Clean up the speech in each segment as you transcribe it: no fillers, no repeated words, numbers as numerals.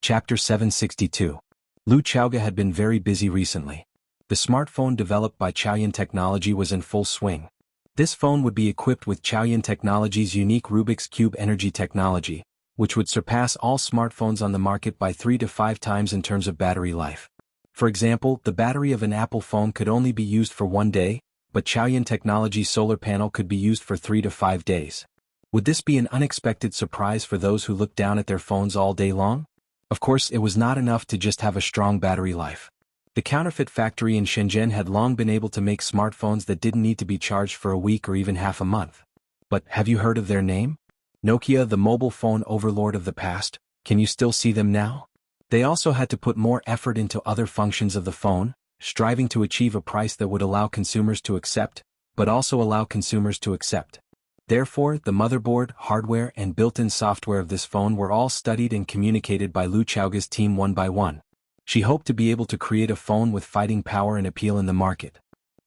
Chapter 762. Lu Chaoge had been very busy recently. The smartphone developed by Chaoyan Technology was in full swing. This phone would be equipped with Chaoyan Technology's unique Rubik's Cube energy technology, which would surpass all smartphones on the market by 3 to 5 times in terms of battery life. For example, the battery of an Apple phone could only be used for 1 day, but Chaoyan Technology's solar panel could be used for 3 to 5 days. Would this be an unexpected surprise for those who look down at their phones all day long? Of course, it was not enough to just have a strong battery life. The counterfeit factory in Shenzhen had long been able to make smartphones that didn't need to be charged for a week or even half a month. But have you heard of their name? Nokia, the mobile phone overlord of the past. Can you still see them now? They also had to put more effort into other functions of the phone, striving to achieve a price that would allow consumers to accept, but also allow consumers to accept. Therefore, the motherboard, hardware, and built-in software of this phone were all studied and communicated by Lu Chaoge's team one by one. She hoped to be able to create a phone with fighting power and appeal in the market.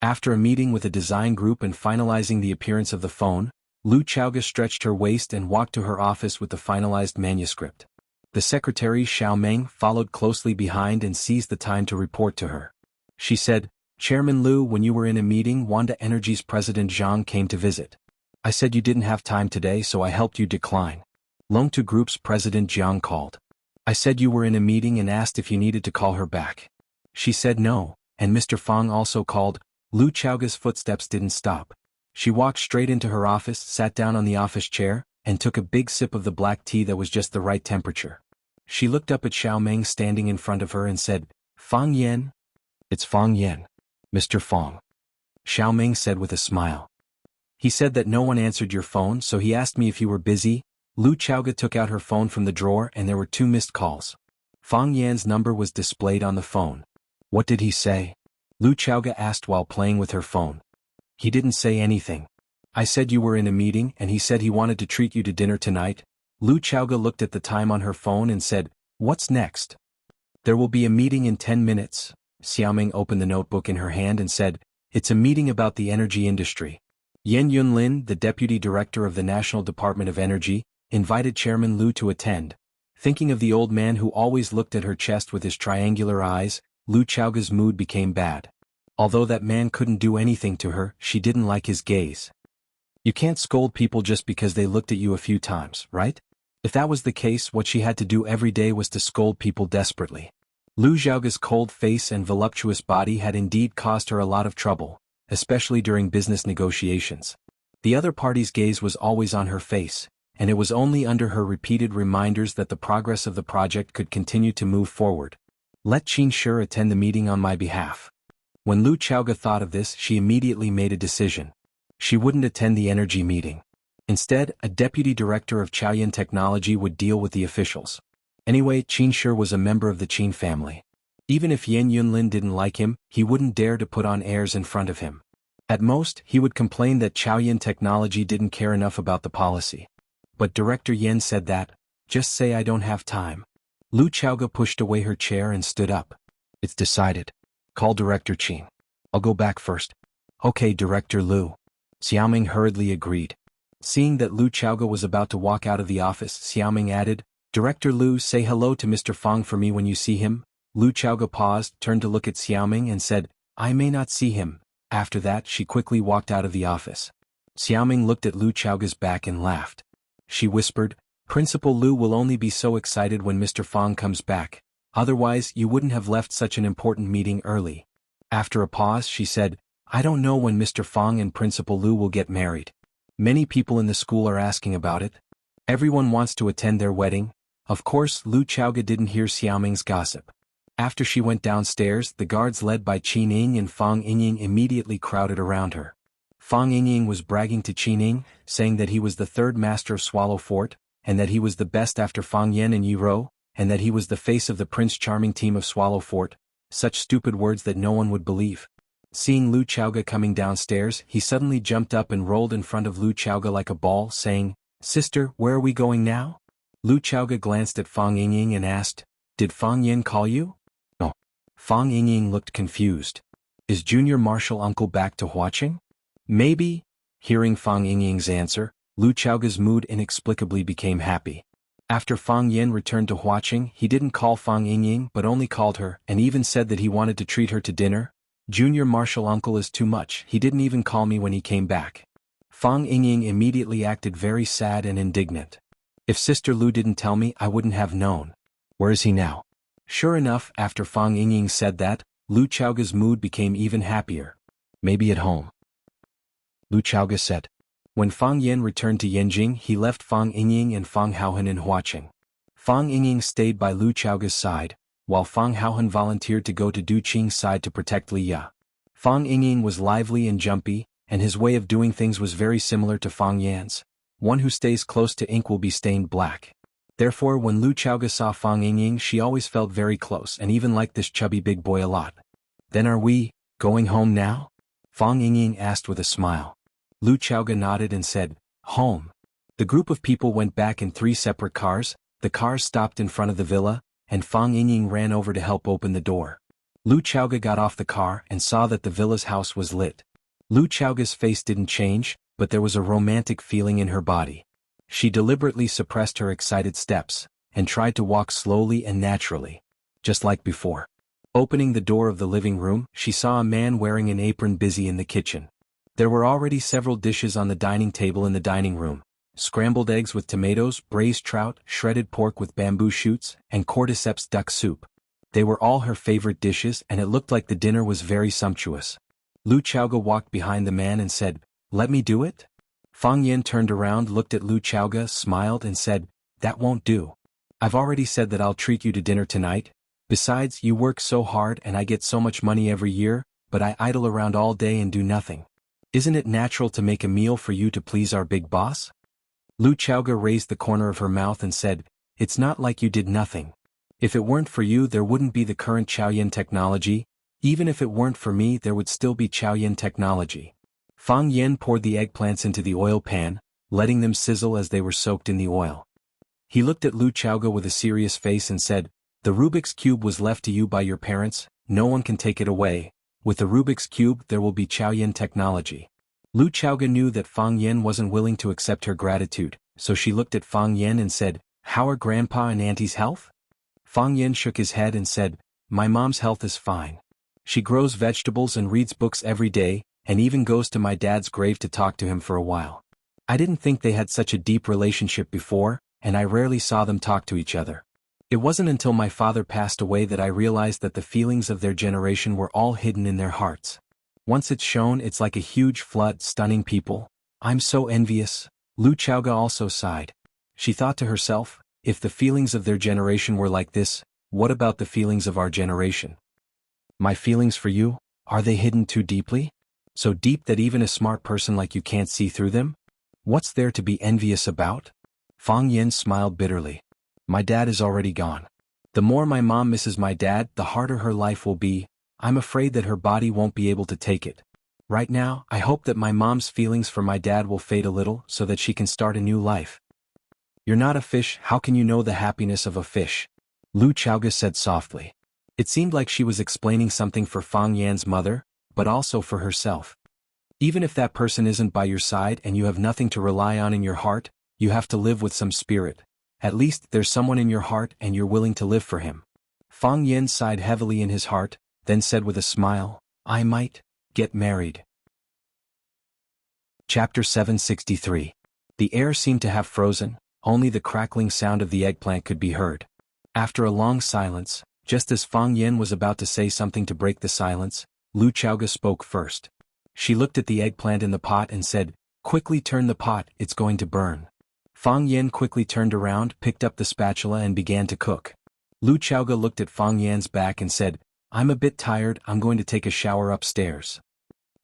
After a meeting with a design group and finalizing the appearance of the phone, Lu Chaoge stretched her waist and walked to her office with the finalized manuscript. The secretary Xiao Meng followed closely behind and seized the time to report to her. She said, "Chairman Lu, when you were in a meeting, Wanda Energy's president Zhang came to visit. I said you didn't have time today, so I helped you decline. Longtu Group's president Jiang called. I said you were in a meeting and asked if you needed to call her back. She said no, and Mr. Fang also called." Lu Chaoge's footsteps didn't stop. She walked straight into her office, sat down on the office chair, and took a big sip of the black tea that was just the right temperature. She looked up at Xiao Meng standing in front of her and said, "Fang Yan?" "It's Fang Yan, Mr. Fang," Xiao Meng said with a smile. "He said that no one answered your phone, so he asked me if you were busy." Lu Chaoge took out her phone from the drawer and there were 2 missed calls. Fang Yan's number was displayed on the phone. "What did he say?" Lu Chaoge asked while playing with her phone. "He didn't say anything. I said you were in a meeting and he said he wanted to treat you to dinner tonight." Lu Chaoge looked at the time on her phone and said, "What's next?" "There will be a meeting in 10 minutes. Xiao Meng opened the notebook in her hand and said, "It's a meeting about the energy industry." Yan Yunlin, the deputy director of the National Department of Energy, invited Chairman Lu to attend. Thinking of the old man who always looked at her chest with his triangular eyes, Lu Chaoge's mood became bad. Although that man couldn't do anything to her, she didn't like his gaze. You can't scold people just because they looked at you a few times, right? If that was the case, what she had to do every day was to scold people desperately. Lu Chaoge's cold face and voluptuous body had indeed caused her a lot of trouble, especially during business negotiations. The other party's gaze was always on her face, and it was only under her repeated reminders that the progress of the project could continue to move forward. "Let Qin Shi attend the meeting on my behalf." When Lu Chaoge thought of this, she immediately made a decision. She wouldn't attend the energy meeting. Instead, a deputy director of Chaoyan Technology would deal with the officials. Anyway, Qin Shi was a member of the Qin family. Even if Yan Yunlin didn't like him, he wouldn't dare to put on airs in front of him. At most, he would complain that Chaoyan Technology didn't care enough about the policy. But Director Yan said that, "Just say I don't have time." Lu Chaoge pushed away her chair and stood up. "It's decided. Call Director Qin. I'll go back first." "Okay, Director Lu." Xiao Meng hurriedly agreed. Seeing that Lu Chaoge was about to walk out of the office, Xiao Meng added, "Director Lu, say hello to Mr. Fang for me when you see him." Lu Chaoge paused, turned to look at Xiao Meng and said, "I may not see him." After that, she quickly walked out of the office. Xiao Meng looked at Lu Chaoge's back and laughed. She whispered, "Principal Lu will only be so excited when Mr. Fang comes back. Otherwise, you wouldn't have left such an important meeting early." After a pause, she said, "I don't know when Mr. Fang and Principal Lu will get married. Many people in the school are asking about it. Everyone wants to attend their wedding." Of course, Lu Chaoge didn't hear Xiao Meng's gossip. After she went downstairs, the guards led by Qin Ying and Fang Yingying immediately crowded around her. Fang Yingying was bragging to Qin Ying, saying that he was the 3rd master of Swallow Fort, and that he was the best after Fang Yan and Yi Rou, and that he was the face of the Prince Charming team of Swallow Fort. Such stupid words that no one would believe. Seeing Lu Chaoge coming downstairs, he suddenly jumped up and rolled in front of Lu Chaoge like a ball, saying, "Sister, where are we going now?" Lu Chaoge glanced at Fang Yingying and asked, "Did Fang Yan call you?" "No." Fang Yingying looked confused. "Is Junior Marshal Uncle back to Huaqing?" "Maybe." Hearing Fang Yingying's answer, Lu Chaoge's mood inexplicably became happy. After Fang Yin returned to Huaqing, he didn't call Fang Yingying but only called her and even said that he wanted to treat her to dinner. Junior martial uncle is too much, he didn't even call me when he came back. Fang Yingying immediately acted very sad and indignant. If Sister Lu didn't tell me, I wouldn't have known. Where is he now? Sure enough, after Fang Yingying said that, Lu Chaoga's mood became even happier. Maybe at home, Lu Chaoga said. When Fang Yin returned to Yanjing, he left Fang Yingying and Fang Haohan in Huaqing. Fang Yingying stayed by Lu Chaoga's side, while Fang Haohan volunteered to go to Du Qing's side to protect Li Ya. Fang Yingying was lively and jumpy, and his way of doing things was very similar to Fang Yan's. One who stays close to ink will be stained black. Therefore, when Lu Chaoga saw Fang Yingying, she always felt very close and even liked this chubby big boy a lot. Then are we going home now? Fang Yingying asked with a smile. Lu Chaoga nodded and said, home. The group of people went back in 3 separate cars. The cars stopped in front of the villa, and Fang Yingying ran over to help open the door. Lu Chaoga got off the car and saw that the villa's house was lit. Lu Chaoga's face didn't change, but there was a romantic feeling in her body. She deliberately suppressed her excited steps, and tried to walk slowly and naturally, just like before. Opening the door of the living room, she saw a man wearing an apron busy in the kitchen. There were already several dishes on the dining table in the dining room: scrambled eggs with tomatoes, braised trout, shredded pork with bamboo shoots, and cordyceps duck soup. They were all her favorite dishes, and it looked like the dinner was very sumptuous. Lu Chaoga walked behind the man and said, "Let me do it?" Fang Yin turned around, looked at Lu Chaoga, smiled and said, "That won't do. I've already said that I'll treat you to dinner tonight. Besides, you work so hard and I get so much money every year, but I idle around all day and do nothing. Isn't it natural to make a meal for you to please our big boss?" Lu Chaoga raised the corner of her mouth and said, "It's not like you did nothing. If it weren't for you, there wouldn't be the current Chaoyin technology. Even if it weren't for me, there would still be Chaoyin technology." Fang Yin poured the eggplants into the oil pan, letting them sizzle as they were soaked in the oil. He looked at Lu Chaoga with a serious face and said, "The Rubik's Cube was left to you by your parents, no one can take it away. With the Rubik's Cube there will be Chaoyin technology." Lu Chaoga knew that Fang Yin wasn't willing to accept her gratitude, so she looked at Fang Yin and said, "How are Grandpa and Auntie's health?" Fang Yin shook his head and said, "My mom's health is fine. She grows vegetables and reads books every day, and even goes to my dad's grave to talk to him for a while. I didn't think they had such a deep relationship before, and I rarely saw them talk to each other. It wasn't until my father passed away that I realized that the feelings of their generation were all hidden in their hearts. Once it's shown, it's like a huge flood, stunning people. I'm so envious." Lu Chaoga also sighed. She thought to herself, if the feelings of their generation were like this, what about the feelings of our generation? My feelings for you, are they hidden too deeply? So deep that even a smart person like you can't see through them? What's there to be envious about? Fang Yin smiled bitterly. My dad is already gone. The more my mom misses my dad, the harder her life will be. I'm afraid that her body won't be able to take it. Right now, I hope that my mom's feelings for my dad will fade a little so that she can start a new life. You're not a fish, how can you know the happiness of a fish? Lu Chaoga said softly. It seemed like she was explaining something for Fang Yan's mother, but also for herself. Even if that person isn't by your side and you have nothing to rely on in your heart, you have to live with some spirit. At least there's someone in your heart and you're willing to live for him. Fang Yin sighed heavily in his heart, then said with a smile, I might get married. Chapter 763. The air seemed to have frozen, only the crackling sound of the eggplant could be heard. After a long silence, just as Fang Yin was about to say something to break the silence, Lu Chaoga spoke first. She looked at the eggplant in the pot and said, Quickly turn the pot, it's going to burn. Fang Yin quickly turned around, picked up the spatula and began to cook. Lu Chaoga looked at Fang Yan's back and said, I'm a bit tired, I'm going to take a shower upstairs.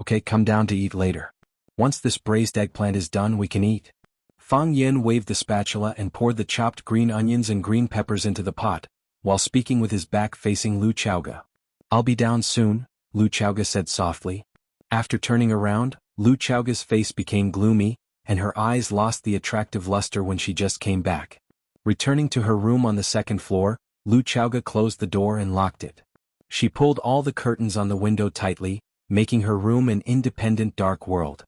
Okay, come down to eat later. Once this braised eggplant is done, we can eat. Fang Yin waved the spatula and poured the chopped green onions and green peppers into the pot, while speaking with his back facing Lu Chaoga. I'll be down soon, Lu Chaoga said softly. After turning around, Lu Chaoga's face became gloomy, and her eyes lost the attractive luster when she just came back. Returning to her room on the second floor, Lu Chaoga closed the door and locked it. She pulled all the curtains on the window tightly, making her room an independent dark world.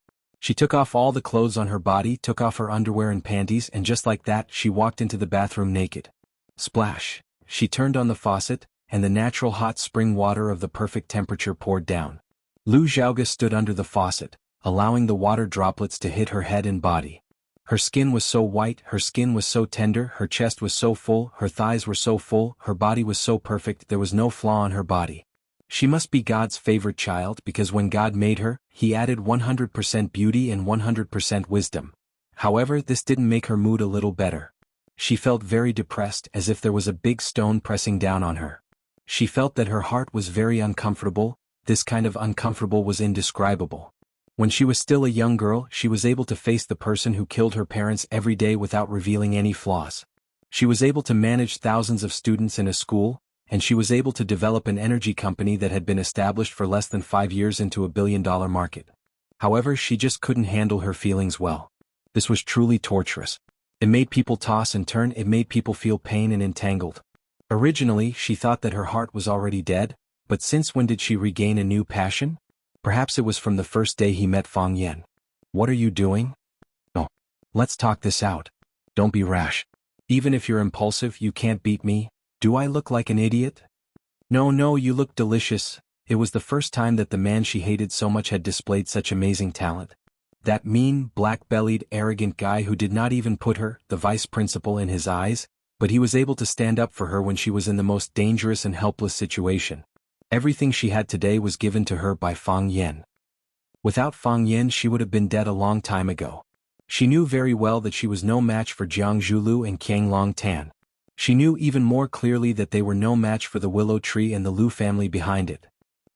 She took off all the clothes on her body, took off her underwear and panties, and just like that, she walked into the bathroom naked. Splash! She turned on the faucet, and the natural hot spring water of the perfect temperature poured down. Lu Xiaoga stood under the faucet, allowing the water droplets to hit her head and body. Her skin was so white, her skin was so tender, her chest was so full, her thighs were so full, her body was so perfect, there was no flaw on her body. She must be God's favorite child because when God made her, He added 100% beauty and 100% wisdom. However, this didn't make her mood a little better. She felt very depressed, as if there was a big stone pressing down on her. She felt that her heart was very uncomfortable. This kind of uncomfortable was indescribable. When she was still a young girl, she was able to face the person who killed her parents every day without revealing any flaws. She was able to manage thousands of students in a school, and she was able to develop an energy company that had been established for less than 5 years into a billion-dollar market. However, she just couldn't handle her feelings well. This was truly torturous. It made people toss and turn, it made people feel pain and entangled. Originally, she thought that her heart was already dead, but since when did she regain a new passion? Perhaps it was from the first day he met Fang Yan. What are you doing? No. Let's talk this out. Don't be rash. Even if you're impulsive, you can't beat me. Do I look like an idiot? No, you look delicious. It was the first time that the man she hated so much had displayed such amazing talent. That mean, black-bellied, arrogant guy who did not even put her, the vice principal, in his eyes, but he was able to stand up for her when she was in the most dangerous and helpless situation. Everything she had today was given to her by Fang Yan. Without Fang Yan, she would have been dead a long time ago. She knew very well that she was no match for Jiang Zhulu and Qiang Long Tan. She knew even more clearly that they were no match for the willow tree and the Lu family behind it.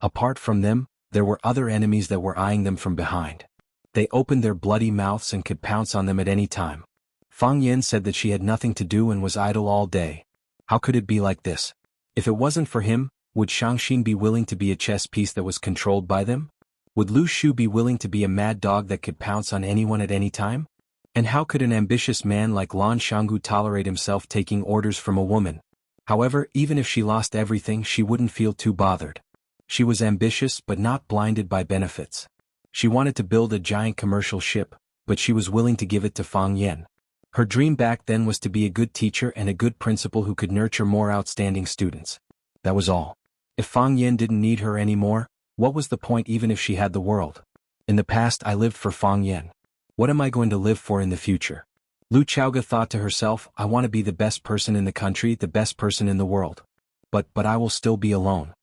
Apart from them, there were other enemies that were eyeing them from behind. They opened their bloody mouths and could pounce on them at any time. Fang Yan said that she had nothing to do and was idle all day. How could it be like this? If it wasn't for him, would Shangxin be willing to be a chess piece that was controlled by them? Would Lu Shu be willing to be a mad dog that could pounce on anyone at any time? And how could an ambitious man like Lan Shanggu tolerate himself taking orders from a woman? However, even if she lost everything, she wouldn't feel too bothered. She was ambitious but not blinded by benefits. She wanted to build a giant commercial ship, but she was willing to give it to Fang Yan. Her dream back then was to be a good teacher and a good principal who could nurture more outstanding students. That was all. If Fang Yan didn't need her anymore, what was the point even if she had the world? In the past I lived for Fang Yan. What am I going to live for in the future? Lu Xiaoga thought to herself, I want to be the best person in the country, the best person in the world. But I will still be alone.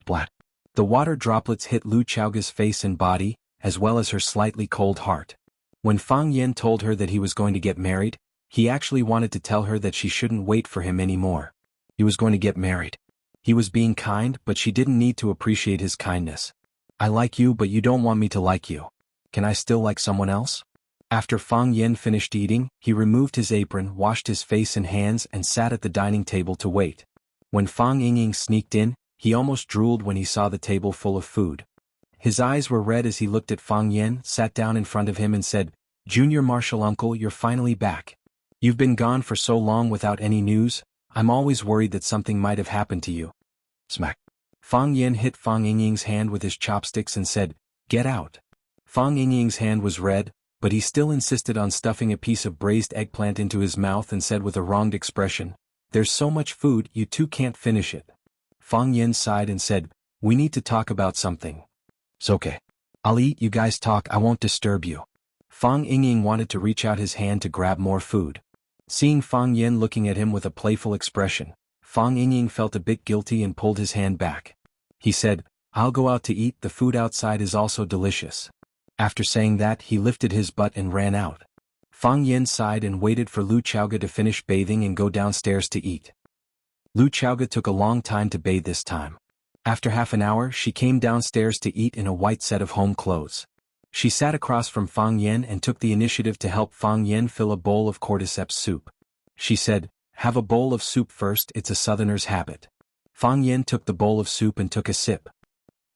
Blat. The water droplets hit Lu Xiaoga's face and body, as well as her slightly cold heart. When Fang Yan told her that he was going to get married, he actually wanted to tell her that she shouldn't wait for him anymore. He was going to get married. He was being kind, but she didn't need to appreciate his kindness. I like you, but you don't want me to like you. Can I still like someone else? After Fang Yan finished eating, he removed his apron, washed his face and hands, and sat at the dining table to wait. When Fang Yingying sneaked in, he almost drooled when he saw the table full of food. His eyes were red as he looked at Fang Yan, sat down in front of him and said, Junior Marshal Uncle, you're finally back. You've been gone for so long without any news, I'm always worried that something might have happened to you. Smack. Fang Yan hit Fang Yingying's hand with his chopsticks and said, Get out. Fang Yingying's hand was red, but he still insisted on stuffing a piece of braised eggplant into his mouth and said with a wronged expression, There's so much food, you two can't finish it. Fang Yan sighed and said, We need to talk about something. It's okay. I'll eat, you guys talk, I won't disturb you. Fang Yingying wanted to reach out his hand to grab more food. Seeing Fang Yan looking at him with a playful expression, Fang Yingying felt a bit guilty and pulled his hand back. He said, I'll go out to eat, the food outside is also delicious. After saying that, he lifted his butt and ran out. Fang Yan sighed and waited for Lu Xiaoga to finish bathing and go downstairs to eat. Lu Xiaoga took a long time to bathe this time. After half an hour, she came downstairs to eat in a white set of home clothes. She sat across from Fang Yan and took the initiative to help Fang Yan fill a bowl of cordyceps soup. She said, Have a bowl of soup first, it's a southerner's habit. Fang Yan took the bowl of soup and took a sip.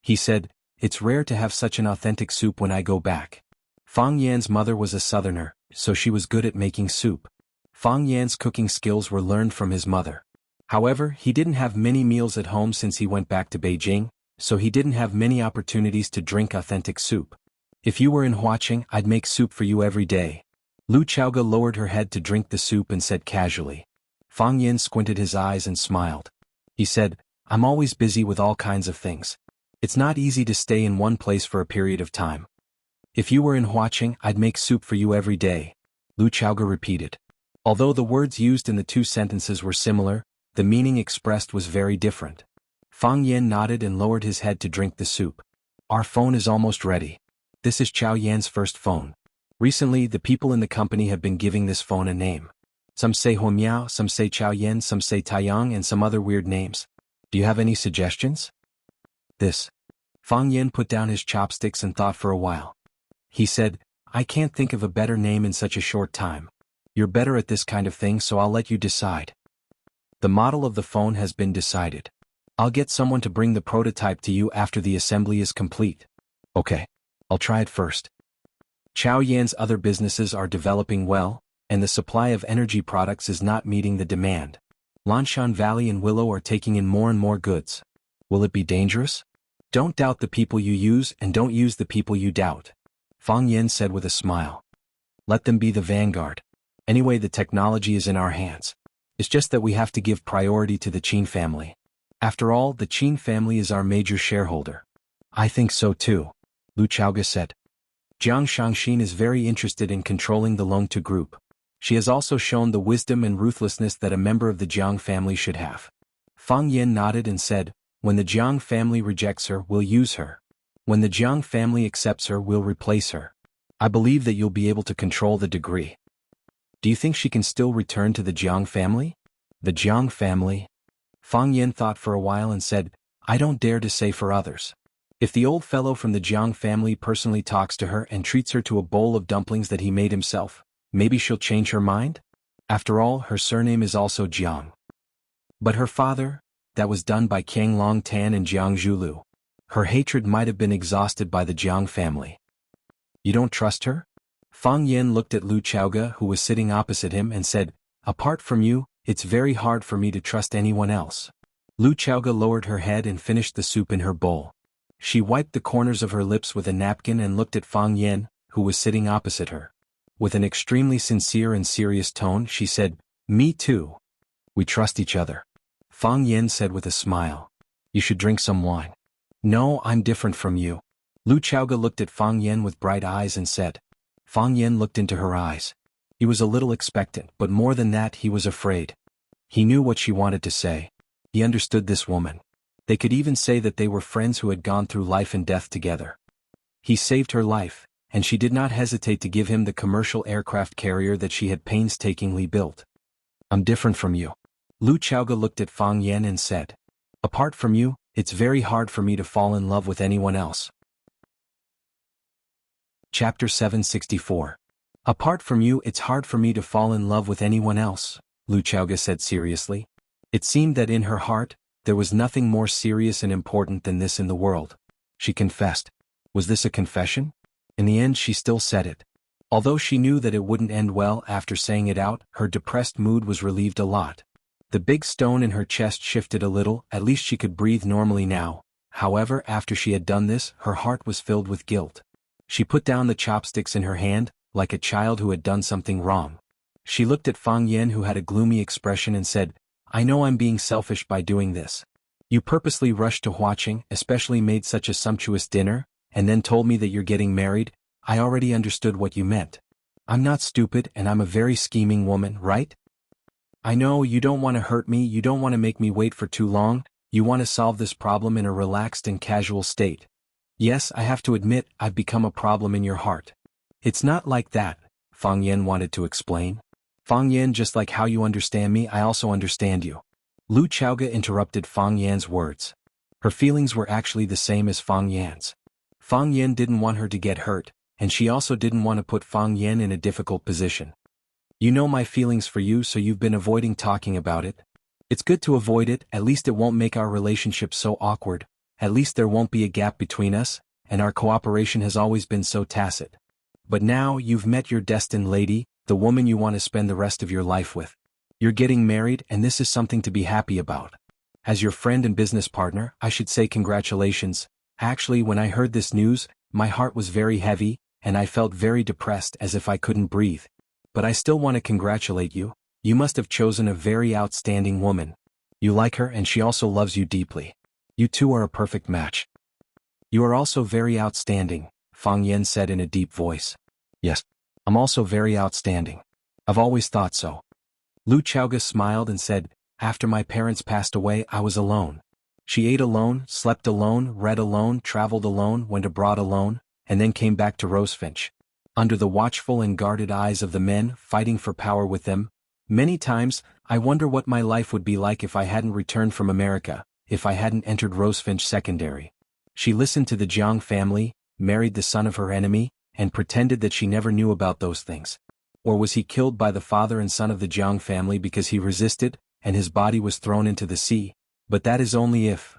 He said, It's rare to have such an authentic soup when I go back. Fang Yan's mother was a southerner, so she was good at making soup. Fang Yan's cooking skills were learned from his mother. However, he didn't have many meals at home since he went back to Beijing, so he didn't have many opportunities to drink authentic soup. If you were in Huaqing, I'd make soup for you every day. Lu Chaoge lowered her head to drink the soup and said casually. Fang Yin squinted his eyes and smiled. He said, I'm always busy with all kinds of things. It's not easy to stay in one place for a period of time. If you were in Huaqing, I'd make soup for you every day, Lu Chaoge repeated. Although the words used in the two sentences were similar, the meaning expressed was very different. Fang Yin nodded and lowered his head to drink the soup. Our phone is almost ready. This is Chao Yan's first phone. Recently, the people in the company have been giving this phone a name. Some say Huamiao, some say Chao Yan, some say Taiyang, and some other weird names. Do you have any suggestions? This. Fang Yin put down his chopsticks and thought for a while. He said, I can't think of a better name in such a short time. You're better at this kind of thing, so I'll let you decide. The model of the phone has been decided. I'll get someone to bring the prototype to you after the assembly is complete. Okay. I'll try it first. Chao Yan's other businesses are developing well, and the supply of energy products is not meeting the demand. Lanshan Valley and Willow are taking in more and more goods. Will it be dangerous? Don't doubt the people you use and don't use the people you doubt, Fang Yin said with a smile. Let them be the vanguard. Anyway, the technology is in our hands. It's just that we have to give priority to the Qin family. After all, the Qin family is our major shareholder. I think so too, Lu Chaoge said. Jiang Shangxin is very interested in controlling the Longtu group. She has also shown the wisdom and ruthlessness that a member of the Jiang family should have. Fang Yin nodded and said, when the Jiang family rejects her, we'll use her. When the Jiang family accepts her, we'll replace her. I believe that you'll be able to control the degree. Do you think she can still return to the Jiang family? The Jiang family? Fang Yin thought for a while and said, I don't dare to say for others. If the old fellow from the Jiang family personally talks to her and treats her to a bowl of dumplings that he made himself, maybe she'll change her mind? After all, her surname is also Jiang. But her father, that was done by Qiang Long Tan and Jiang Zhulu. Her hatred might have been exhausted by the Jiang family. You don't trust her? Fang Yin looked at Lu Chaoge, who was sitting opposite him, and said, apart from you, it's very hard for me to trust anyone else. Lu Chaoge lowered her head and finished the soup in her bowl. She wiped the corners of her lips with a napkin and looked at Fang Yin, who was sitting opposite her. With an extremely sincere and serious tone, she said, Me too. We trust each other. Fang Yin said with a smile. You should drink some wine. No, I'm different from you. Lu Chaoge looked at Fang Yin with bright eyes and said. Fang Yin looked into her eyes. He was a little expectant, but more than that, he was afraid. He knew what she wanted to say. He understood this woman. They could even say that they were friends who had gone through life and death together. He saved her life, and she did not hesitate to give him the commercial aircraft carrier that she had painstakingly built. I'm different from you. Lu Chaoge looked at Fang Yin and said. Apart from you, it's very hard for me to fall in love with anyone else. Chapter 764. Apart from you, it's hard for me to fall in love with anyone else, Lu Chaoge said seriously. It seemed that in her heart, there was nothing more serious and important than this in the world. She confessed. Was this a confession? In the end, she still said it. Although she knew that it wouldn't end well after saying it out, her depressed mood was relieved a lot. The big stone in her chest shifted a little, at least she could breathe normally now. However, after she had done this, her heart was filled with guilt. She put down the chopsticks in her hand, like a child who had done something wrong. She looked at Fang Yin, who had a gloomy expression, and said, I know I'm being selfish by doing this. You purposely rushed to Huaqing, especially made such a sumptuous dinner, and then told me that you're getting married. I already understood what you meant. I'm not stupid, and I'm a very scheming woman, right? I know you don't want to hurt me, you don't want to make me wait for too long, you want to solve this problem in a relaxed and casual state. Yes, I have to admit, I've become a problem in your heart. It's not like that, Fang Yin wanted to explain. Fang Yin, just like how you understand me, I also understand you. Lu Chaoge interrupted Fang Yan's words. Her feelings were actually the same as Fang Yan's. Fang Yin didn't want her to get hurt, and she also didn't want to put Fang Yin in a difficult position. You know my feelings for you, so you've been avoiding talking about it. It's good to avoid it, at least it won't make our relationship so awkward, at least there won't be a gap between us, and our cooperation has always been so tacit. But now you've met your destined lady, the woman you want to spend the rest of your life with. You're getting married, and this is something to be happy about. As your friend and business partner, I should say congratulations. Actually, when I heard this news, My heart was very heavy, and I felt very depressed as if I couldn't breathe. But I still want to congratulate you. You must have chosen a very outstanding woman. You like her and she also loves you deeply. You two are a perfect match. You are also very outstanding, Fang Yan said in a deep voice. Yes. I'm also very outstanding. I've always thought so. Lu Chaoga smiled and said, after my parents passed away I was alone. She ate alone, slept alone, read alone, traveled alone, went abroad alone, and then came back to Rosefinch. Under the watchful and guarded eyes of the men fighting for power with them, many times, I wonder what my life would be like if I hadn't returned from America, if I hadn't entered Rosefinch Secondary. She listened to the Jiang family, married the son of her enemy, and pretended that she never knew about those things. Or was he killed by the father and son of the Jiang family because he resisted, and his body was thrown into the sea? But that is only if.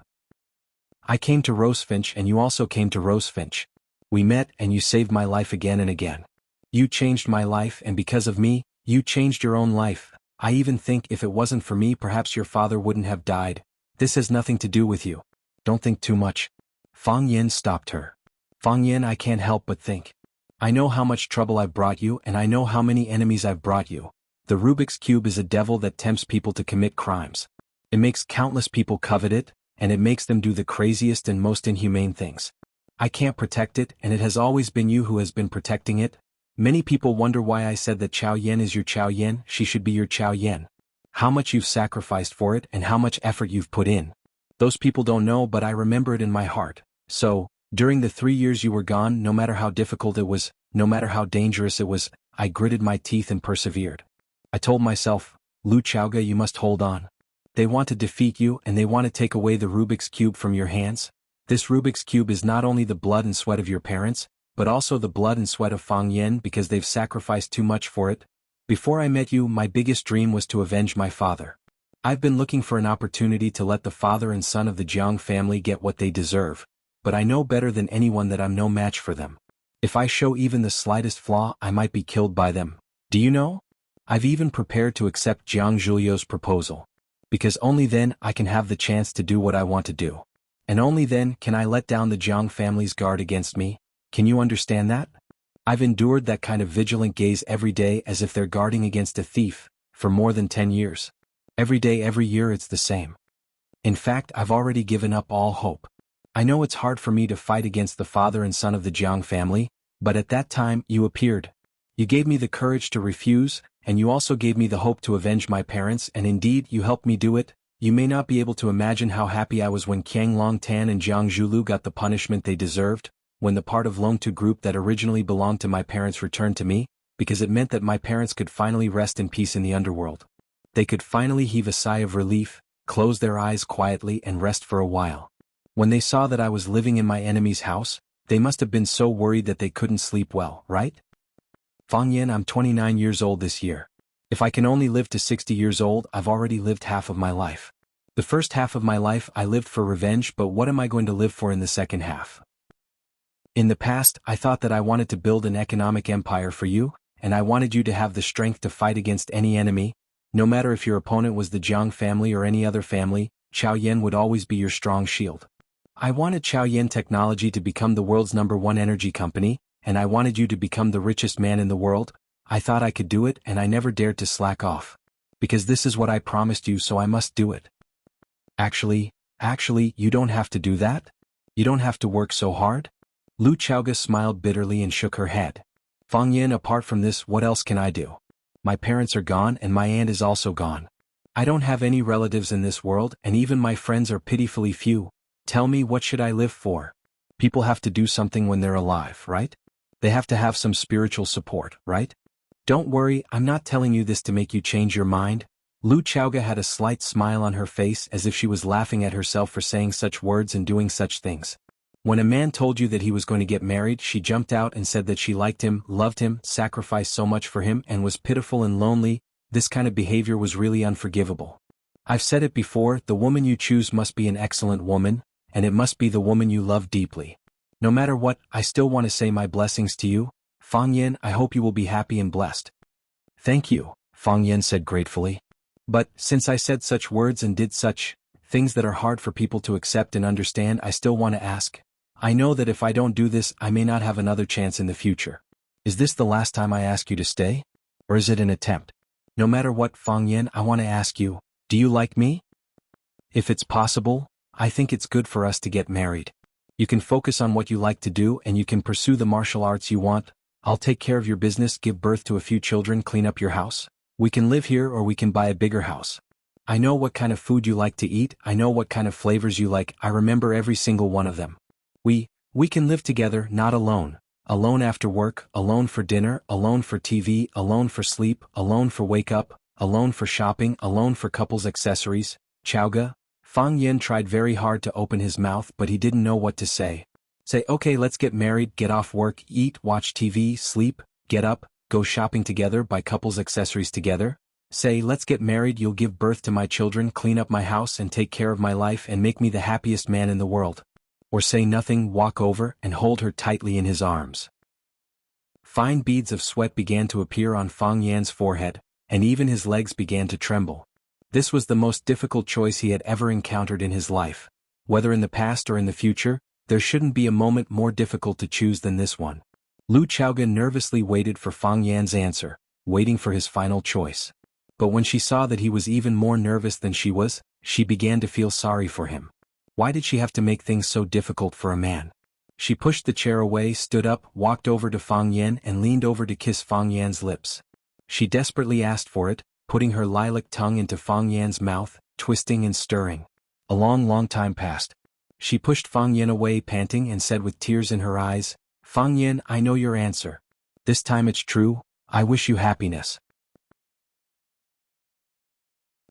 I came to Rosefinch and you also came to Rosefinch. We met and you saved my life again and again. You changed my life and because of me, you changed your own life. I even think if it wasn't for me perhaps your father wouldn't have died. This has nothing to do with you. Don't think too much. Fang Yan stopped her. Fang Yan, I can't help but think. I know how much trouble I've brought you and I know how many enemies I've brought you. The Rubik's Cube is a devil that tempts people to commit crimes. It makes countless people covet it, and it makes them do the craziest and most inhumane things. I can't protect it and it has always been you who has been protecting it. Many people wonder why I said that Chao Yan is your Chao Yan, she should be your Chao Yan. How much you've sacrificed for it and how much effort you've put in. Those people don't know but I remember it in my heart. So, during the 3 years you were gone, no matter how difficult it was, no matter how dangerous it was, I gritted my teeth and persevered. I told myself, Lu Chaoga, you must hold on. They want to defeat you and they want to take away the Rubik's Cube from your hands. This Rubik's Cube is not only the blood and sweat of your parents, but also the blood and sweat of Fang Yan because they've sacrificed too much for it. Before I met you, my biggest dream was to avenge my father. I've been looking for an opportunity to let the father and son of the Jiang family get what they deserve, but I know better than anyone that I'm no match for them. If I show even the slightest flaw, I might be killed by them. Do you know? I've even prepared to accept Jiang Zhulio's proposal. Because only then I can have the chance to do what I want to do. And only then can I let down the Jiang family's guard against me. Can you understand that? I've endured that kind of vigilant gaze every day as if they're guarding against a thief, for more than 10 years. Every day, every year it's the same. In fact, I've already given up all hope. I know it's hard for me to fight against the father and son of the Jiang family, but at that time you appeared. You gave me the courage to refuse, and you also gave me the hope to avenge my parents, and indeed you helped me do it. You may not be able to imagine how happy I was when Qiang Longtan and Jiang Zhulu got the punishment they deserved, when the part of Longtu group that originally belonged to my parents returned to me, because it meant that my parents could finally rest in peace in the underworld. They could finally heave a sigh of relief, close their eyes quietly and rest for a while. When they saw that I was living in my enemy's house, they must have been so worried that they couldn't sleep well, right? Fang Yan, I'm 29 years old this year. If I can only live to 60 years old, I've already lived half of my life. The first half of my life I lived for revenge, but what am I going to live for in the second half? In the past, I thought that I wanted to build an economic empire for you, and I wanted you to have the strength to fight against any enemy. No matter if your opponent was the Jiang family or any other family, Chao Yan would always be your strong shield. I wanted Chao Yan Technology to become the world's #1 energy company, and I wanted you to become the richest man in the world. I thought I could do it and I never dared to slack off. Because this is what I promised you, so I must do it. Actually, you don't have to do that? You don't have to work so hard? Lu Chaoga smiled bitterly and shook her head. Fang Yan, apart from this, what else can I do? My parents are gone and my aunt is also gone. I don't have any relatives in this world and even my friends are pitifully few. Tell me, what should I live for? People have to do something when they're alive, right? They have to have some spiritual support, right? Don't worry, I'm not telling you this to make you change your mind. Lu Chaoga had a slight smile on her face as if she was laughing at herself for saying such words and doing such things. When a man told you that he was going to get married, she jumped out and said that she liked him, loved him, sacrificed so much for him and was pitiful and lonely. This kind of behavior was really unforgivable. I've said it before, the woman you choose must be an excellent woman, and it must be the woman you love deeply. No matter what, I still want to say my blessings to you. Fang Yan, I hope you will be happy and blessed. Thank you, Fang Yan said gratefully. But, since I said such words and did such things that are hard for people to accept and understand, I still want to ask, I know that if I don't do this I may not have another chance in the future. Is this the last time I ask you to stay? Or is it an attempt? No matter what, Fang Yan, I want to ask you, do you like me? If it's possible, I think it's good for us to get married. You can focus on what you like to do and you can pursue the martial arts you want. I'll take care of your business, give birth to a few children, clean up your house. We can live here or we can buy a bigger house. I know what kind of food you like to eat, I know what kind of flavors you like, I remember every single one of them. We can live together, not alone. Alone after work, alone for dinner, alone for TV, alone for sleep, alone for wake up, alone for shopping, alone for couples accessories. Chowga. Fang Yan tried very hard to open his mouth but he didn't know what to say. Say, okay, let's get married, get off work, eat, watch TV, sleep, get up, go shopping together, buy couples accessories together. Say, let's get married, you'll give birth to my children, clean up my house and take care of my life and make me the happiest man in the world. Or say nothing, walk over and hold her tightly in his arms. Fine beads of sweat began to appear on Fang Yan's forehead, and even his legs began to tremble. This was the most difficult choice he had ever encountered in his life. Whether in the past or in the future, there shouldn't be a moment more difficult to choose than this one. Lu Chaoga nervously waited for Fang Yan's answer, waiting for his final choice. But when she saw that he was even more nervous than she was, she began to feel sorry for him. Why did she have to make things so difficult for a man? She pushed the chair away, stood up, walked over to Fang Yan and leaned over to kiss Fang Yan's lips. She desperately asked for it, putting her lilac tongue into Fang Yan's mouth, twisting and stirring. A long time passed. She pushed Fang Yan away panting and said with tears in her eyes, Fang Yan, I know your answer. This time it's true, I wish you happiness.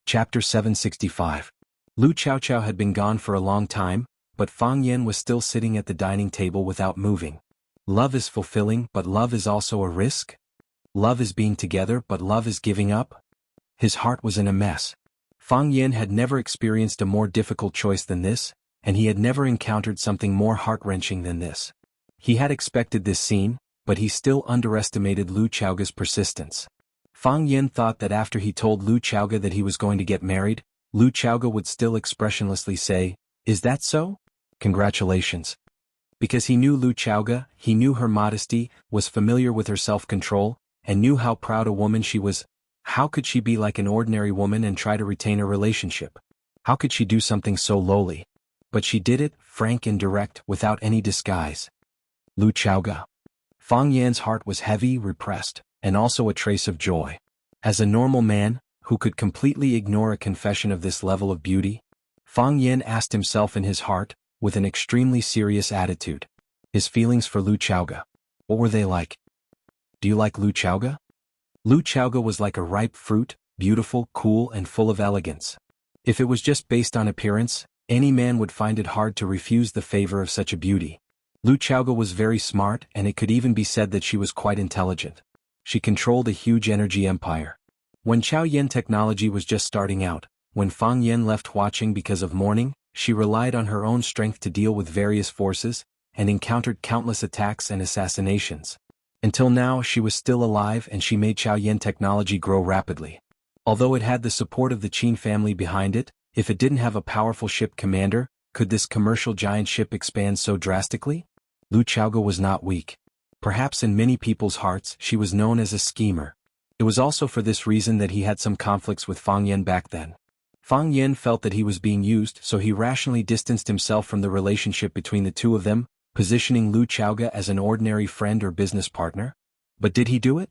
Chapter 765. Lu Chaochao had been gone for a long time, but Fang Yan was still sitting at the dining table without moving. Love is fulfilling, but love is also a risk. Love is being together, but love is giving up. His heart was in a mess. Fang Yan had never experienced a more difficult choice than this, and he had never encountered something more heart-wrenching than this. He had expected this scene, but he still underestimated Lu Chaoga's persistence. Fang Yan thought that after he told Lu Chaoga that he was going to get married, Lu Chaoga would still expressionlessly say, "Is that so? Congratulations." Because he knew Lu Chaoga, he knew her modesty, was familiar with her self-control, and knew how proud a woman she was. How could she be like an ordinary woman and try to retain a relationship? How could she do something so lowly? But she did it, frank and direct, without any disguise. Lu Chaoga. Fang Yan's heart was heavy, repressed, and also a trace of joy. As a normal man, who could completely ignore a confession of this level of beauty? Fang Yan asked himself in his heart, with an extremely serious attitude. His feelings for Lu Chaoga. What were they like? Do you like Lu Chaoga? Lu Chaoga was like a ripe fruit, beautiful, cool and full of elegance. If it was just based on appearance, any man would find it hard to refuse the favor of such a beauty. Lu Chaoga was very smart and it could even be said that she was quite intelligent. She controlled a huge energy empire. When Chao Yen technology was just starting out, when Fang Yan left watching because of mourning, she relied on her own strength to deal with various forces, and encountered countless attacks and assassinations. Until now she was still alive and she made Chao Yen technology grow rapidly. Although it had the support of the Qin family behind it, if it didn't have a powerful ship commander, could this commercial giant ship expand so drastically? Lu Chaoga was not weak. Perhaps in many people's hearts she was known as a schemer. It was also for this reason that he had some conflicts with Fang Yan back then. Fang Yan felt that he was being used, so he rationally distanced himself from the relationship between the two of them, positioning Lu Chaoga as an ordinary friend or business partner. But did he do it?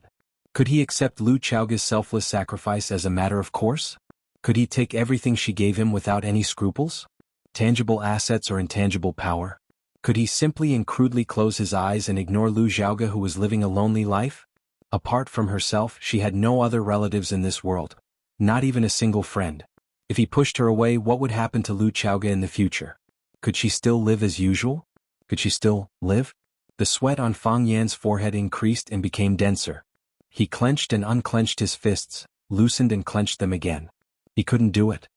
Could he accept Lu Chaoga's selfless sacrifice as a matter of course? Could he take everything she gave him without any scruples? Tangible assets or intangible power? Could he simply and crudely close his eyes and ignore Lu Chaoga, who was living a lonely life? Apart from herself, she had no other relatives in this world. Not even a single friend. If he pushed her away, what would happen to Lu Chaoga in the future? Could she still live as usual? Could she still live? The sweat on Fang Yan's forehead increased and became denser. He clenched and unclenched his fists, loosened and clenched them again. He couldn't do it.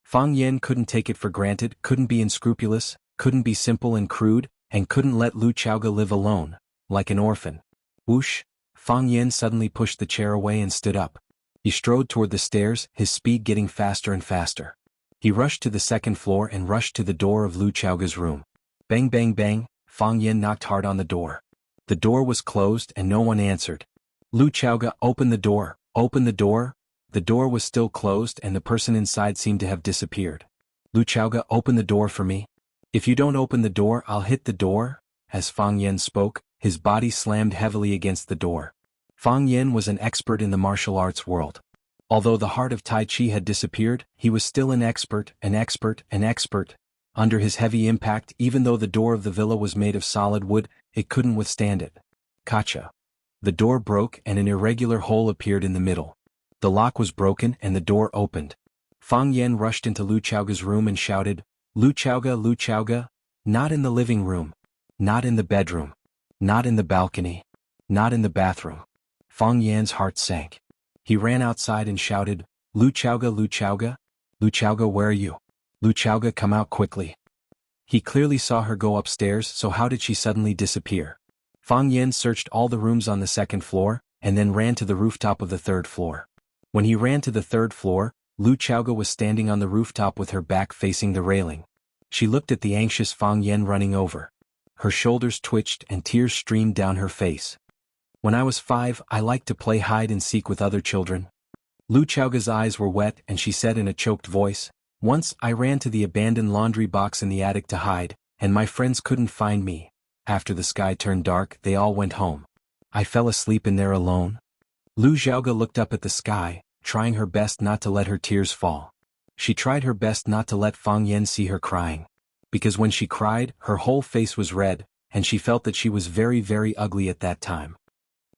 Fang Yan couldn't take it for granted, couldn't be unscrupulous, couldn't be simple and crude, and couldn't let Lu Chaoga live alone, like an orphan. Whoosh! Fang Yan suddenly pushed the chair away and stood up. He strode toward the stairs, his speed getting faster and faster. He rushed to the second floor and rushed to the door of Lu Chaoga's room. Bang bang bang, Fang Yin knocked hard on the door. The door was closed and no one answered. Lu Chaoga, open the door, open the door. The door was still closed and the person inside seemed to have disappeared. Lu Chaoga, open the door for me. If you don't open the door, I'll hit the door. As Fang Yin spoke, his body slammed heavily against the door. Fang Yin was an expert in the martial arts world. Although the heart of Tai Chi had disappeared, he was still an expert. Under his heavy impact, even though the door of the villa was made of solid wood, it couldn't withstand it. Kacha. The door broke and an irregular hole appeared in the middle. The lock was broken and the door opened. Fang Yin rushed into Lu Chaoga's room and shouted, Lu Chaoga, not in the living room, not in the bedroom, not in the balcony, not in the bathroom. Fang Yan's heart sank. He ran outside and shouted, Lu Chaoga, where are you? Lu Chaoga, come out quickly. He clearly saw her go upstairs, so how did she suddenly disappear? Fang Yin searched all the rooms on the second floor, and then ran to the rooftop of the third floor. When he ran to the third floor, Lu Chaoga was standing on the rooftop with her back facing the railing. She looked at the anxious Fang Yin running over. Her shoulders twitched and tears streamed down her face. When I was 5, I liked to play hide and seek with other children. Lu Chaoga's eyes were wet and she said in a choked voice, once I ran to the abandoned laundry box in the attic to hide, and my friends couldn't find me. After the sky turned dark, they all went home. I fell asleep in there alone. Lu Xiaoga looked up at the sky, trying her best not to let her tears fall. She tried her best not to let Fang Yin see her crying. Because when she cried, her whole face was red, and she felt that she was very, very ugly at that time.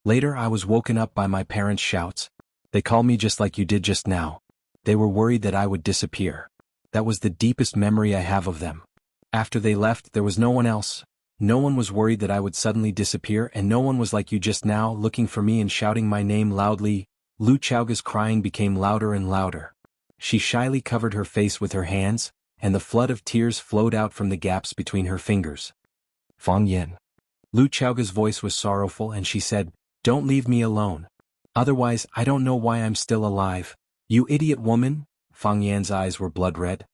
Later I was woken up by my parents' shouts. They called me just like you did just now. They were worried that I would disappear. That was the deepest memory I have of them. After they left, there was no one else. No one was worried that I would suddenly disappear, and no one was like you just now, looking for me and shouting my name loudly. Lu Chaoga's crying became louder and louder. She shyly covered her face with her hands, and the flood of tears flowed out from the gaps between her fingers. Fang Yin. Lu Chaoga's voice was sorrowful and she said, don't leave me alone. Otherwise, I don't know why I'm still alive. You idiot woman. Fang Yan's eyes were blood red.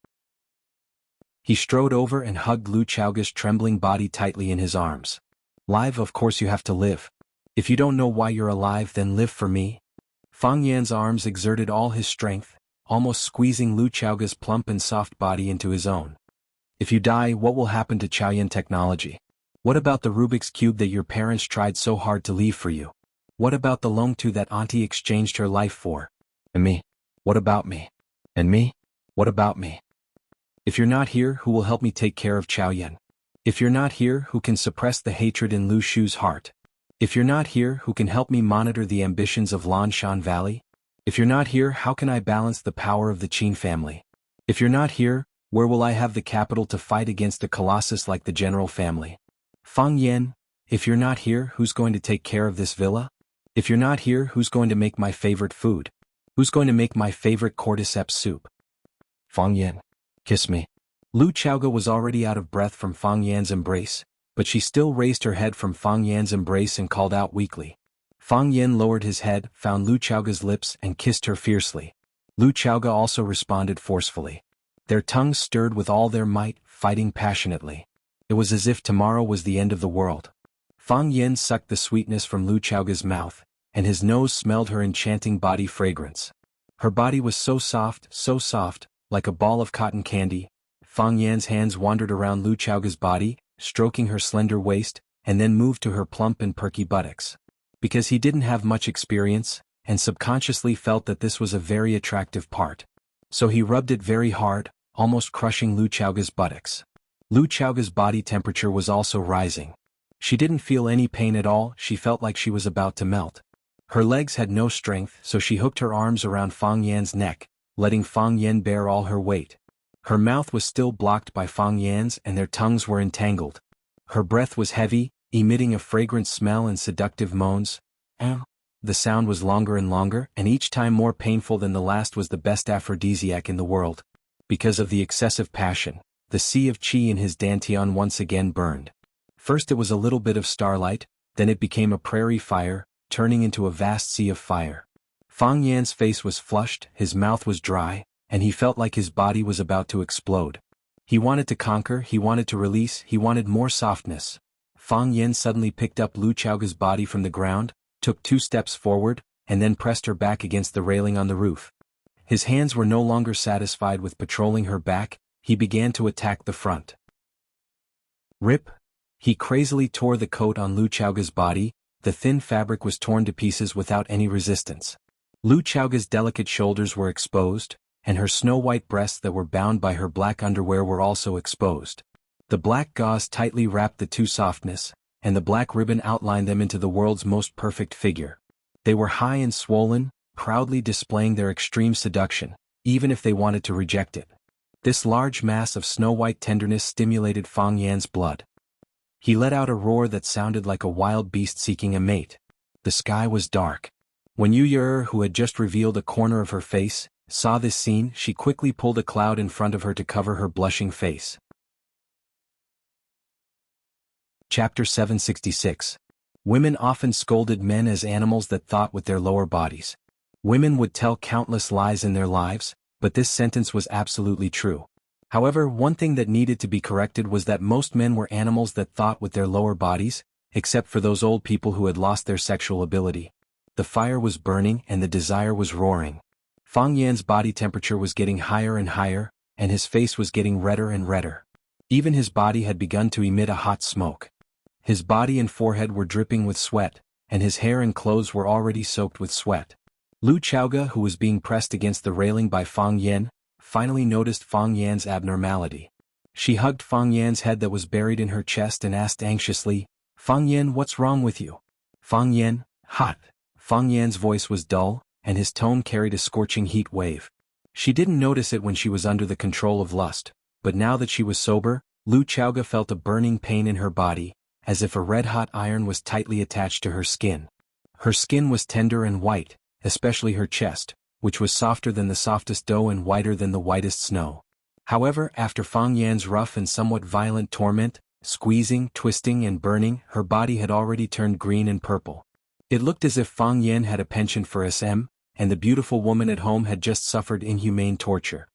He strode over and hugged Lu Chaoga's trembling body tightly in his arms. Live, of course you have to live. If you don't know why you're alive, then live for me. Fang Yan's arms exerted all his strength, almost squeezing Lu Chaoga's plump and soft body into his own. If you die, what will happen to Chaoyan technology? What about the Rubik's Cube that your parents tried so hard to leave for you? What about the Longtu that Auntie exchanged her life for? And me? What about me? And me? What about me? If you're not here, who will help me take care of Chaoyan? If you're not here, who can suppress the hatred in Lu Shu's heart? If you're not here, who can help me monitor the ambitions of Lanshan Valley? If you're not here, how can I balance the power of the Qin family? If you're not here, where will I have the capital to fight against a colossus like the General family? Fang Yin, if you're not here, who's going to take care of this villa? If you're not here, who's going to make my favorite food? Who's going to make my favorite cordyceps soup? Fang Yin, kiss me. Lu Chaoga was already out of breath from Fang Yan's embrace, but she still raised her head from Fang Yan's embrace and called out weakly. Fang Yin lowered his head, found Lu Chaoga's lips and kissed her fiercely. Lu Chaoga also responded forcefully. Their tongues stirred with all their might, fighting passionately. It was as if tomorrow was the end of the world. Fang Yin sucked the sweetness from Lu Chaoga's mouth, and his nose smelled her enchanting body fragrance. Her body was so soft, like a ball of cotton candy. Fang Yan's hands wandered around Lu Chaoga's body, stroking her slender waist, and then moved to her plump and perky buttocks. Because he didn't have much experience, and subconsciously felt that this was a very attractive part. So he rubbed it very hard, almost crushing Lu Chaoga's buttocks. Lu Chaoga's body temperature was also rising. She didn't feel any pain at all, she felt like she was about to melt. Her legs had no strength, so she hooked her arms around Fang Yan's neck, letting Fang Yan bear all her weight. Her mouth was still blocked by Fang Yan's and their tongues were entangled. Her breath was heavy, emitting a fragrant smell and seductive moans. The sound was longer and longer, and each time more painful than the last was the best aphrodisiac in the world. Because of the excessive passion, the sea of qi in his dantian once again burned. First it was a little bit of starlight, then it became a prairie fire, turning into a vast sea of fire. Fang Yan's face was flushed, his mouth was dry, and he felt like his body was about to explode. He wanted to conquer, he wanted to release, he wanted more softness. Fang Yen suddenly picked up Lu Chaoga's body from the ground, took 2 steps forward, and then pressed her back against the railing on the roof. His hands were no longer satisfied with patrolling her back, he began to attack the front. Rip! He crazily tore the coat on Lu Chaoga's body, the thin fabric was torn to pieces without any resistance. Lu Chaoga's delicate shoulders were exposed, and her snow-white breasts that were bound by her black underwear were also exposed. The black gauze tightly wrapped the 2 softness, and the black ribbon outlined them into the world's most perfect figure. They were high and swollen, proudly displaying their extreme seduction, even if they wanted to reject it. This large mass of snow-white tenderness stimulated Fang Yan's blood. He let out a roar that sounded like a wild beast seeking a mate. The sky was dark. When Yu Yer, who had just revealed a corner of her face, saw this scene, she quickly pulled a cloud in front of her to cover her blushing face. Chapter 766. Women often scolded men as animals that thought with their lower bodies. Women would tell countless lies in their lives, but this sentence was absolutely true. However, one thing that needed to be corrected was that most men were animals that thought with their lower bodies, except for those old people who had lost their sexual ability. The fire was burning and the desire was roaring. Fang Yan's body temperature was getting higher and higher, and his face was getting redder and redder. Even his body had begun to emit a hot smoke. His body and forehead were dripping with sweat, and his hair and clothes were already soaked with sweat. Lu Chaoga, who was being pressed against the railing by Fang Yan, finally noticed Fang Yan's abnormality. She hugged Fang Yan's head that was buried in her chest and asked anxiously, "Fang Yan, what's wrong with you?" "Fang Yan, hot." Fang Yan's voice was dull, and his tone carried a scorching heat wave. She didn't notice it when she was under the control of lust, but now that she was sober, Lu Chaoga felt a burning pain in her body, as if a red-hot iron was tightly attached to her skin. Her skin was tender and white, especially her chest, which was softer than the softest dough and whiter than the whitest snow. However, after Fang Yan's rough and somewhat violent torment, squeezing, twisting and burning, her body had already turned green and purple. It looked as if Fang Yan had a penchant for SM, and the beautiful woman at home had just suffered inhumane torture.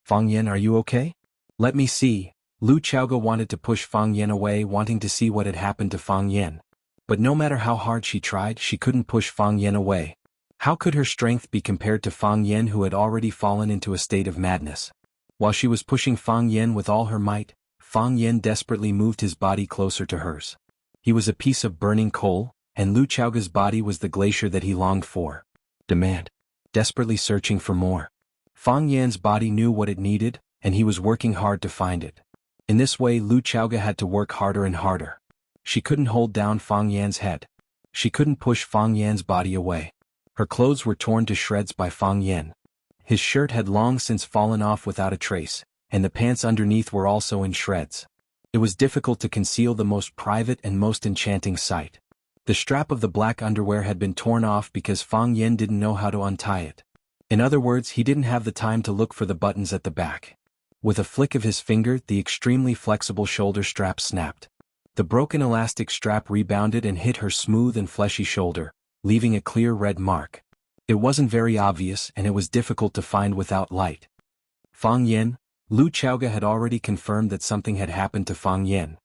"Fang Yan, are you okay?" "Let me see." Lu Chaoga wanted to push Fang Yan away, wanting to see what had happened to Fang Yan. But no matter how hard she tried, she couldn't push Fang Yan away. How could her strength be compared to Fang Yan, who had already fallen into a state of madness? While she was pushing Fang Yan with all her might, Fang Yan desperately moved his body closer to hers. He was a piece of burning coal, and Lu Chaoga's body was the glacier that he longed for. Demand. Desperately searching for more. Fang Yan's body knew what it needed, and he was working hard to find it. In this way, Lu Chaoga had to work harder and harder. She couldn't hold down Fang Yan's head. She couldn't push Fang Yan's body away. Her clothes were torn to shreds by Fang Yan. His shirt had long since fallen off without a trace, and the pants underneath were also in shreds. It was difficult to conceal the most private and most enchanting sight. The strap of the black underwear had been torn off because Fang Yan didn't know how to untie it. In other words, he didn't have the time to look for the buttons at the back. With a flick of his finger, the extremely flexible shoulder strap snapped. The broken elastic strap rebounded and hit her smooth and fleshy shoulder, leaving a clear red mark. It wasn't very obvious, and it was difficult to find without light. Fang Yan, Lu Chaoga had already confirmed that something had happened to Fang Yan.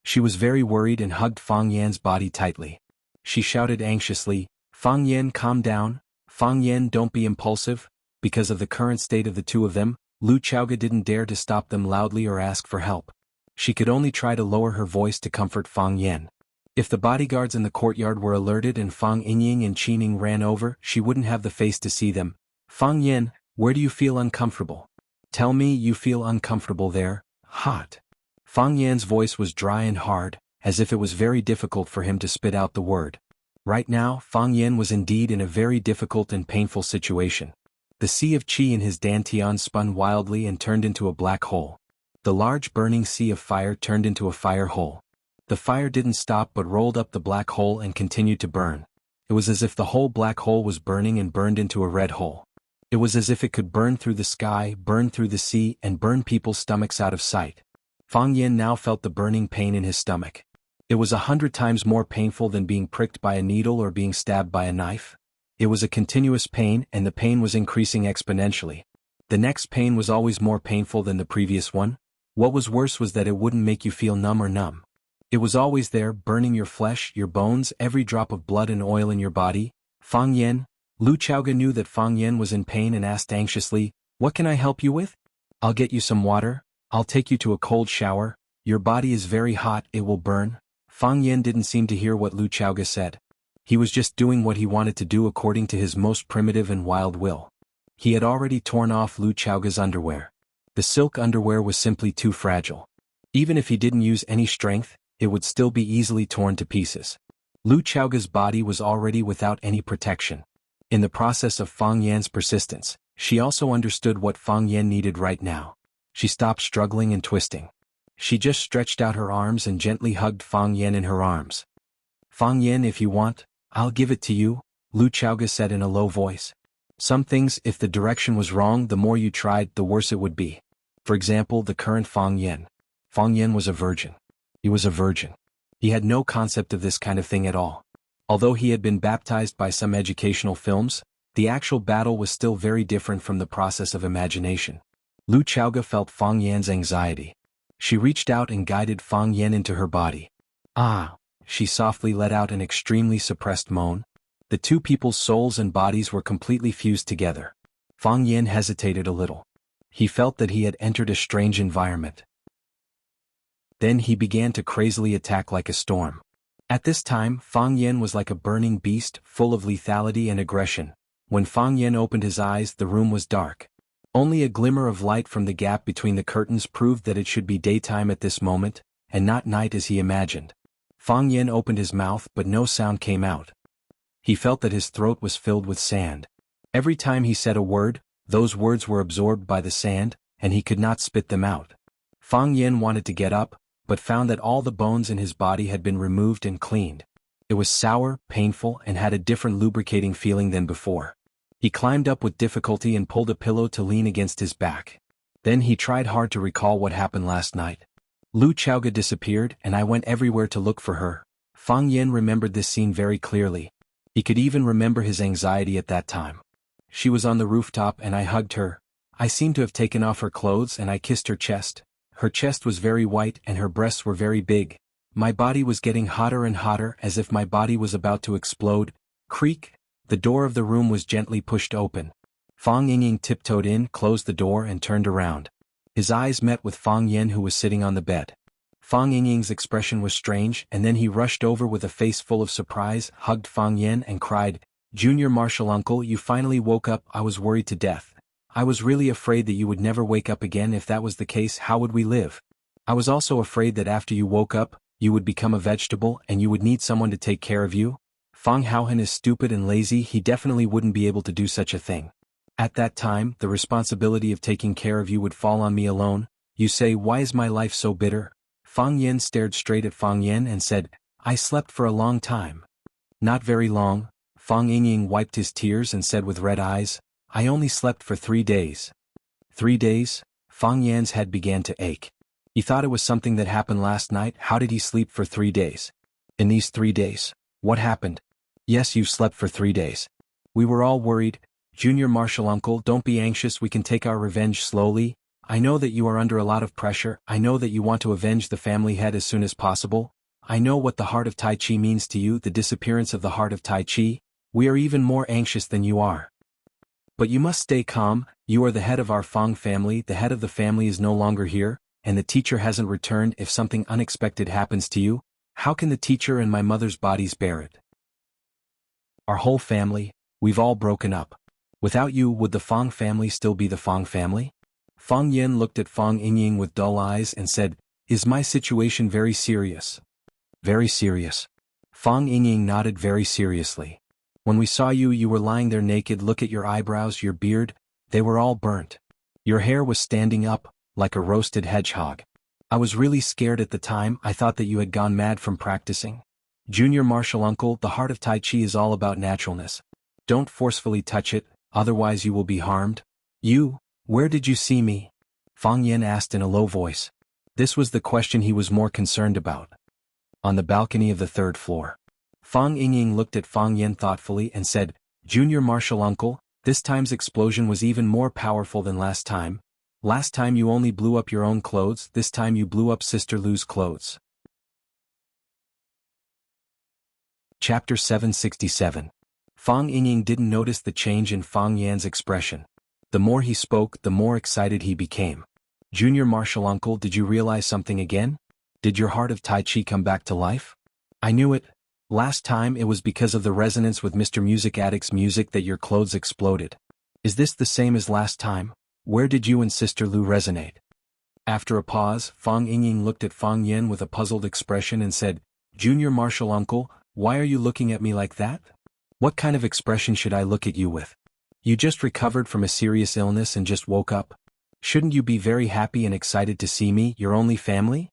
She was very worried and hugged Fang Yan's body tightly. She shouted anxiously, "Fang Yan, calm down. Fang Yan, don't be impulsive." Because of the current state of the two of them, Lu Chaoga didn't dare to stop them loudly or ask for help. She could only try to lower her voice to comfort Fang Yan. If the bodyguards in the courtyard were alerted and Fang Yingying and Qining ran over, she wouldn't have the face to see them. "Fang Yan, where do you feel uncomfortable? Tell me you feel uncomfortable there, hot." Fang Yan's voice was dry and hard, as if it was very difficult for him to spit out the word. Right now, Fang Yan was indeed in a very difficult and painful situation. The sea of qi in his dantian spun wildly and turned into a black hole. The large burning sea of fire turned into a fire hole. The fire didn't stop but rolled up the black hole and continued to burn. It was as if the whole black hole was burning and burned into a red hole. It was as if it could burn through the sky, burn through the sea, and burn people's stomachs out of sight. Fang Yan now felt the burning pain in his stomach. It was 100 times more painful than being pricked by a needle or being stabbed by a knife. It was a continuous pain, and the pain was increasing exponentially. The next pain was always more painful than the previous one. What was worse was that it wouldn't make you feel numb or numb. It was always there, burning your flesh, your bones, every drop of blood and oil in your body. Fang Yan. Lu Chaoga knew that Fang Yan was in pain and asked anxiously, "What can I help you with? I'll get you some water. I'll take you to a cold shower. Your body is very hot, it will burn." Fang Yan didn't seem to hear what Lu Chaoga said. He was just doing what he wanted to do according to his most primitive and wild will. He had already torn off Lu Chaoga's underwear. The silk underwear was simply too fragile. Even if he didn't use any strength, it would still be easily torn to pieces. Lu Chaoga's body was already without any protection. In the process of Fang Yan's persistence, she also understood what Fang Yan needed right now. She stopped struggling and twisting. She just stretched out her arms and gently hugged Fang Yan in her arms. "Fang Yan, if you want, I'll give it to you," Lu Chaoga said in a low voice. Some things, if the direction was wrong, the more you tried, the worse it would be. For example, the current Fang Yan. Fang Yan was a virgin. He was a virgin. He had no concept of this kind of thing at all. Although he had been baptized by some educational films, the actual battle was still very different from the process of imagination. Lu Chaoga felt Fang Yan's anxiety. She reached out and guided Fang Yan into her body. "Ah!" She softly let out an extremely suppressed moan. The two people's souls and bodies were completely fused together. Fang Yan hesitated a little. He felt that he had entered a strange environment. Then he began to crazily attack like a storm. At this time, Fang Yan was like a burning beast, full of lethality and aggression. When Fang Yan opened his eyes, the room was dark. Only a glimmer of light from the gap between the curtains proved that it should be daytime at this moment, and not night as he imagined. Fang Yan opened his mouth, but no sound came out. He felt that his throat was filled with sand. Every time he said a word, those words were absorbed by the sand, and he could not spit them out. Fang Yan wanted to get up, but found that all the bones in his body had been removed and cleaned. It was sour, painful, and had a different lubricating feeling than before. He climbed up with difficulty and pulled a pillow to lean against his back. Then he tried hard to recall what happened last night. Lu Chaoga disappeared, and I went everywhere to look for her. Fang Yan remembered this scene very clearly. He could even remember his anxiety at that time. She was on the rooftop and I hugged her. I seemed to have taken off her clothes and I kissed her chest. Her chest was very white and her breasts were very big. My body was getting hotter and hotter as if my body was about to explode. Creak! The door of the room was gently pushed open. Fang Yingying tiptoed in, closed the door and turned around. His eyes met with Fang Yan, who was sitting on the bed. Fang Yingying's expression was strange, and then he rushed over with a face full of surprise, hugged Fang Yan and cried, "Junior Marshal Uncle, you finally woke up. I was worried to death. I was really afraid that you would never wake up again. If that was the case, how would we live? I was also afraid that after you woke up, you would become a vegetable and you would need someone to take care of you. Fang Haohan is stupid and lazy. He definitely wouldn't be able to do such a thing. At that time, the responsibility of taking care of you would fall on me alone. You say, why is my life so bitter?" Fang Yan stared straight at Fang Yan and said, "I slept for a long time." "Not very long." Fang Yingying wiped his tears and said with red eyes, "I only slept for 3 days." 3 days? Fang Yan's head began to ache. He thought it was something that happened last night. How did he sleep for 3 days? In these 3 days, what happened? "Yes, you slept for 3 days. We were all worried. Junior Marshal Uncle, don't be anxious. We can take our revenge slowly. I know that you are under a lot of pressure. I know that you want to avenge the family head as soon as possible. I know what the heart of Tai Chi means to you, the disappearance of the heart of Tai Chi. We are even more anxious than you are. But you must stay calm. You are the head of our Fang family. The head of the family is no longer here, and the teacher hasn't returned. If something unexpected happens to you, how can the teacher and my mother's bodies bear it? Our whole family, we've all broken up. Without you, would the Fang family still be the Fang family?" Fang Yan looked at Fang Yingying with dull eyes and said, "Is my situation very serious?" "Very serious." Fang Yingying nodded very seriously. "When we saw you, you were lying there naked. Look at your eyebrows, your beard, they were all burnt. Your hair was standing up, like a roasted hedgehog. I was really scared at the time. I thought that you had gone mad from practicing. Junior Marshal Uncle, the heart of Tai Chi is all about naturalness. Don't forcefully touch it, otherwise you will be harmed." Where did you see me?" Fang Yan asked in a low voice. This was the question he was more concerned about. "On the balcony of the 3rd floor. Fang Yingying looked at Fang Yan thoughtfully and said, "Junior Marshal Uncle, This time's explosion was even more powerful than last time. Last time you only blew up your own clothes, this time you blew up Sister Lu's clothes. Chapter 767. Fang Yingying didn't notice the change in Fang Yan's expression. The more he spoke, the more excited he became. Junior Martial Uncle, did you realize something again? Did your heart of Tai Chi come back to life? I knew it. Last time it was because of the resonance with Mr. Music Addict's music that your clothes exploded. Is this the same as last time? Where did you and Sister Lu resonate? After a pause, Fang Yingying looked at Fang Yen with a puzzled expression and said, Junior Martial Uncle, why are you looking at me like that? What kind of expression should I look at you with? You just recovered from a serious illness and just woke up. Shouldn't you be very happy and excited to see me, your only family?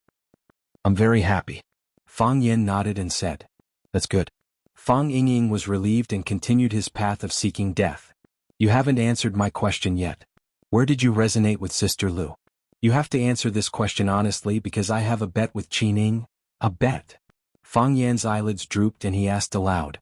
I'm very happy. Fang Yen nodded and said, That's good. Fang Yingying was relieved and continued his path of seeking death. You haven't answered my question yet. Where did you resonate with Sister Lu? You have to answer this question honestly because I have a bet with Qining. A bet? Fang Yan's eyelids drooped and he asked aloud.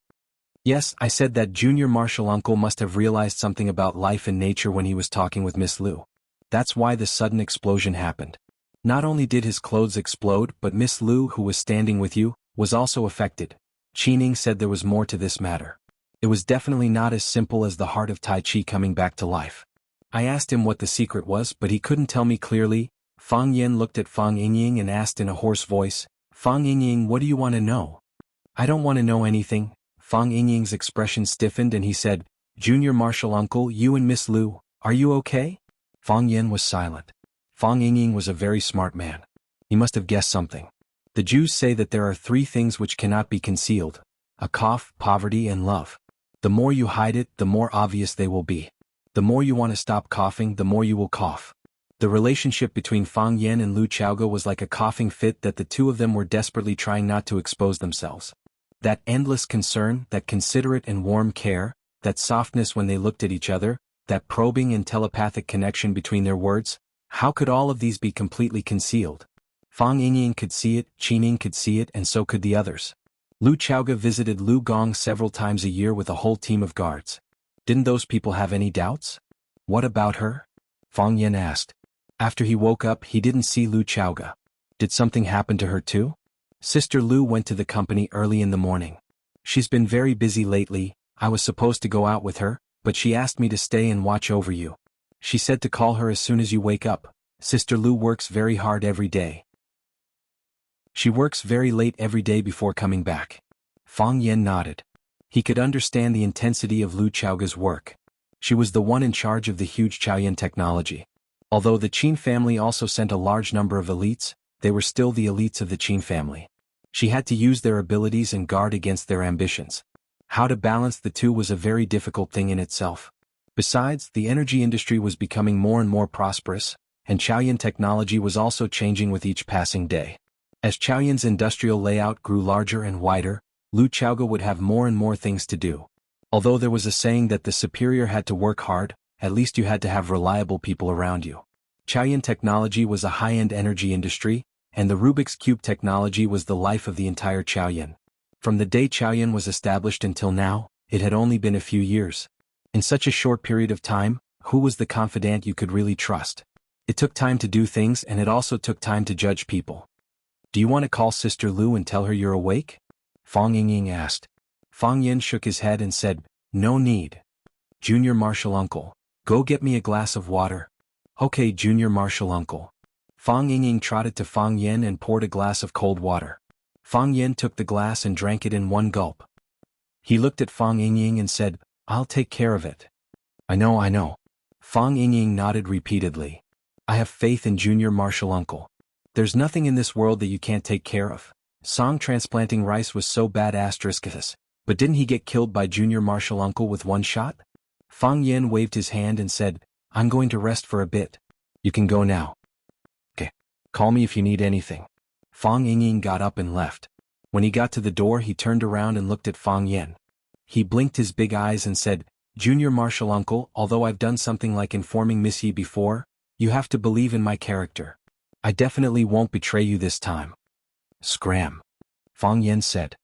Yes, I said that Junior Martial Uncle must have realized something about life and nature when he was talking with Miss Lu. That's why the sudden explosion happened. Not only did his clothes explode, but Miss Lu, who was standing with you, was also affected. Qining said there was more to this matter. It was definitely not as simple as the heart of Tai Chi coming back to life. I asked him what the secret was, but he couldn't tell me clearly. Fang Yen looked at Fang Yingying and asked in a hoarse voice, Fang Yingying, what do you want to know? I don't want to know anything. Fang Yingying's expression stiffened and he said, Junior Martial Uncle, you and Miss Lu, are you okay? Fang Yen was silent. Fang Yingying was a very smart man. He must have guessed something. The Jews say that there are 3 things which cannot be concealed: a cough, poverty, and love. The more you hide it, the more obvious they will be. The more you want to stop coughing, the more you will cough. The relationship between Fang Yen and Lu Chaoge was like a coughing fit that the two of them were desperately trying not to expose themselves. That endless concern, that considerate and warm care, that softness when they looked at each other, that probing and telepathic connection between their words, how could all of these be completely concealed? Fang Yingying could see it, Qining could see it, and so could the others. Lu Chaoge visited Lu Gong several times a year with a whole team of guards. Didn't those people have any doubts? What about her? Fang Yen asked. After he woke up, he didn't see Lu Chaoge. Did something happen to her too? Sister Lu went to the company early in the morning. She's been very busy lately. I was supposed to go out with her, but she asked me to stay and watch over you. She said to call her as soon as you wake up. Sister Lu works very hard every day. She works very late every day before coming back. Fang Yen nodded. He could understand the intensity of Lu Chaoge's work. She was the one in charge of the huge Chaoyan technology. Although the Qin family also sent a large number of elites, they were still the elites of the Qin family. She had to use their abilities and guard against their ambitions. How to balance the two was a very difficult thing in itself. Besides, the energy industry was becoming more and more prosperous, and Chaoyan technology was also changing with each passing day. As Chaoyan's industrial layout grew larger and wider, Lu Chaoge would have more and more things to do. Although there was a saying that the superior had to work hard, at least you had to have reliable people around you. Chaoyan technology was a high-end energy industry, and the Rubik's Cube technology was the life of the entire Chaoyan. From the day Chaoyan was established until now, it had only been a few years. In such a short period of time, who was the confidant you could really trust? It took time to do things, and it also took time to judge people. Do you want to call Sister Lu and tell her you're awake? Fang Yingying asked. Fang Yen shook his head and said, No need. Junior Martial Uncle, go get me a glass of water. Okay, Junior Martial Uncle. Fang Yingying trotted to Fang Yen and poured a glass of cold water. Fang Yen took the glass and drank it in one gulp. He looked at Fang Yingying and said, I'll take care of it. I know. Fang Yingying nodded repeatedly. I have faith in Junior Martial Uncle. There's nothing in this world that you can't take care of. Song transplanting rice was so bad asteriskis, but didn't he get killed by Junior Martial Uncle with one shot? Fang Yen waved his hand and said, I'm going to rest for a bit. You can go now. Okay. Call me if you need anything. Fang Yingying got up and left. When he got to the door, he turned around and looked at Fang Yen. He blinked his big eyes and said, Junior Martial Uncle, although I've done something like informing Miss Yi before, you have to believe in my character. I definitely won't betray you this time. Scram. Fang Yen said.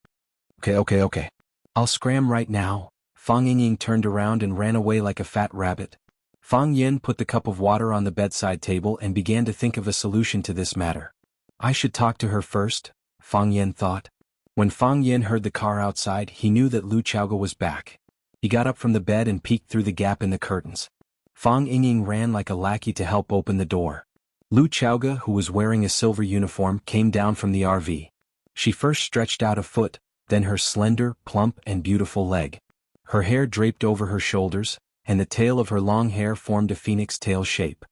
Okay. I'll scram right now. Fang Yingying turned around and ran away like a fat rabbit. Fang Yen put the cup of water on the bedside table and began to think of a solution to this matter. I should talk to her first, Fang Yen thought. When Fang Yen heard the car outside, he knew that Lu Chaoge was back. He got up from the bed and peeked through the gap in the curtains. Fang Yingying ran like a lackey to help open the door. Lu Chaoge, who was wearing a silver uniform, came down from the RV. She first stretched out a foot, then her slender, plump and beautiful leg. Her hair draped over her shoulders, and the tail of her long hair formed a phoenix tail shape.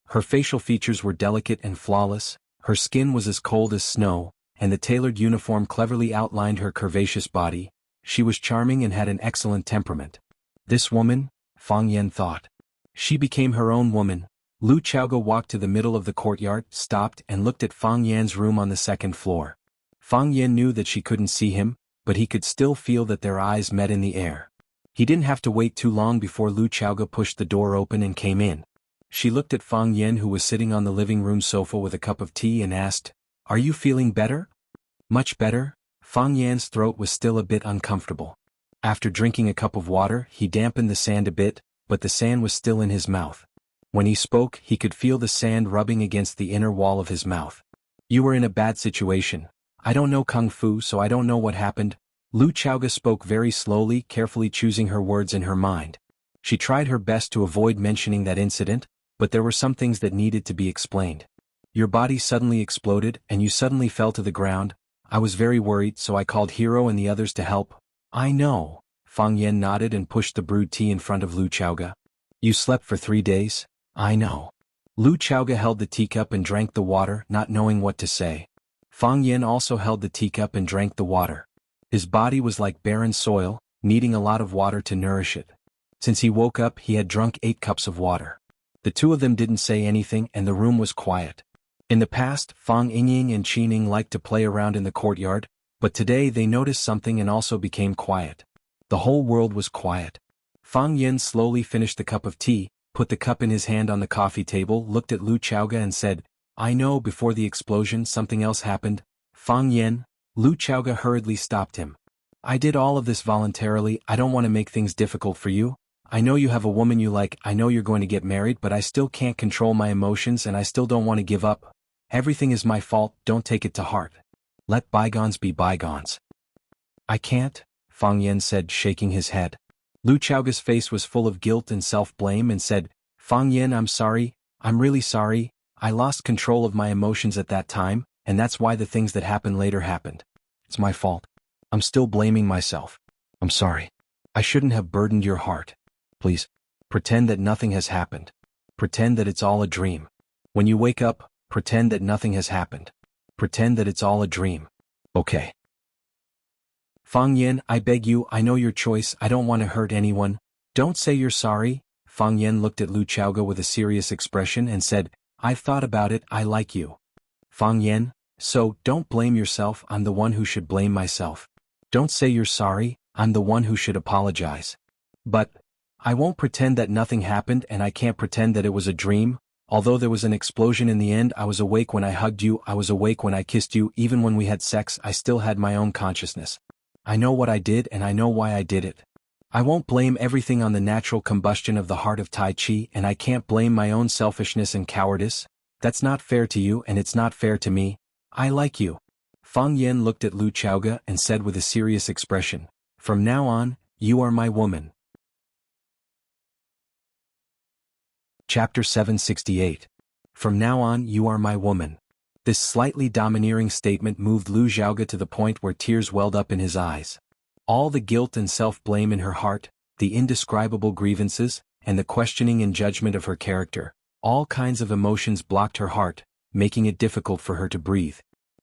Her facial features were delicate and flawless, her skin was as cold as snow, and the tailored uniform cleverly outlined her curvaceous body. She was charming and had an excellent temperament. This woman, Fang Yen thought. She became her own woman. Lu Chaoge walked to the middle of the courtyard, stopped and looked at Fang Yan's room on the second floor. Fang Yen knew that she couldn't see him, but he could still feel that their eyes met in the air. He didn't have to wait too long before Lu Chaoge pushed the door open and came in. She looked at Fang Yen, who was sitting on the living room sofa with a cup of tea, and asked, "Are you feeling better?" "Much better." Fang Yan's throat was still a bit uncomfortable. After drinking a cup of water, he dampened the sand a bit, but the sand was still in his mouth. When he spoke, he could feel the sand rubbing against the inner wall of his mouth. "You were in a bad situation. I don't know Kung Fu, so I don't know what happened." Lu Chaoge spoke very slowly, carefully choosing her words in her mind. She tried her best to avoid mentioning that incident, but there were some things that needed to be explained. "Your body suddenly exploded, and you suddenly fell to the ground. I was very worried, so I called Hero and the others to help." "I know." Fang Yen nodded and pushed the brewed tea in front of Lu Chaoge. "You slept for 3 days?" "I know." Lu Chaoge held the teacup and drank the water, not knowing what to say. Fang Yen also held the teacup and drank the water. His body was like barren soil, needing a lot of water to nourish it. Since he woke up, he had drunk 8 cups of water. The two of them didn't say anything, and the room was quiet. In the past, Fang Yingying and Qining liked to play around in the courtyard, but today they noticed something and also became quiet. The whole world was quiet. Fang Yen slowly finished the cup of tea, put the cup in his hand on the coffee table, looked at Lu Chaoge and said, "I know before the explosion something else happened." "Fang Yen," Lu Chaoge hurriedly stopped him. "I did all of this voluntarily. I don't want to make things difficult for you. I know you have a woman you like, I know you're going to get married, but I still can't control my emotions and I still don't want to give up. Everything is my fault, don't take it to heart. Let bygones be bygones." "I can't," Fang Yen said, shaking his head. Lu Chaoge's face was full of guilt and self-blame and said, "Fang Yen, I'm sorry, I'm really sorry. I lost control of my emotions at that time, and that's why the things that happened later happened. It's my fault. I'm still blaming myself. I'm sorry. I shouldn't have burdened your heart. Please, pretend that nothing has happened. Pretend that it's all a dream. When you wake up, pretend that nothing has happened. Pretend that it's all a dream. Okay?" "Fang Yen, I beg you, I know your choice, I don't want to hurt anyone. Don't say you're sorry." Fang Yen looked at Lu Chaoge with a serious expression and said, "I've thought about it, I like you." "Fang Yen, so, don't blame yourself, I'm the one who should blame myself. Don't say you're sorry, I'm the one who should apologize. But I won't pretend that nothing happened, and I can't pretend that it was a dream. Although there was an explosion in the end, I was awake when I hugged you, I was awake when I kissed you, even when we had sex, I still had my own consciousness. I know what I did and I know why I did it. I won't blame everything on the natural combustion of the heart of Tai Chi, and I can't blame my own selfishness and cowardice. That's not fair to you and it's not fair to me. I like you." Fang Yen looked at Lu Chaoge and said with a serious expression, "From now on, you are my woman." Chapter 768. From now on, you are my woman. This slightly domineering statement moved Lu Xiaoge to the point where tears welled up in his eyes. All the guilt and self-blame in her heart, the indescribable grievances, and the questioning and judgment of her character, all kinds of emotions blocked her heart, making it difficult for her to breathe.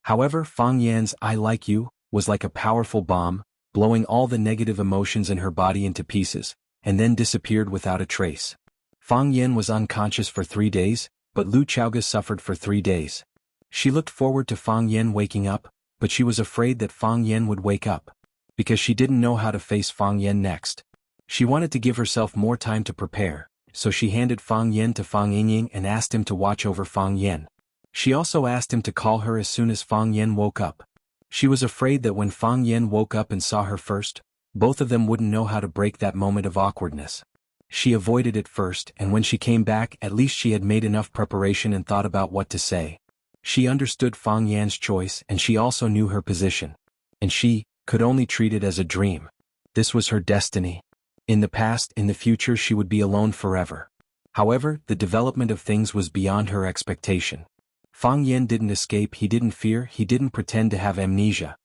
However, Fang Yan's "I like you" was like a powerful bomb, blowing all the negative emotions in her body into pieces, and then disappeared without a trace. Fang Yan was unconscious for 3 days, but Lu Chaoge suffered for 3 days. She looked forward to Fang Yan waking up, but she was afraid that Fang Yan would wake up, because she didn't know how to face Fang Yan next. She wanted to give herself more time to prepare, so she handed Fang Yan to Fang Yingying and asked him to watch over Fang Yan. She also asked him to call her as soon as Fang Yan woke up. She was afraid that when Fang Yan woke up and saw her first, Both of them wouldn't know how to break that moment of awkwardness. She avoided it first, and when she came back, at least she had made enough preparation and thought about what to say. She understood Fang Yan's choice, and she also knew her position. And she could only treat it as a dream. This was her destiny. In the past, in the future, she would be alone forever. However, the development of things was beyond her expectation. Fang Yan didn't escape, he didn't fear, he didn't pretend to have amnesia.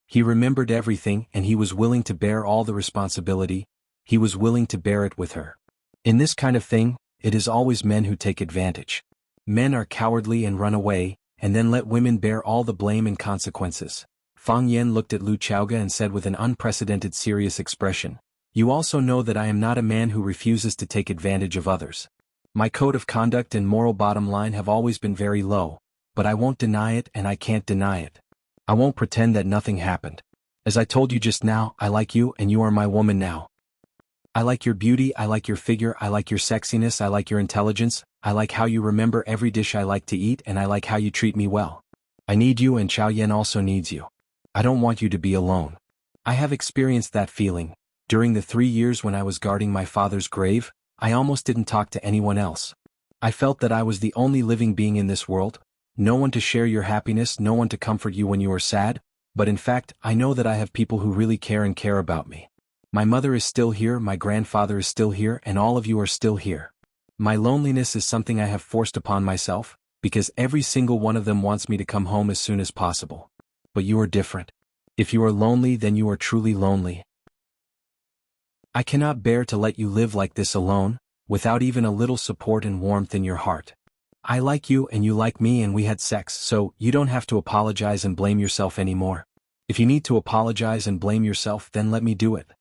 He remembered everything, and he was willing to bear all the responsibility. He was willing to bear it with her. In this kind of thing, it is always men who take advantage. Men are cowardly and run away, and then let women bear all the blame and consequences. Fang Yan looked at Lu Chaoge and said with an unprecedented serious expression, "You also know that I am not a man who refuses to take advantage of others. My code of conduct and moral bottom line have always been very low, but I won't deny it and I can't deny it. I won't pretend that nothing happened. As I told you just now, I like you and you are my woman now. I like your beauty, I like your figure, I like your sexiness, I like your intelligence, I like how you remember every dish I like to eat, and I like how you treat me well. I need you and Chao Yan also needs you. I don't want you to be alone. I have experienced that feeling. During the 3 years when I was guarding my father's grave, I almost didn't talk to anyone else. I felt that I was the only living being in this world, no one to share your happiness, no one to comfort you when you are sad, but in fact, I know that I have people who really care and care about me. My mother is still here, my grandfather is still here, and all of you are still here. My loneliness is something I have forced upon myself, because every single one of them wants me to come home as soon as possible. But you are different. If you are lonely, then you are truly lonely. I cannot bear to let you live like this alone, without even a little support and warmth in your heart. I like you and you like me and we had sex, so you don't have to apologize and blame yourself anymore. If you need to apologize and blame yourself, then let me do it.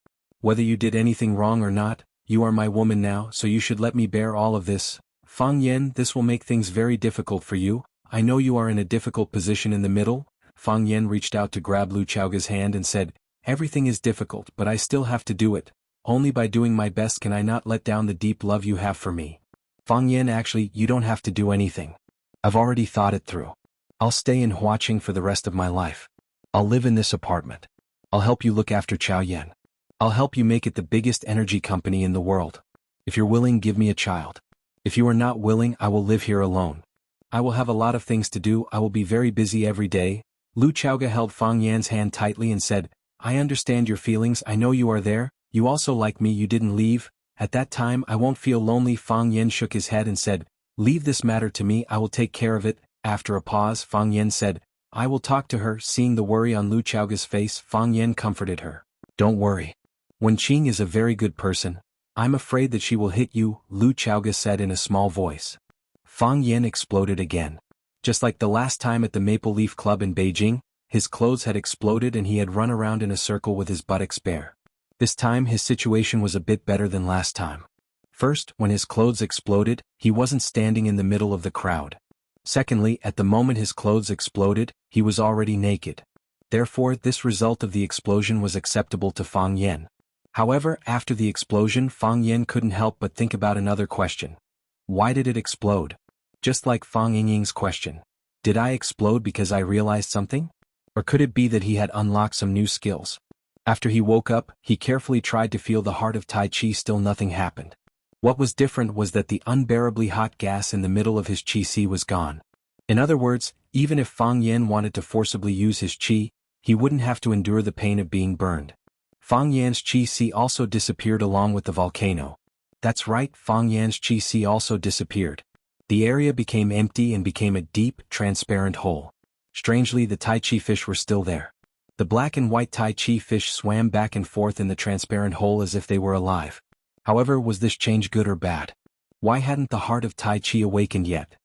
Whether you did anything wrong or not, you are my woman now, so you should let me bear all of this. Fang Yan, this will make things very difficult for you. I know you are in a difficult position in the middle." Fang Yan reached out to grab Lu Chaoge's hand and said, "Everything is difficult, but I still have to do it. Only by doing my best can I not let down the deep love you have for me. Fang Yan, actually, you don't have to do anything. I've already thought it through. I'll stay in Huaqing for the rest of my life. I'll live in this apartment. I'll help you look after Chao Yan. I'll help you make it the biggest energy company in the world. If you're willing, give me a child. If you are not willing, I will live here alone. I will have a lot of things to do, I will be very busy every day." Lu Chaoge held Fang Yan's hand tightly and said, "I understand your feelings, I know you are there, you also like me, you didn't leave. At that time I won't feel lonely." Fang Yan shook his head and said, "Leave this matter to me, I will take care of it." After a pause, Fang Yan said, "I will talk to her." Seeing the worry on Lu Chaoge's face, Fang Yan comforted her. "Don't worry. Wen Qing is a very good person. I'm afraid that she will hit you," Lu Chaoge said in a small voice. Fang Yan exploded again. Just like the last time at the Maple Leaf Club in Beijing, his clothes had exploded and he had run around in a circle with his buttocks bare. This time his situation was a bit better than last time. First, when his clothes exploded, he wasn't standing in the middle of the crowd. Secondly, at the moment his clothes exploded, he was already naked. Therefore, this result of the explosion was acceptable to Fang Yan. However, after the explosion, Fang Yan couldn't help but think about another question. Why did it explode? Just like Fang Yingying's question. Did I explode because I realized something? Or could it be that he had unlocked some new skills? After he woke up, he carefully tried to feel the heart of Tai Chi, still nothing happened. What was different was that the unbearably hot gas in the middle of his Qi was gone. In other words, even if Fang Yan wanted to forcibly use his Qi, he wouldn't have to endure the pain of being burned. Fang Yan's Qi also disappeared along with the volcano. That's right, Fang Yan's Qi also disappeared. The area became empty and became a deep, transparent hole. Strangely, the Tai Chi fish were still there. The black and white Tai Chi fish swam back and forth in the transparent hole as if they were alive. However, was this change good or bad? Why hadn't the heart of Tai Chi awakened yet?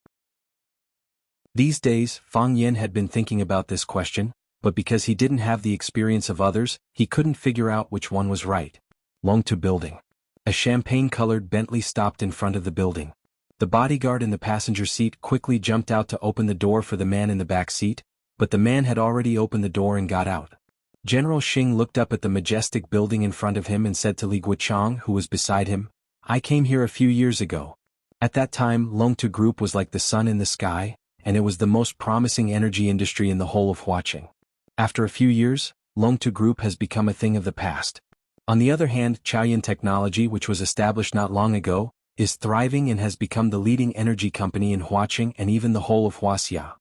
These days, Fang Yan had been thinking about this question, but because he didn't have the experience of others, he couldn't figure out which one was right. Longtu Building. A champagne-colored Bentley stopped in front of the building. The bodyguard in the passenger seat quickly jumped out to open the door for the man in the back seat, but the man had already opened the door and got out. General Xing looked up at the majestic building in front of him and said to Li Guichang, who was beside him, "I came here a few years ago. At that time, Longtu Group was like the sun in the sky, and it was the most promising energy industry in the whole of Huaqing. After a few years, Longtu Group has become a thing of the past. On the other hand, Chaoyan Technology, which was established not long ago, is thriving and has become the leading energy company in Huaqing and even the whole of Huaxia.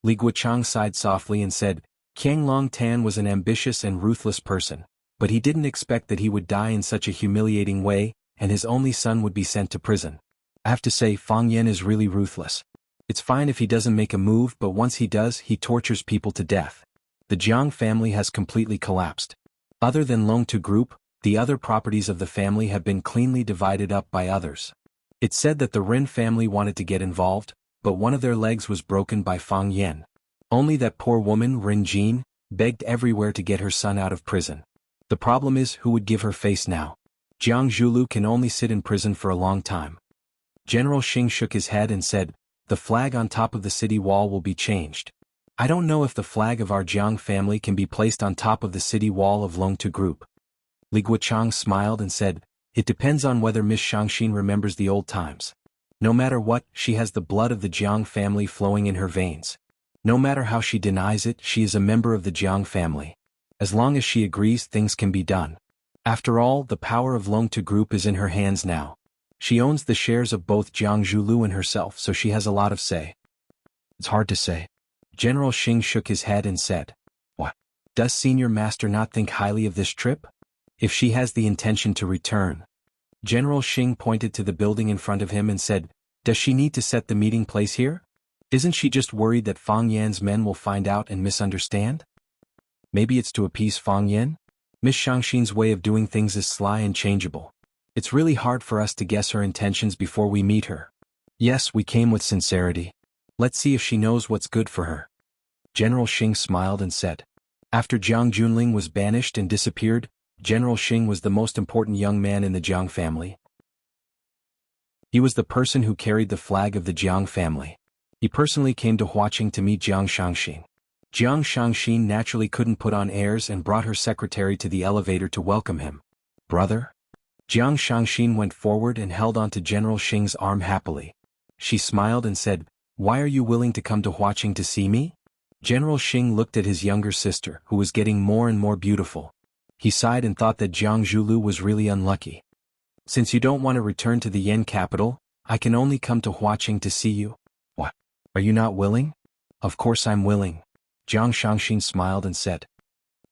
Li Guoqiang sighed softly and said, Qiang Long Tan was an ambitious and ruthless person, but he didn't expect that he would die in such a humiliating way, and his only son would be sent to prison. I have to say, Fang Yan is really ruthless. It's fine if he doesn't make a move, but once he does, he tortures people to death. The Jiang family has completely collapsed. Other than Longtu Group, the other properties of the family have been cleanly divided up by others. It's said that the Ren family wanted to get involved, but one of their legs was broken by Fang Yan. Only that poor woman, Ren Jin, begged everywhere to get her son out of prison. The problem is, who would give her face now? Jiang Zhulu can only sit in prison for a long time. General Xing shook his head and said, the flag on top of the city wall will be changed. I don't know if the flag of our Jiang family can be placed on top of the city wall of Longtu Group. Li Guoqiang smiled and said, it depends on whether Miss Shangxin remembers the old times. No matter what, she has the blood of the Jiang family flowing in her veins. No matter how she denies it, she is a member of the Jiang family. As long as she agrees, things can be done. After all, the power of Longtu Group is in her hands now. She owns the shares of both Jiang Zhulu and herself, so she has a lot of say. It's hard to say. General Xing shook his head and said, what? Does Senior Master not think highly of this trip? If she has the intention to return. General Xing pointed to the building in front of him and said, does she need to set the meeting place here? Isn't she just worried that Fang Yan's men will find out and misunderstand? Maybe it's to appease Fang Yan? Miss Shangxin's way of doing things is sly and changeable. It's really hard for us to guess her intentions before we meet her. Yes, we came with sincerity. Let's see if she knows what's good for her. General Xing smiled and said. After Jiang Junling was banished and disappeared, General Xing was the most important young man in the Jiang family. He was the person who carried the flag of the Jiang family. He personally came to Huaqing to meet Jiang Shangxin. Jiang Shangxin naturally couldn't put on airs and brought her secretary to the elevator to welcome him. Brother? Jiang Shangxin went forward and held onto General Xing's arm happily. She smiled and said, why are you willing to come to Huaqing to see me? General Xing looked at his younger sister, who was getting more and more beautiful. He sighed and thought that Jiang Zhulu was really unlucky. Since you don't want to return to the Yan capital, I can only come to Huaqing to see you. What? Are you not willing? Of course I'm willing. Jiang Shangxin smiled and said.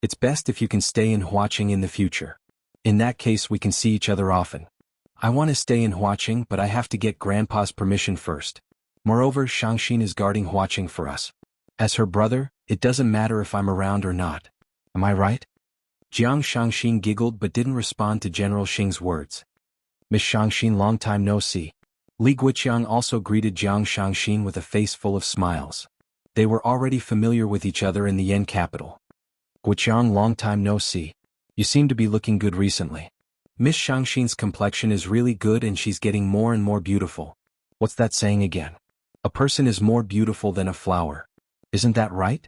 It's best if you can stay in Huaqing in the future. In that case we can see each other often. I want to stay in Huaqing, but I have to get Grandpa's permission first. Moreover, Shangxin is guarding Huaqing for us. As her brother, it doesn't matter if I'm around or not. Am I right? Jiang Shangxin giggled but didn't respond to General Xing's words. Miss Shangxin, long time no see. Li Guoqiang also greeted Jiang Shangxin with a face full of smiles. They were already familiar with each other in the Yan capital. Guoqiang, long time no see. You seem to be looking good recently. Miss Shangxin's complexion is really good and she's getting more and more beautiful. What's that saying again? A person is more beautiful than a flower. Isn't that right?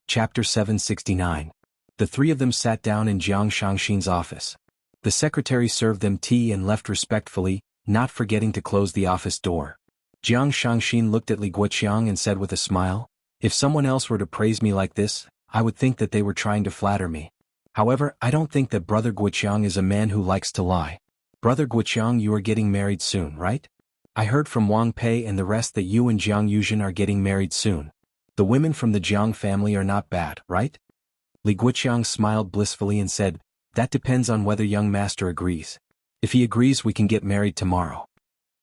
Chapter 769. The three of them sat down in Jiang Shangxin's office. The secretary served them tea and left respectfully, not forgetting to close the office door. Jiang Shangxin looked at Li Guoqiang and said with a smile, if someone else were to praise me like this, I would think that they were trying to flatter me. However, I don't think that Brother Guoqiang is a man who likes to lie. Brother Guoqiang, you are getting married soon, right? I heard from Wang Pei and the rest that you and Jiang Yuzhen are getting married soon. The women from the Jiang family are not bad, right? Li Guoqiang smiled blissfully and said, that depends on whether young master agrees. If he agrees, we can get married tomorrow.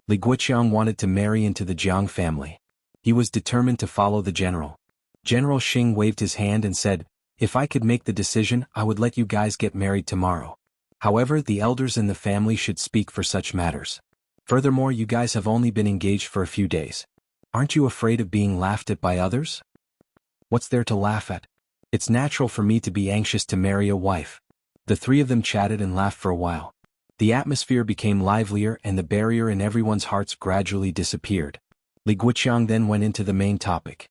Li Guoqiang wanted to marry into the Jiang family. He was determined to follow the general. General Xing waved his hand and said, if I could make the decision, I would let you guys get married tomorrow. However, the elders in the family should speak for such matters. Furthermore, you guys have only been engaged for a few days. Aren't you afraid of being laughed at by others? What's there to laugh at? It's natural for me to be anxious to marry a wife. The three of them chatted and laughed for a while. The atmosphere became livelier and the barrier in everyone's hearts gradually disappeared. Li Guoqiang then went into the main topic.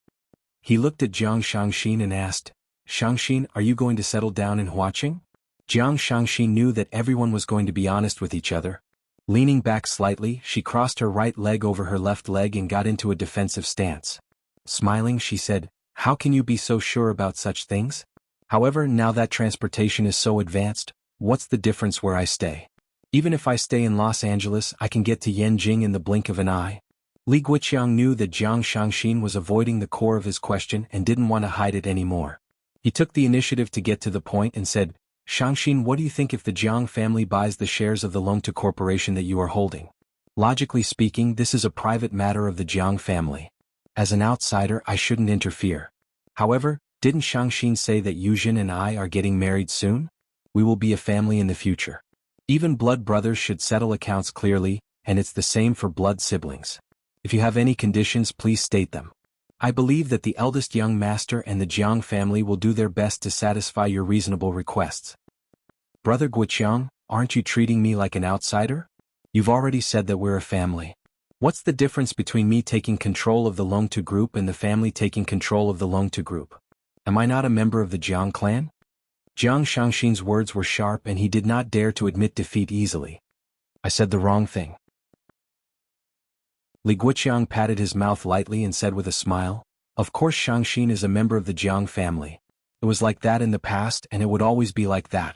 He looked at Jiang Shangxin and asked, Shangxin, are you going to settle down in Huaqing? Jiang Shangxin knew that everyone was going to be honest with each other. Leaning back slightly, she crossed her right leg over her left leg and got into a defensive stance. Smiling, she said, how can you be so sure about such things? However, now that transportation is so advanced, what's the difference where I stay? Even if I stay in Los Angeles, I can get to Yanjing in the blink of an eye. Li Guiqiang knew that Jiang Shangxin was avoiding the core of his question and didn't want to hide it anymore. He took the initiative to get to the point and said, Shangxin, what do you think if the Jiang family buys the shares of the Longtu Corporation that you are holding? Logically speaking, this is a private matter of the Jiang family. As an outsider, I shouldn't interfere. However, didn't Shangxin say that Yuzhen and I are getting married soon? We will be a family in the future. Even blood brothers should settle accounts clearly, and it's the same for blood siblings. If you have any conditions, please state them. I believe that the eldest young master and the Jiang family will do their best to satisfy your reasonable requests. Brother Guiqiang, aren't you treating me like an outsider? You've already said that we're a family. What's the difference between me taking control of the Longtu group and the family taking control of the Longtu group? Am I not a member of the Jiang clan? Jiang Shangxin's words were sharp and he did not dare to admit defeat easily. I said the wrong thing. Li Guiqiang patted his mouth lightly and said with a smile, of course Shangxin is a member of the Jiang family. It was like that in the past and it would always be like that.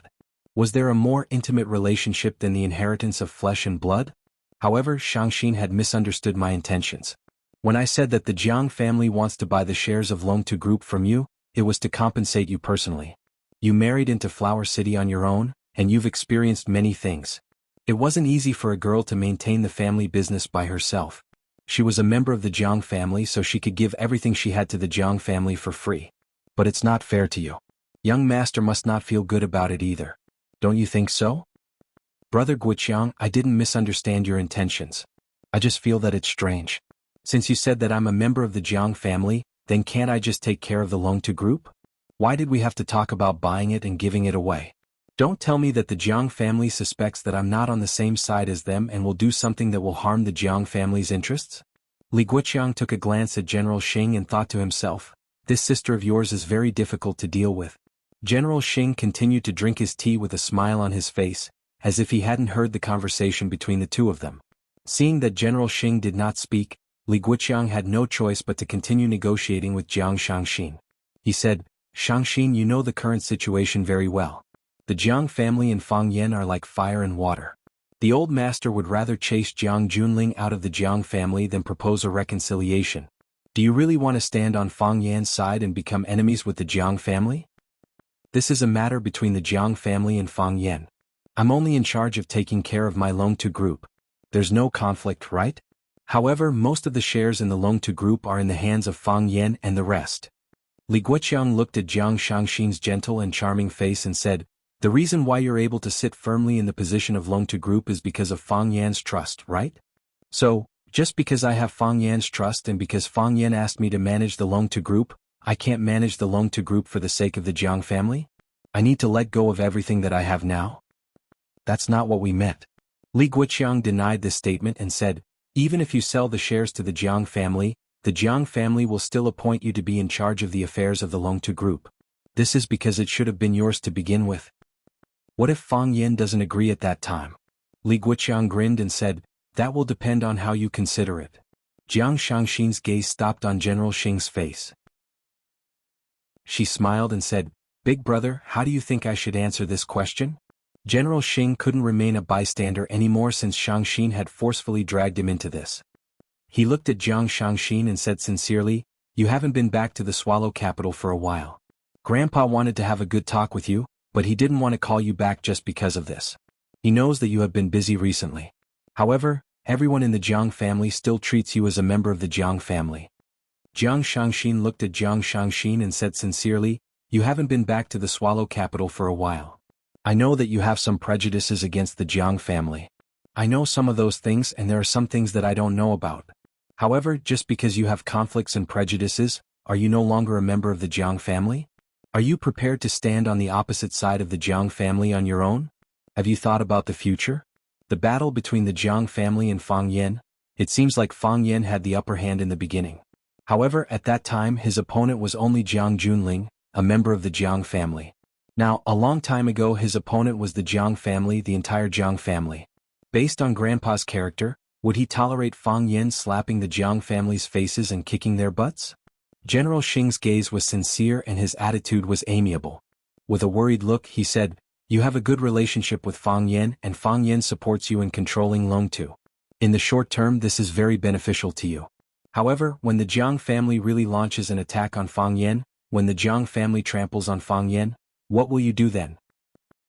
Was there a more intimate relationship than the inheritance of flesh and blood? However, Shangxin had misunderstood my intentions. When I said that the Jiang family wants to buy the shares of Longtu Group from you, it was to compensate you personally. You married into Flower City on your own, and you've experienced many things. It wasn't easy for a girl to maintain the family business by herself. She was a member of the Jiang family so she could give everything she had to the Jiang family for free. But it's not fair to you. Young master must not feel good about it either. Don't you think so? Brother Guiqiang, I didn't misunderstand your intentions. I just feel that it's strange. Since you said that I'm a member of the Jiang family, then can't I just take care of the Longtu group? Why did we have to talk about buying it and giving it away? Don't tell me that the Jiang family suspects that I'm not on the same side as them and will do something that will harm the Jiang family's interests? Li Guiqiang took a glance at General Xing and thought to himself, this sister of yours is very difficult to deal with. General Xing continued to drink his tea with a smile on his face, as if he hadn't heard the conversation between the two of them. Seeing that General Xing did not speak, Li Guiqiang had no choice but to continue negotiating with Jiang Shangxin. He said, Shangxin, you know the current situation very well. The Jiang family and Fang Yan are like fire and water. The old master would rather chase Jiang Junling out of the Jiang family than propose a reconciliation. Do you really want to stand on Fang Yan's side and become enemies with the Jiang family? This is a matter between the Jiang family and Fang Yan. I'm only in charge of taking care of my Longtu group. There's no conflict, right? However, most of the shares in the Longtu group are in the hands of Fang Yan and the rest. Li Guiqiang looked at Jiang Shangxin's gentle and charming face and said, the reason why you're able to sit firmly in the position of Longtu Group is because of Fang Yan's trust, right? So, just because I have Fang Yan's trust and because Fang Yan asked me to manage the Longtu Group, I can't manage the Longtu Group for the sake of the Jiang family? I need to let go of everything that I have now? That's not what we meant. Li Guiqiang denied this statement and said, even if you sell the shares to the Jiang family will still appoint you to be in charge of the affairs of the Longtu Group. This is because it should have been yours to begin with. What if Fang Yan doesn't agree at that time? Li Guiqiang grinned and said, that will depend on how you consider it. Jiang Shangxin's gaze stopped on General Xing's face. She smiled and said, Big brother, how do you think I should answer this question? General Xing couldn't remain a bystander anymore since Shangxin had forcefully dragged him into this. He looked at Jiang Shangxin and said sincerely, you haven't been back to the Swallow capital for a while. Grandpa wanted to have a good talk with you, but he didn't want to call you back just because of this. He knows that you have been busy recently. However, everyone in the Jiang family still treats you as a member of the Jiang family. Jiang Shangxin looked at Jiang Shangxin and said sincerely, you haven't been back to the Swallow capital for a while. I know that you have some prejudices against the Jiang family. I know some of those things and there are some things that I don't know about. However, just because you have conflicts and prejudices, are you no longer a member of the Jiang family? Are you prepared to stand on the opposite side of the Jiang family on your own? Have you thought about the future? The battle between the Jiang family and Fang Yan? It seems like Fang Yan had the upper hand in the beginning. However, at that time his opponent was only Jiang Junling, a member of the Jiang family. Now, a long time ago his opponent was the Jiang family, the entire Jiang family. Based on Grandpa's character, would he tolerate Fang Yan slapping the Jiang family's faces and kicking their butts? General Xing's gaze was sincere and his attitude was amiable. With a worried look, he said, "You have a good relationship with Fang Yan and Fang Yan supports you in controlling Long Tu. In the short term this is very beneficial to you. However, when the Jiang family really launches an attack on Fang Yan, when the Jiang family tramples on Fang Yan, what will you do then?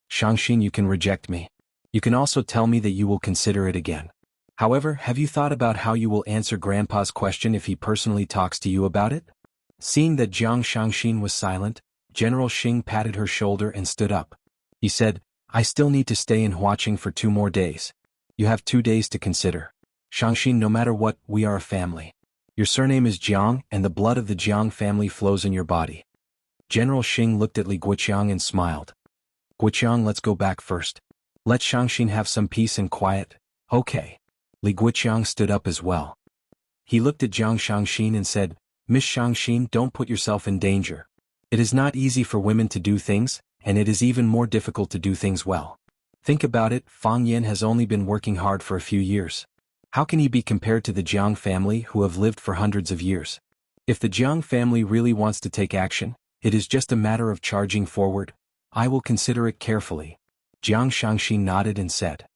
Shangxin, you can reject me. You can also tell me that you will consider it again. However, have you thought about how you will answer Grandpa's question if he personally talks to you about it?" Seeing that Jiang Shangxin was silent, General Xing patted her shoulder and stood up. He said, "I still need to stay in Huaqing for 2 more days. You have 2 days to consider. Shangxin, no matter what, we are a family. Your surname is Jiang and the blood of the Jiang family flows in your body." General Xing looked at Li Guoqiang and smiled. "Guoqiang, let's go back first. Let Shangxin have some peace and quiet, okay?" Li Guoqiang stood up as well. He looked at Jiang Shangxin and said, "Miss Shangxin, don't put yourself in danger. It is not easy for women to do things, and it is even more difficult to do things well. Think about it, Fang Yan has only been working hard for a few years. How can he be compared to the Jiang family who have lived for hundreds of years? If the Jiang family really wants to take action, it is just a matter of charging forward. I will consider it carefully." Jiang Shangxin nodded and said.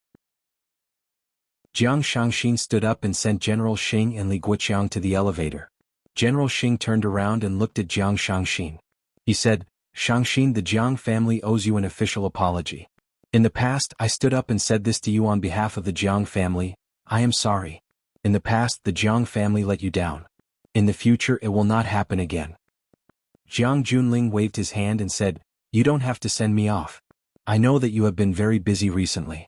Jiang Shangxin stood up and sent General Xing and Li Guoqiang to the elevator. General Xing turned around and looked at Jiang Shangxin. He said, "Shangxin, the Jiang family owes you an official apology. In the past, I stood up and said this to you on behalf of the Jiang family. I am sorry. In the past, the Jiang family let you down. In the future, it will not happen again." Jiang Junling waved his hand and said, "You don't have to send me off. I know that you have been very busy recently."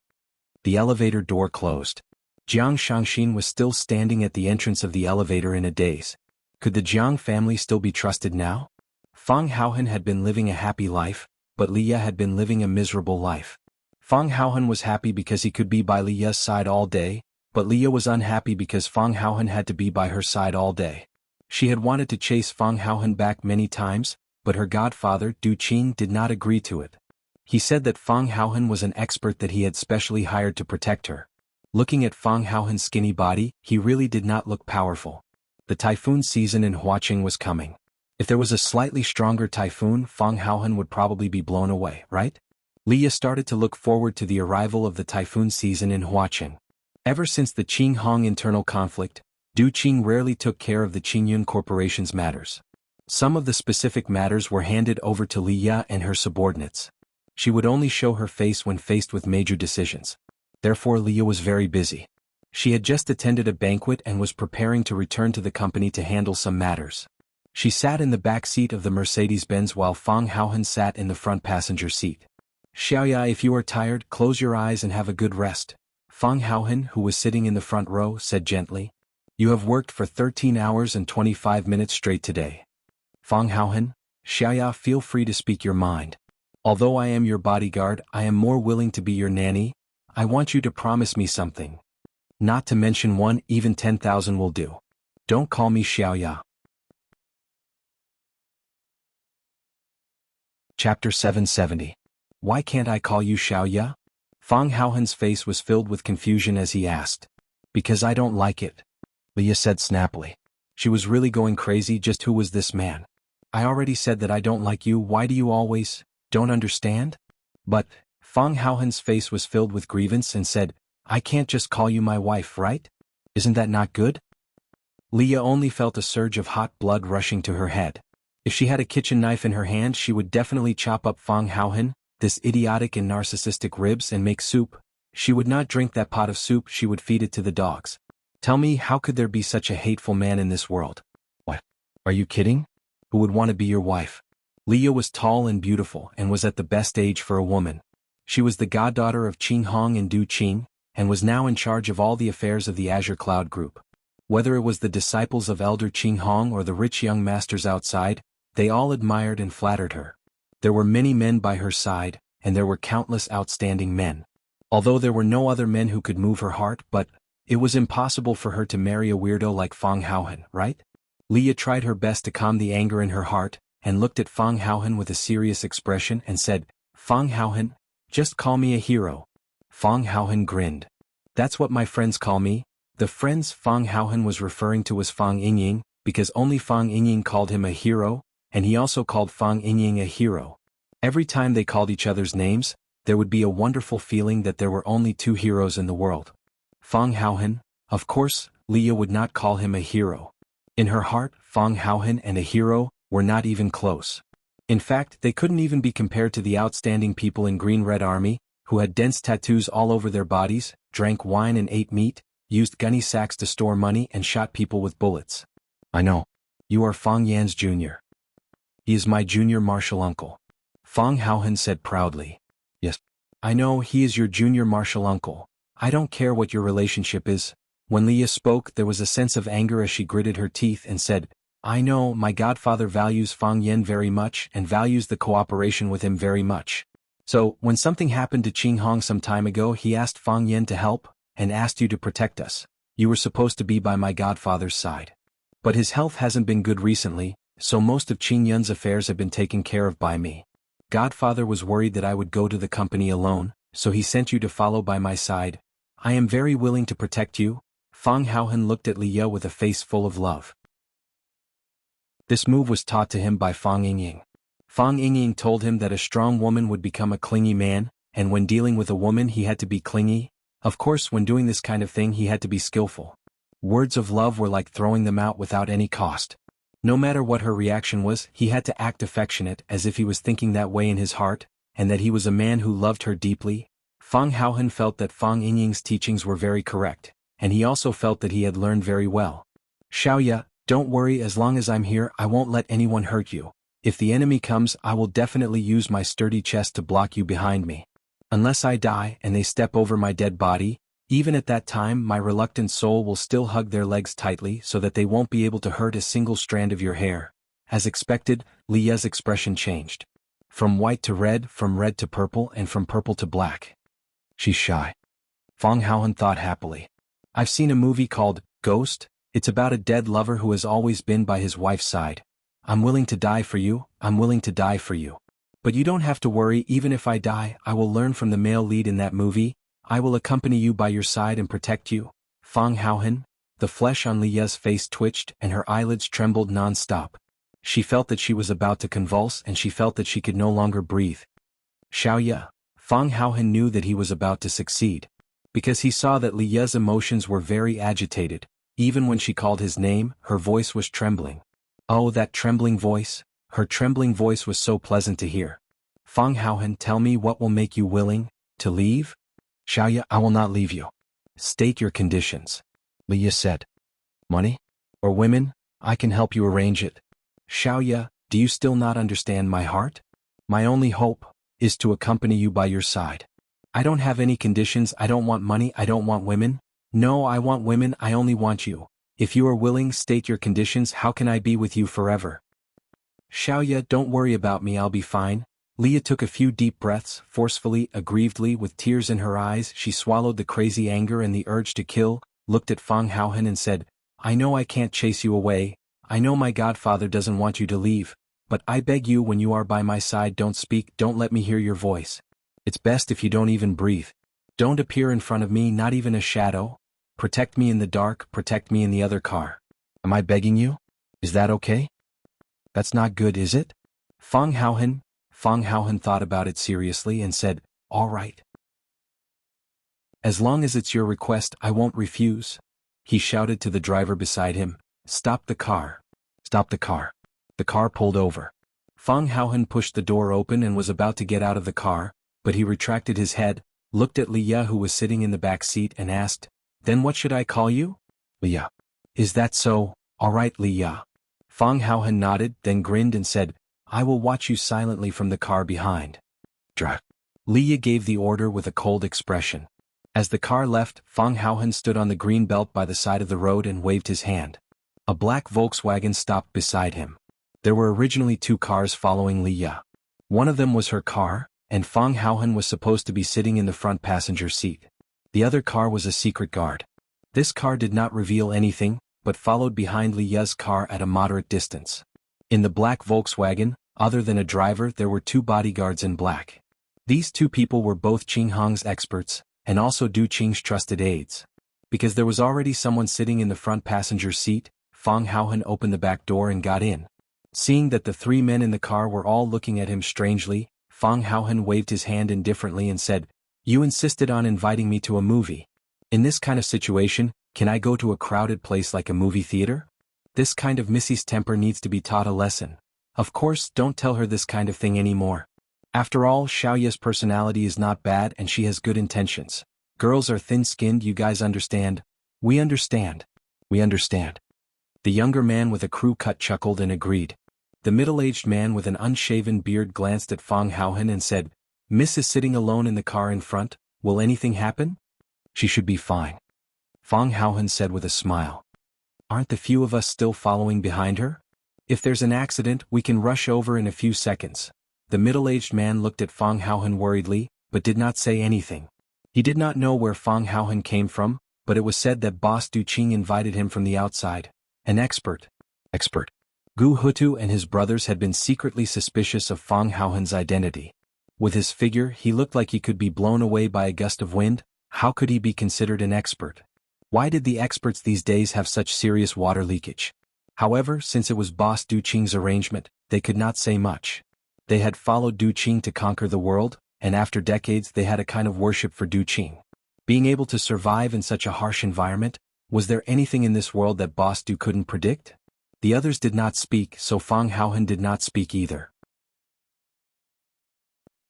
The elevator door closed. Jiang Shangxin was still standing at the entrance of the elevator in a daze. Could the Jiang family still be trusted now? Fang Haohan had been living a happy life, but Li Ye had been living a miserable life. Fang Haohan was happy because he could be by Li Ye's side all day, but Li Ye was unhappy because Fang Haohan had to be by her side all day. She had wanted to chase Fang Haohan back many times, but her godfather, Du Qing, did not agree to it. He said that Fang Haohan was an expert that he had specially hired to protect her. Looking at Fang Haohan's skinny body, he really did not look powerful. The typhoon season in Huaqing was coming. If there was a slightly stronger typhoon, Fang Haohan would probably be blown away, right? Li Ye started to look forward to the arrival of the typhoon season in Huaqing. Ever since the Qing-Hong internal conflict, Du Qing rarely took care of the Qingyun Corporation's matters. Some of the specific matters were handed over to Li Ye and her subordinates. She would only show her face when faced with major decisions. Therefore Li Ye was very busy. She had just attended a banquet and was preparing to return to the company to handle some matters. She sat in the back seat of the Mercedes-Benz while Fang Haohan sat in the front passenger seat. "Xiaoya, if you are tired, close your eyes and have a good rest," Fang Haohan, who was sitting in the front row, said gently. "You have worked for 13 hours and 25 minutes straight today." Fang Haohan, "Xiaoya, feel free to speak your mind. Although I am your bodyguard, I am more willing to be your nanny. I want you to promise me something. Not to mention 1, even 10,000 will do. Don't call me Xiaoya." Chapter 770. Why can't I call you Xiaoya? Fang Haohan's face was filled with confusion as he asked. "Because I don't like it," Li Ye said snappily. She was really going crazy. Just who was this man? "I already said that I don't like you. Why do you always, don't understand?" "But," Fang Haohan's face was filled with grievance and said, "I can't just call you my wife, right? Isn't that not good?" Li Ye only felt a surge of hot blood rushing to her head. If she had a kitchen knife in her hand, she would definitely chop up Fang Haohan, this idiotic and narcissistic ribs, and make soup. She would not drink that pot of soup, she would feed it to the dogs. Tell me, how could there be such a hateful man in this world? What? Are you kidding? Who would want to be your wife? Li Ye was tall and beautiful and was at the best age for a woman. She was the goddaughter of Qing Hong and Du Qing, and was now in charge of all the affairs of the Azure Cloud Group. Whether it was the disciples of Elder Qing Hong or the rich young masters outside, they all admired and flattered her. There were many men by her side, and there were countless outstanding men. Although there were no other men who could move her heart, but it was impossible for her to marry a weirdo like Fang Haohan, right? Li Ye tried her best to calm the anger in her heart, and looked at Fang Haohan with a serious expression and said, "Fang Haohan, just call me a hero." Fang Haohan grinned. "That's what my friends call me." The friends Fang Haohan was referring to was Fang Yingying, because only Fang Yingying called him a hero, and he also called Fang Yingying a hero. Every time they called each other's names, there would be a wonderful feeling that there were only two heroes in the world. Fang Haohen, of course, Leah would not call him a hero. In her heart, Fang Haohen and a hero were not even close. In fact, they couldn't even be compared to the outstanding people in Green Red Army, who had dense tattoos all over their bodies, drank wine and ate meat, used gunny sacks to store money and shot people with bullets. I know. You are Fang Yan's junior. He is my junior martial uncle. Fang Haohen said proudly. Yes. I know he is your junior martial uncle. I don't care what your relationship is. When Leah spoke, there was a sense of anger as she gritted her teeth and said, I know my godfather values Fang Yan very much and values the cooperation with him very much. So, when something happened to Qing Hong some time ago, he asked Fang Yan to help, and asked you to protect us. You were supposed to be by my godfather's side. But his health hasn't been good recently, so most of Qing Yun's affairs have been taken care of by me. Godfather was worried that I would go to the company alone, so he sent you to follow by my side. I am very willing to protect you. Fang Haohen looked at Leah with a face full of love. This move was taught to him by Fang Yingying. Fang Yingying told him that a strong woman would become a clingy man, and when dealing with a woman he had to be clingy. Of course, when doing this kind of thing he had to be skillful. Words of love were like throwing them out without any cost. No matter what her reaction was, he had to act affectionate as if he was thinking that way in his heart, and that he was a man who loved her deeply. Fang Haohen felt that Fang Yingying's teachings were very correct, and he also felt that he had learned very well. Xiaoya, don't worry, as long as I'm here I won't let anyone hurt you. If the enemy comes I will definitely use my sturdy chest to block you behind me. Unless I die and they step over my dead body, even at that time my reluctant soul will still hug their legs tightly so that they won't be able to hurt a single strand of your hair. As expected, Leah's expression changed. From white to red, from red to purple, and from purple to black. She's shy. Fang Haohen thought happily. I've seen a movie called Ghost. It's about a dead lover who has always been by his wife's side. I'm willing to die for you, I'm willing to die for you. But you don't have to worry, even if I die, I will learn from the male lead in that movie. I will accompany you by your side and protect you. Fang Haohen. The flesh on Leah's face twitched and her eyelids trembled non-stop. She felt that she was about to convulse and she felt that she could no longer breathe. Xiaoya. Fang Haohen knew that he was about to succeed. Because he saw that Leah's emotions were very agitated. Even when she called his name, her voice was trembling. Oh, that trembling voice. Her trembling voice was so pleasant to hear. Fang Haohen, tell me what will make you willing to leave? Xiaoya, I will not leave you. State your conditions. Leah said. Money? Or women? I can help you arrange it. Xiaoya, do you still not understand my heart? My only hope is to accompany you by your side. I don't have any conditions. I don't want money. I don't want women. No, I want women. I only want you. If you are willing, state your conditions. How can I be with you forever? Xiaoya, don't worry about me. I'll be fine. Leah took a few deep breaths, forcefully, aggrievedly, with tears in her eyes. She swallowed the crazy anger and the urge to kill, looked at Fang Haohen and said, I know I can't chase you away. I know my godfather doesn't want you to leave. But I beg you, when you are by my side, don't speak. Don't let me hear your voice. It's best if you don't even breathe. Don't appear in front of me, not even a shadow. Protect me in the dark. Protect me in the other car. Am I begging you? Is that okay? That's not good, is it? Fang Haohen thought about it seriously and said, all right. As long as it's your request, I won't refuse. He shouted to the driver beside him, stop the car. Stop the car. The car pulled over. Fang Haohen pushed the door open and was about to get out of the car, but he retracted his head, looked at Leah who was sitting in the back seat and asked, then what should I call you? Leah. Is that so? All right, Leah. Fang Haohen nodded, then grinned and said, I will watch you silently from the car behind. Drive. Leah gave the order with a cold expression. As the car left, Fang Haohen stood on the green belt by the side of the road and waved his hand. A black Volkswagen stopped beside him. There were originally two cars following Leah. One of them was her car, and Fang Haohen was supposed to be sitting in the front passenger seat. The other car was a secret guard. This car did not reveal anything, but followed behind Leah's car at a moderate distance. In the black Volkswagen, other than a driver, there were two bodyguards in black. These two people were both Qing Hong's experts, and also Du Qing's trusted aides. Because there was already someone sitting in the front passenger seat, Fang Haohen opened the back door and got in. Seeing that the three men in the car were all looking at him strangely, Fang Haohen waved his hand indifferently and said, "You insisted on inviting me to a movie. In this kind of situation, can I go to a crowded place like a movie theater? This kind of Missy's temper needs to be taught a lesson. Of course, don't tell her this kind of thing anymore. After all, Xiaoya's personality is not bad and she has good intentions. Girls are thin-skinned, you guys understand? We understand. We understand." The younger man with a crew cut chuckled and agreed. The middle-aged man with an unshaven beard glanced at Fang Haohen and said, "Miss is sitting alone in the car in front, will anything happen?" "She should be fine," Fang Haohen said with a smile. "Aren't the few of us still following behind her? If there's an accident, we can rush over in a few seconds." The middle-aged man looked at Fang Haohen worriedly, but did not say anything. He did not know where Fang Haohen came from, but it was said that Boss Du Qing invited him from the outside. An expert. Gu Hutu and his brothers had been secretly suspicious of Fang Haohen's identity. With his figure, he looked like he could be blown away by a gust of wind. How could he be considered an expert? Why did the experts these days have such serious water leakage? However, since it was Boss Du Qing's arrangement, they could not say much. They had followed Du Qing to conquer the world, and after decades they had a kind of worship for Du Qing. Being able to survive in such a harsh environment, was there anything in this world that Boss Du couldn't predict? The others did not speak, so Fang Haohen did not speak either.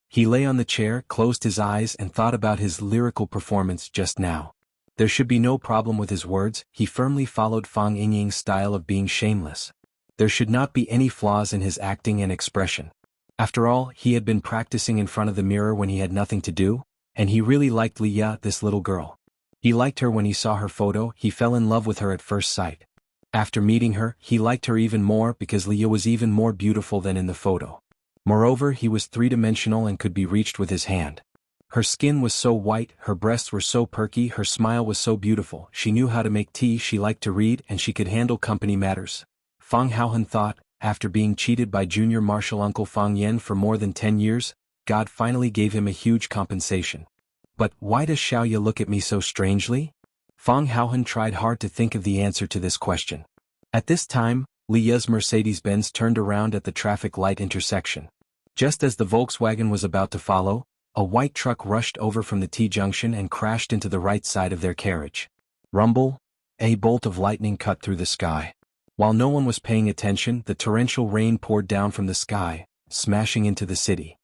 He lay on the chair, closed his eyes and thought about his lyrical performance just now. There should be no problem with his words, he firmly followed Fang Yingying's style of being shameless. There should not be any flaws in his acting and expression. After all, he had been practicing in front of the mirror when he had nothing to do, and he really liked Liya, this little girl. He liked her when he saw her photo, he fell in love with her at first sight. After meeting her, he liked her even more because Liya was even more beautiful than in the photo. Moreover, he was three-dimensional and could be reached with his hand. Her skin was so white, her breasts were so perky, her smile was so beautiful, she knew how to make tea, she liked to read, and she could handle company matters. Fang Haohen thought, after being cheated by junior marshal uncle Fang Yen for more than 10 years, God finally gave him a huge compensation. But why does Xiaoya look at me so strangely? Fang Haohen tried hard to think of the answer to this question. At this time, Liya's Mercedes-Benz turned around at the traffic light intersection. Just as the Volkswagen was about to follow, a white truck rushed over from the T-junction and crashed into the right side of their carriage. Rumble, a bolt of lightning cut through the sky. While no one was paying attention, the torrential rain poured down from the sky, smashing into the city.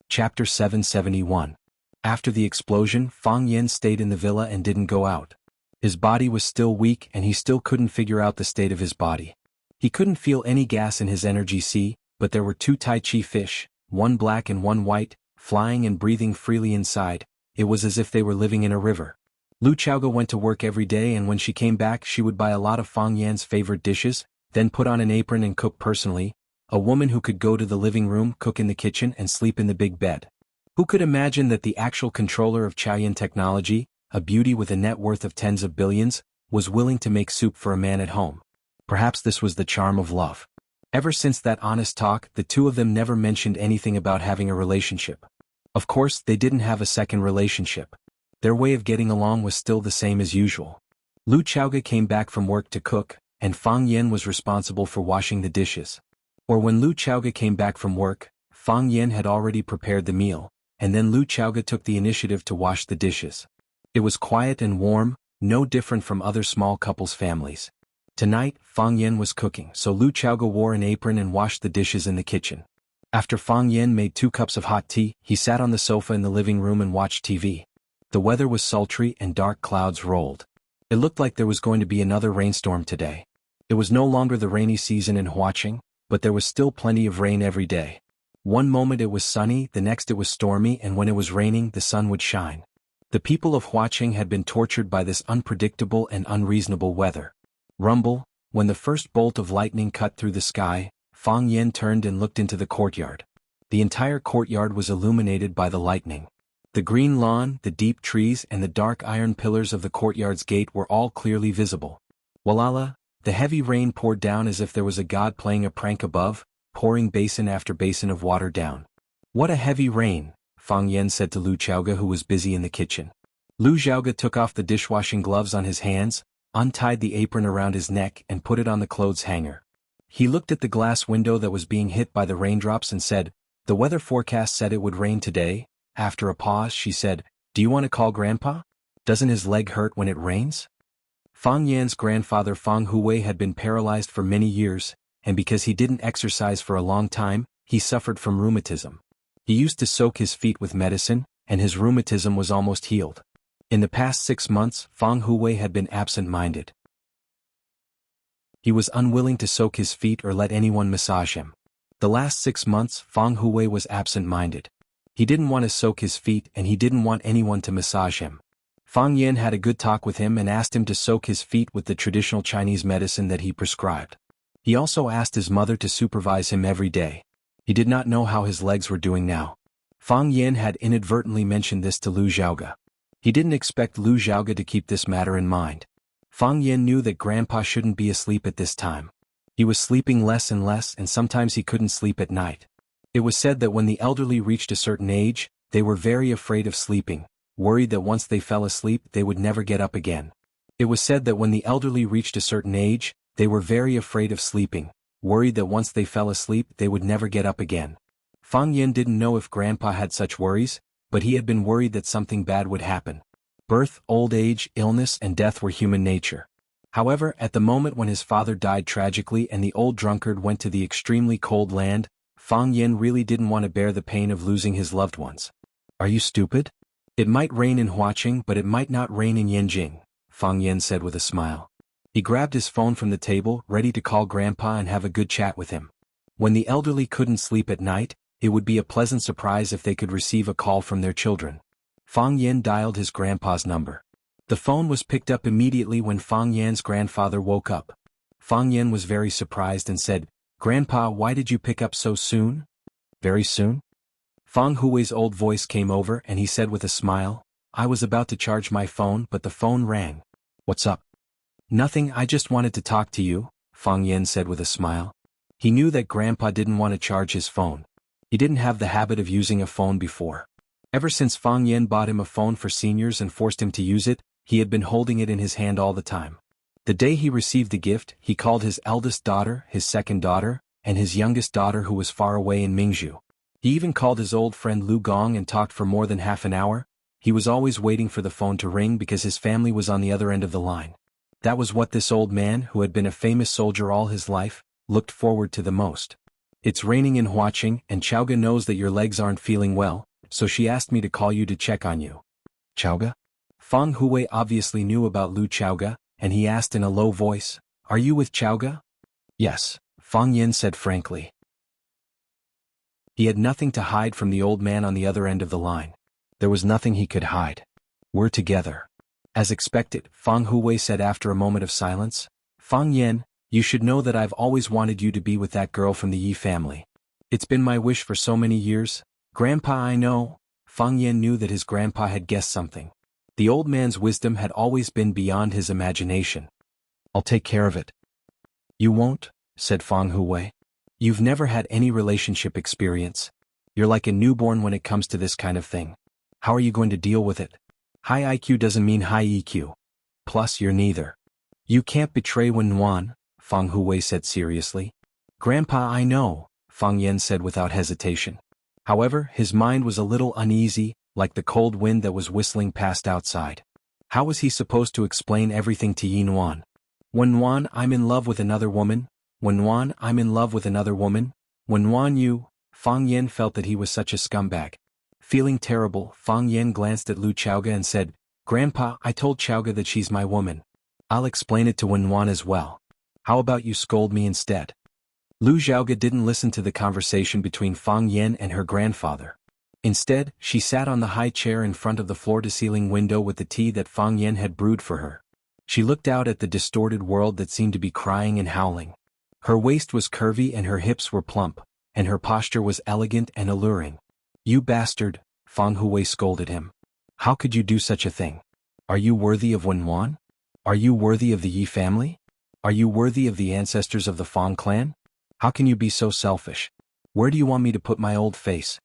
Chapter 771. After the explosion, Fang Yen stayed in the villa and didn't go out. His body was still weak and he still couldn't figure out the state of his body. He couldn't feel any gas in his energy sea, but there were two Tai Chi fish, one black and one white, flying and breathing freely inside. It was as if they were living in a river. Lu Chaoga went to work every day and when she came back she would buy a lot of Fang Yan's favorite dishes, then put on an apron and cook personally. A woman who could go to the living room, cook in the kitchen and sleep in the big bed. Who could imagine that the actual controller of Chaoyan technology, a beauty with a net worth of tens of billions, was willing to make soup for a man at home? Perhaps this was the charm of love. Ever since that honest talk, the two of them never mentioned anything about having a relationship. Of course, they didn't have a second relationship. Their way of getting along was still the same as usual. Lu Chaoga came back from work to cook, and Fang Yen was responsible for washing the dishes. Or when Lu Chaoga came back from work, Fang Yen had already prepared the meal, and then Lu Chaoga took the initiative to wash the dishes. It was quiet and warm, no different from other small couples' families. Tonight, Fang Yen was cooking, so Lu Chaoga wore an apron and washed the dishes in the kitchen. After Fang Yen made 2 cups of hot tea, he sat on the sofa in the living room and watched TV. The weather was sultry and dark clouds rolled. It looked like there was going to be another rainstorm today. It was no longer the rainy season in Huaqing, but there was still plenty of rain every day. One moment it was sunny, the next it was stormy, and when it was raining the sun would shine. The people of Huaqing had been tortured by this unpredictable and unreasonable weather. Rumble, when the first bolt of lightning cut through the sky, Fang Yen turned and looked into the courtyard. The entire courtyard was illuminated by the lightning. The green lawn, the deep trees and the dark iron pillars of the courtyard's gate were all clearly visible. Walala, the heavy rain poured down as if there was a god playing a prank above, pouring basin after basin of water down. "What a heavy rain," Fang Yen said to Lu Chaoga who was busy in the kitchen. Lu Chaoga took off the dishwashing gloves on his hands, untied the apron around his neck and put it on the clothes hanger. He looked at the glass window that was being hit by the raindrops and said, "The weather forecast said it would rain today." After a pause she said, "Do you want to call Grandpa? Doesn't his leg hurt when it rains?" Fang Yan's grandfather Fang Huwei had been paralyzed for many years, and because he didn't exercise for a long time, he suffered from rheumatism. He used to soak his feet with medicine, and his rheumatism was almost healed. In the past 6 months, Fang Huwei had been absent-minded. He was unwilling to soak his feet or let anyone massage him. The last 6 months, Fang Huwei was absent-minded. He didn't want to soak his feet and he didn't want anyone to massage him. Fang Yan had a good talk with him and asked him to soak his feet with the traditional Chinese medicine that he prescribed. He also asked his mother to supervise him every day. He did not know how his legs were doing now. Fang Yan had inadvertently mentioned this to Lu Xiaoge. He didn't expect Lu Xiaoge to keep this matter in mind. Fang Yan knew that Grandpa shouldn't be asleep at this time. He was sleeping less and less and sometimes he couldn't sleep at night. It was said that when the elderly reached a certain age, they were very afraid of sleeping, worried that once they fell asleep they would never get up again. It was said that when the elderly reached a certain age, they were very afraid of sleeping, worried that once they fell asleep they would never get up again. Fang Yan didn't know if Grandpa had such worries, but he had been worried that something bad would happen. Birth, old age, illness and death were human nature. However, at the moment when his father died tragically and the old drunkard went to the extremely cold land, Fang Yan really didn't want to bear the pain of losing his loved ones. "Are you stupid? It might rain in Huaqing but it might not rain in Yanjing," Fang Yan said with a smile. He grabbed his phone from the table, ready to call Grandpa and have a good chat with him. When the elderly couldn't sleep at night, it would be a pleasant surprise if they could receive a call from their children. Fang Yan dialed his grandpa's number. The phone was picked up immediately when Fang Yan's grandfather woke up. Fang Yan was very surprised and said, "Grandpa, why did you pick up so soon?" "Very soon?" Fang Hui's old voice came over and he said with a smile, "I was about to charge my phone but the phone rang." "What's up?" "Nothing, I just wanted to talk to you," Fang Yan said with a smile. He knew that Grandpa didn't want to charge his phone. He didn't have the habit of using a phone before. Ever since Fang Yan bought him a phone for seniors and forced him to use it, he had been holding it in his hand all the time. The day he received the gift, he called his eldest daughter, his second daughter, and his youngest daughter who was far away in Mingzhu. He even called his old friend Lu Gong and talked for more than half an hour. He was always waiting for the phone to ring because his family was on the other end of the line. That was what this old man, who had been a famous soldier all his life, looked forward to the most. "It's raining in Huaqing and Xiaoge knows that your legs aren't feeling well, so she asked me to call you to check on you." "Xiaoge?" Fang Huwei obviously knew about Lu Xiaoge, and he asked in a low voice, "Are you with Xiaoge?" "Yes," Fang Yan said frankly. He had nothing to hide from the old man on the other end of the line. There was nothing he could hide. "We're together." As expected, Fang Huwei said after a moment of silence, "Fang Yan, you should know that I've always wanted you to be with that girl from the Yi family. It's been my wish for so many years." "Grandpa, I know." Fang Yan knew that his grandpa had guessed something. The old man's wisdom had always been beyond his imagination. "I'll take care of it." "You won't," said Fang Huwei. "You've never had any relationship experience. You're like a newborn when it comes to this kind of thing. How are you going to deal with it? High IQ doesn't mean high EQ. Plus you're neither." "You can't betray Wenwan," Fang Huwei said seriously. "Grandpa, I know," Fang Yan said without hesitation. However, his mind was a little uneasy, like the cold wind that was whistling past outside. How was he supposed to explain everything to Yinwan? "Wenwan, I'm in love with another woman. Wenwan, I'm in love with another woman. Wenwan, you..." Fang Yan felt that he was such a scumbag. Feeling terrible, Fang Yan glanced at Lu Xiaoge and said, "Grandpa, I told Xiaoge that she's my woman. I'll explain it to Wenwan as well. How about you scold me instead?" Lu Xiaoge didn't listen to the conversation between Fang Yan and her grandfather. Instead, she sat on the high chair in front of the floor-to-ceiling window with the tea that Fang Yan had brewed for her. She looked out at the distorted world that seemed to be crying and howling. Her waist was curvy and her hips were plump, and her posture was elegant and alluring. "You bastard," Fang Huwei scolded him. "How could you do such a thing? Are you worthy of Wenwan? Are you worthy of the Yi family? Are you worthy of the ancestors of the Fang clan? How can you be so selfish? Where do you want me to put my old face?"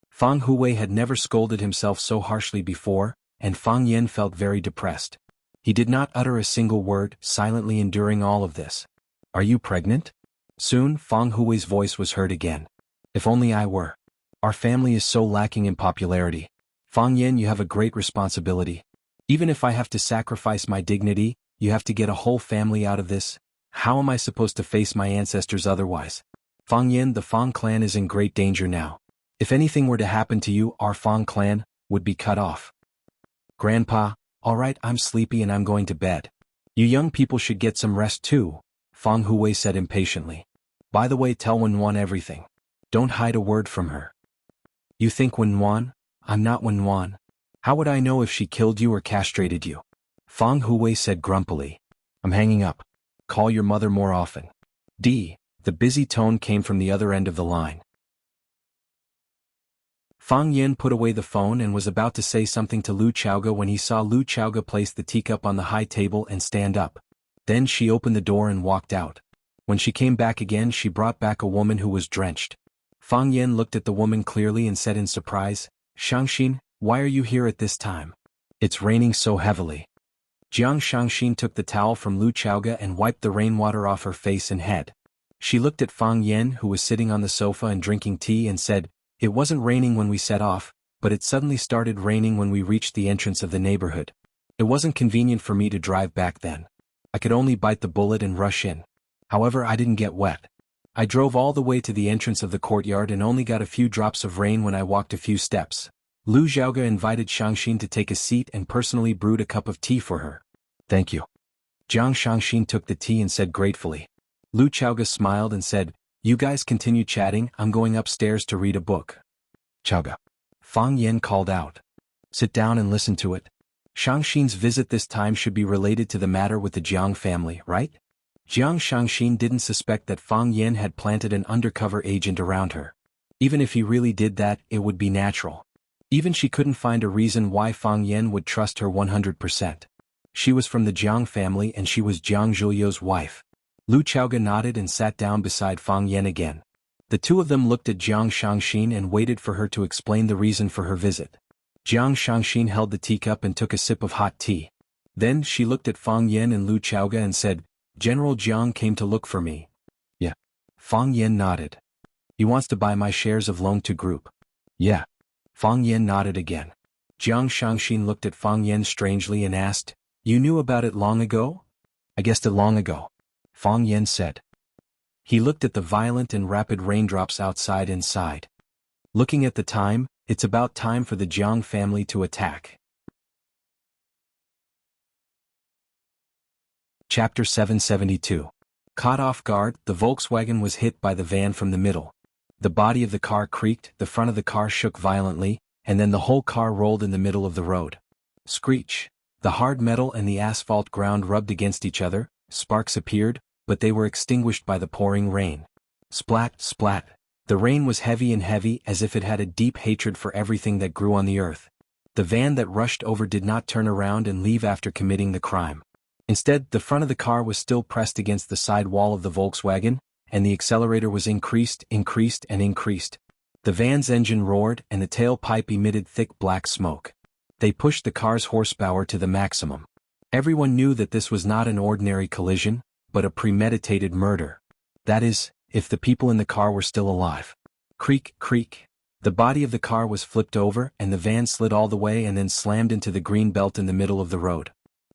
Fang Huwei had never scolded himself so harshly before, and Fang Yan felt very depressed. He did not utter a single word, silently enduring all of this. "Are you pregnant?" Soon, Fang Hui's voice was heard again. If only I were. Our family is so lacking in popularity. Fang Yin, you have a great responsibility. Even if I have to sacrifice my dignity, you have to get a whole family out of this. How am I supposed to face my ancestors otherwise? Fang Yin, the Fang clan is in great danger now. If anything were to happen to you, our Fang clan would be cut off. Grandpa, alright, I'm sleepy and I'm going to bed. You young people should get some rest too, Fang Hui said impatiently. By the way, tell Wenwan everything. Don't hide a word from her. You think Wenwan? I'm not Wenwan. How would I know if she killed you or castrated you? Fang Hui said grumpily. I'm hanging up. Call your mother more often. D. The busy tone came from the other end of the line. Fang Yin put away the phone and was about to say something to Lu Chaoga when he saw Lu Chaoga place the teacup on the high table and stand up. Then she opened the door and walked out. When she came back again, she brought back a woman who was drenched. Fang Yin looked at the woman clearly and said in surprise, Shangxin, why are you here at this time? It's raining so heavily. Jiang Shangxin took the towel from Lu Chaoga and wiped the rainwater off her face and head. She looked at Fang Yin, who was sitting on the sofa and drinking tea, and said, It wasn't raining when we set off, but it suddenly started raining when we reached the entrance of the neighborhood. It wasn't convenient for me to drive back then. I could only bite the bullet and rush in. However, I didn't get wet. I drove all the way to the entrance of the courtyard and only got a few drops of rain when I walked a few steps. Lu Xiaoga invited Shangxin to take a seat and personally brewed a cup of tea for her. Thank you. Jiang Shangxin took the tea and said gratefully. Lu Chaoga smiled and said, You guys continue chatting, I'm going upstairs to read a book. Chaoga. Fang Yin called out. Sit down and listen to it. Shangxin's visit this time should be related to the matter with the Jiang family, right? Jiang Shangxin didn't suspect that Fang Yin had planted an undercover agent around her. Even if he really did that, it would be natural. Even she couldn't find a reason why Fang Yin would trust her 100%. She was from the Jiang family and she was Jiang Zhuliu's wife. Lu Chaoga nodded and sat down beside Fang Yin again. The two of them looked at Jiang Shangxin and waited for her to explain the reason for her visit. Jiang Shangxin held the teacup and took a sip of hot tea. Then she looked at Fang Yin and Lu Chaoga and said, General Jiang came to look for me. Yeah. Fang Yin nodded. He wants to buy my shares of Loan to Group. Yeah. Fang Yin nodded again. Jiang Shangxin looked at Fang Yin strangely and asked, You knew about it long ago? I guessed it long ago. Fang Yin said. He looked at the violent and rapid raindrops outside and sighed. Looking at the time, it's about time for the Jiang family to attack. Chapter 772. Caught off guard, the Volkswagen was hit by the van from the middle. The body of the car creaked, the front of the car shook violently, and then the whole car rolled in the middle of the road. Screech. The hard metal and the asphalt ground rubbed against each other, sparks appeared, but they were extinguished by the pouring rain. Splat, splat. The rain was heavy and heavy as if it had a deep hatred for everything that grew on the earth. The van that rushed over did not turn around and leave after committing the crime. Instead, the front of the car was still pressed against the side wall of the Volkswagen, and the accelerator was increased, and increased. The van's engine roared and the tailpipe emitted thick black smoke. They pushed the car's horsepower to the maximum. Everyone knew that this was not an ordinary collision, but a premeditated murder. That is, if the people in the car were still alive. Creak, creak. The body of the car was flipped over and the van slid all the way and then slammed into the green belt in the middle of the road.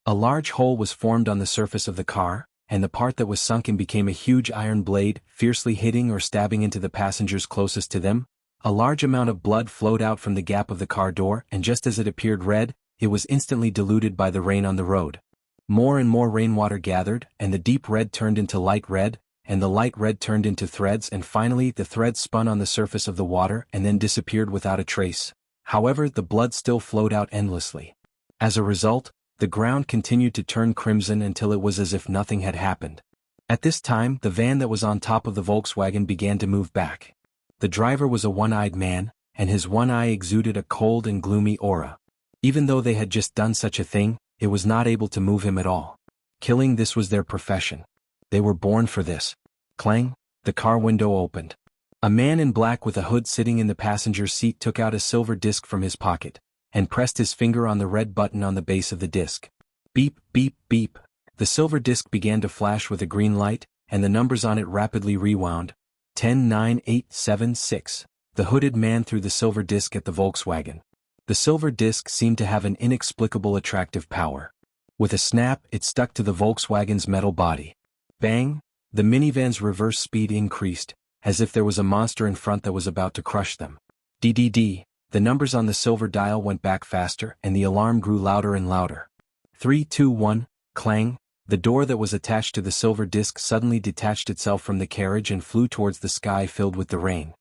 A large hole was formed on the surface of the car, and the part that was sunken became a huge iron blade, fiercely hitting or stabbing into the passengers closest to them. A large amount of blood flowed out from the gap of the car door, and just as it appeared red, it was instantly diluted by the rain on the road. More and more rainwater gathered, and the deep red turned into light red, and the light red turned into threads, and finally the threads spun on the surface of the water and then disappeared without a trace. However, the blood still flowed out endlessly. As a result, the ground continued to turn crimson until it was as if nothing had happened. At this time, the van that was on top of the Volkswagen began to move back. The driver was a one-eyed man, and his one eye exuded a cold and gloomy aura. Even though they had just done such a thing, it was not able to move him at all. Killing, this was their profession. They were born for this. Clang, the car window opened. A man in black with a hood sitting in the passenger seat took out a silver disc from his pocket, and pressed his finger on the red button on the base of the disc. Beep, beep, beep. The silver disc began to flash with a green light, and the numbers on it rapidly rewound. 10, 9, 8, 7, 6. The hooded man threw the silver disc at the Volkswagen. The silver disc seemed to have an inexplicable attractive power. With a snap, it stuck to the Volkswagen's metal body. Bang! The minivan's reverse speed increased, as if there was a monster in front that was about to crush them. DDD, the numbers on the silver dial went back faster and the alarm grew louder and louder. 3, 2, 1, clang, the door that was attached to the silver disc suddenly detached itself from the carriage and flew towards the sky filled with the rain.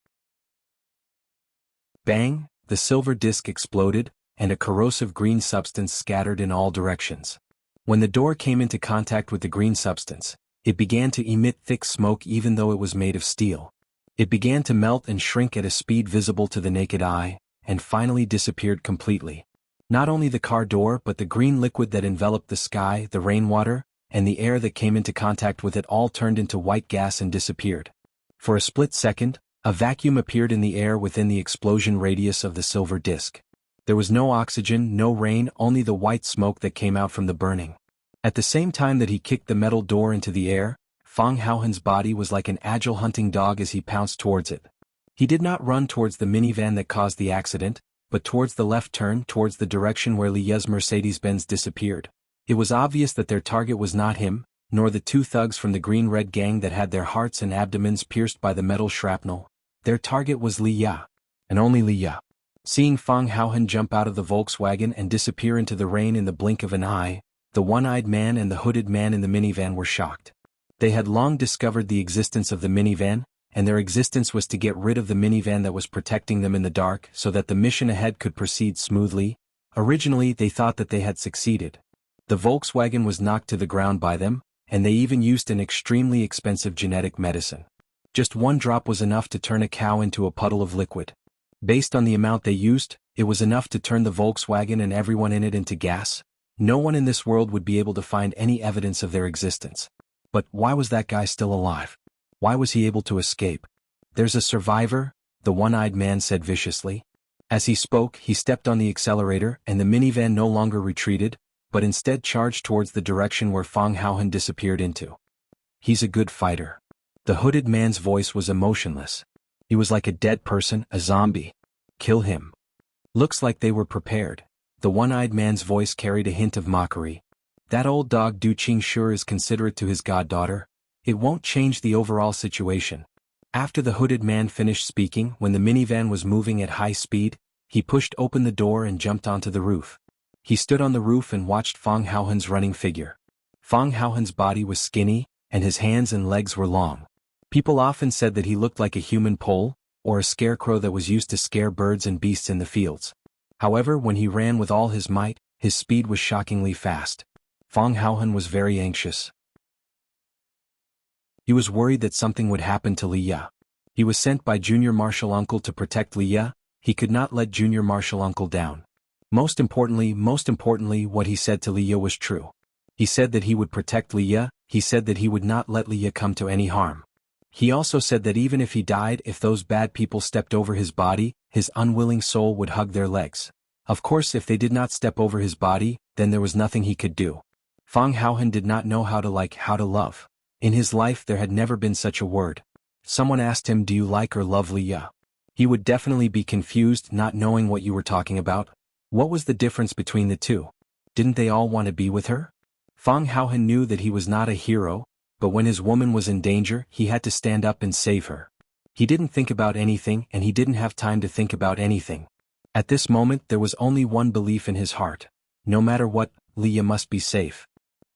Bang, the silver disc exploded, and a corrosive green substance scattered in all directions. When the door came into contact with the green substance, it began to emit thick smoke even though it was made of steel. It began to melt and shrink at a speed visible to the naked eye, and finally disappeared completely. Not only the car door but the green liquid that enveloped the sky, the rainwater, and the air that came into contact with it all turned into white gas and disappeared. For a split second, a vacuum appeared in the air within the explosion radius of the silver disc. There was no oxygen, no rain, only the white smoke that came out from the burning. At the same time that he kicked the metal door into the air, Fang Haohen's body was like an agile hunting dog as he pounced towards it. He did not run towards the minivan that caused the accident, but towards the left turn towards the direction where Lia's Mercedes-Benz disappeared. It was obvious that their target was not him, nor the two thugs from the green-red gang that had their hearts and abdomens pierced by the metal shrapnel. Their target was Lia, and only Lia. Seeing Fang Haohen jump out of the Volkswagen and disappear into the rain in the blink of an eye, the one-eyed man and the hooded man in the minivan were shocked. They had long discovered the existence of the minivan, and their existence was to get rid of the minivan that was protecting them in the dark so that the mission ahead could proceed smoothly. Originally they thought that they had succeeded. The Volkswagen was knocked to the ground by them, and they even used an extremely expensive genetic medicine. Just one drop was enough to turn a cow into a puddle of liquid. Based on the amount they used, it was enough to turn the Volkswagen and everyone in it into gas. No one in this world would be able to find any evidence of their existence. But why was that guy still alive? Why was he able to escape? There's a survivor, the one-eyed man said viciously. As he spoke, he stepped on the accelerator and the minivan no longer retreated, but instead charged towards the direction where Fang Haohen disappeared into. He's a good fighter. The hooded man's voice was emotionless. He was like a dead person, a zombie. Kill him. Looks like they were prepared. The one-eyed man's voice carried a hint of mockery. That old dog Du Qing sure is considerate to his goddaughter. It won't change the overall situation. After the hooded man finished speaking, when the minivan was moving at high speed, he pushed open the door and jumped onto the roof. He stood on the roof and watched Fang Haohen's running figure. Fang Haohen's body was skinny, and his hands and legs were long. People often said that he looked like a human pole, or a scarecrow that was used to scare birds and beasts in the fields. However, when he ran with all his might, his speed was shockingly fast. Fang Haohen was very anxious. He was worried that something would happen to Lia. He was sent by Junior Marshal Uncle to protect Lia. He could not let Junior Marshal Uncle down. Most importantly, what he said to Lia was true. He said that he would protect Lia. He said that he would not let Lia come to any harm. He also said that even if he died, if those bad people stepped over his body, his unwilling soul would hug their legs. Of course, if they did not step over his body, then there was nothing he could do. Fang Haohen did not know how to like, how to love. In his life there had never been such a word. Someone asked him, "Do you like or love Lia?" He would definitely be confused, not knowing what you were talking about. What was the difference between the two? Didn't they all want to be with her? Fang Haohen knew that he was not a hero, but when his woman was in danger, he had to stand up and save her. He didn't think about anything, and he didn't have time to think about anything. At this moment there was only one belief in his heart. No matter what, Lia must be safe.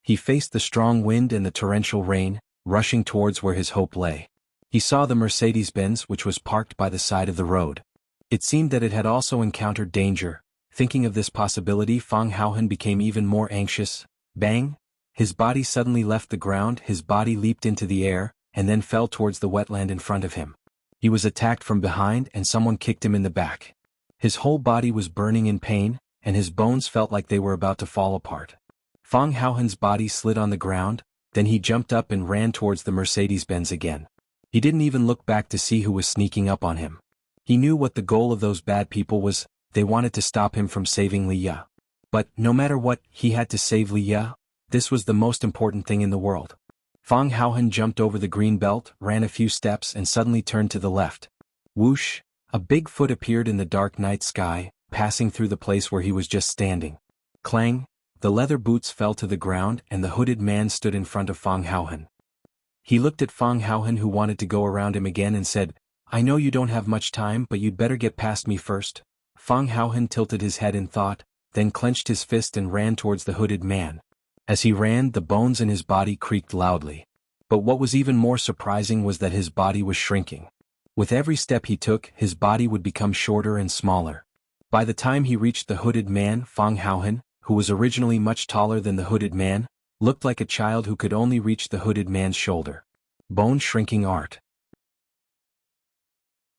He faced the strong wind and the torrential rain, rushing towards where his hope lay. He saw the Mercedes-Benz which was parked by the side of the road. It seemed that it had also encountered danger. Thinking of this possibility, Fang Haohen became even more anxious. Bang! His body suddenly left the ground, his body leaped into the air, and then fell towards the wetland in front of him. He was attacked from behind and someone kicked him in the back. His whole body was burning in pain, and his bones felt like they were about to fall apart. Fang Haohen's body slid on the ground, then he jumped up and ran towards the Mercedes-Benz again. He didn't even look back to see who was sneaking up on him. He knew what the goal of those bad people was. They wanted to stop him from saving Lia. But no matter what, he had to save Lia. This was the most important thing in the world. Fang Haohan jumped over the green belt, ran a few steps and suddenly turned to the left. Whoosh! A big foot appeared in the dark night sky, passing through the place where he was just standing. Clang! The leather boots fell to the ground and the hooded man stood in front of Fang Haohan. He looked at Fang Haohan, who wanted to go around him again, and said, "I know you don't have much time, but you'd better get past me first." Fang Haohan tilted his head in thought, then clenched his fist and ran towards the hooded man. As he ran, the bones in his body creaked loudly. But what was even more surprising was that his body was shrinking. With every step he took, his body would become shorter and smaller. By the time he reached the hooded man, Fang Haohan, who was originally much taller than the hooded man, looked like a child who could only reach the hooded man's shoulder. Bone-shrinking art.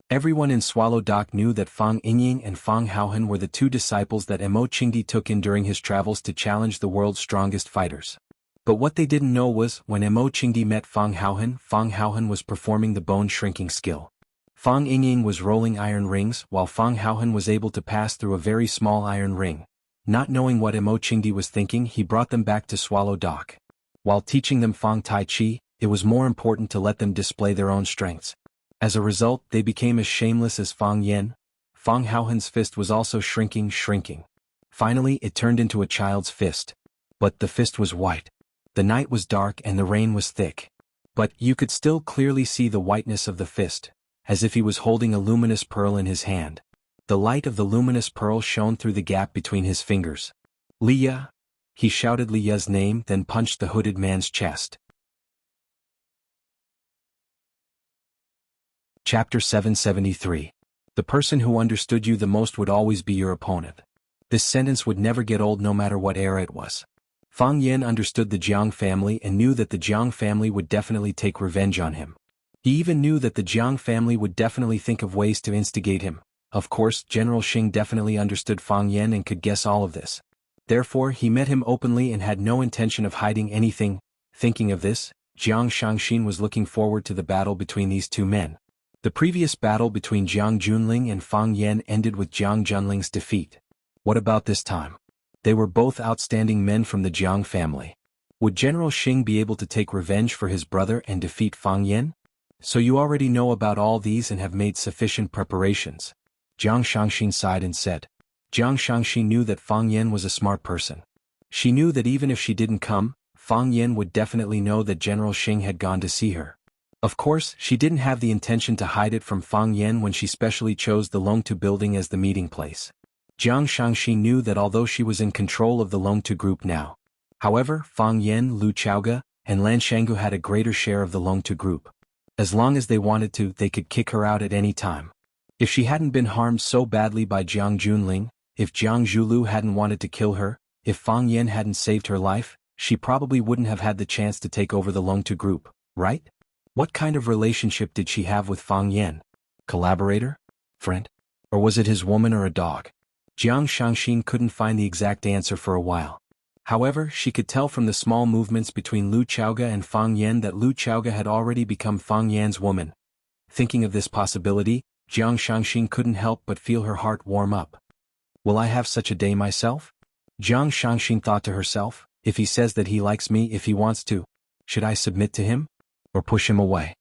Everyone in Swallow Dock knew that Fang Yingying and Fang Haohan were the two disciples that Emo Qingdi took in during his travels to challenge the world's strongest fighters. But what they didn't know was, when Emo Qingdi met Fang Haohan was performing the bone-shrinking skill. Fang Yingying was rolling iron rings, while Fang Haohan was able to pass through a very small iron ring. Not knowing what Emo Qingdi was thinking, he brought them back to Swallow Dock. While teaching them Fang Tai Chi, it was more important to let them display their own strengths. As a result, they became as shameless as Fang Yen. Fang Haohan's fist was also shrinking. Finally, it turned into a child's fist. But the fist was white. The night was dark and the rain was thick. But you could still clearly see the whiteness of the fist, as if he was holding a luminous pearl in his hand. The light of the luminous pearl shone through the gap between his fingers. "Liya!" He shouted Liya's name, then punched the hooded man's chest. Chapter 773. The person who understood you the most would always be your opponent. This sentence would never get old no matter what era it was. Fang Yen understood the Jiang family and knew that the Jiang family would definitely take revenge on him. He even knew that the Jiang family would definitely think of ways to instigate him. Of course, General Xing definitely understood Fang Yen and could guess all of this. Therefore, he met him openly and had no intention of hiding anything. Thinking of this, Jiang Shangxin was looking forward to the battle between these two men. The previous battle between Jiang Junling and Fang Yen ended with Jiang Junling's defeat. What about this time? They were both outstanding men from the Jiang family. Would General Xing be able to take revenge for his brother and defeat Fang Yen? So you already know about all these and have made sufficient preparations. Jiang Shangxin sighed and said. Jiang Shangxin knew that Fang Yen was a smart person. She knew that even if she didn't come, Fang Yen would definitely know that General Xing had gone to see her. Of course, she didn't have the intention to hide it from Fang Yen when she specially chose the Longtu building as the meeting place. Jiang Shangxi knew that although she was in control of the Longtu group now. However, Fang Yen, Lu Chaoge, and Lan Shanggu had a greater share of the Longtu group. As long as they wanted to, they could kick her out at any time. If she hadn't been harmed so badly by Jiang Junling, if Jiang Zhulu hadn't wanted to kill her, if Fang Yen hadn't saved her life, she probably wouldn't have had the chance to take over the Longtu group, right? What kind of relationship did she have with Fang Yen? Collaborator? Friend? Or was it his woman or a dog? Jiang Shangxin couldn't find the exact answer for a while. However, she could tell from the small movements between Lu Chaoge and Fang Yen that Lu Chaoge had already become Fang Yan's woman. Thinking of this possibility, Jiang Shangxin couldn't help but feel her heart warm up. Will I have such a day myself? Jiang Shangxin thought to herself, if he says that he likes me if he wants to, should I submit to him? Or push him away?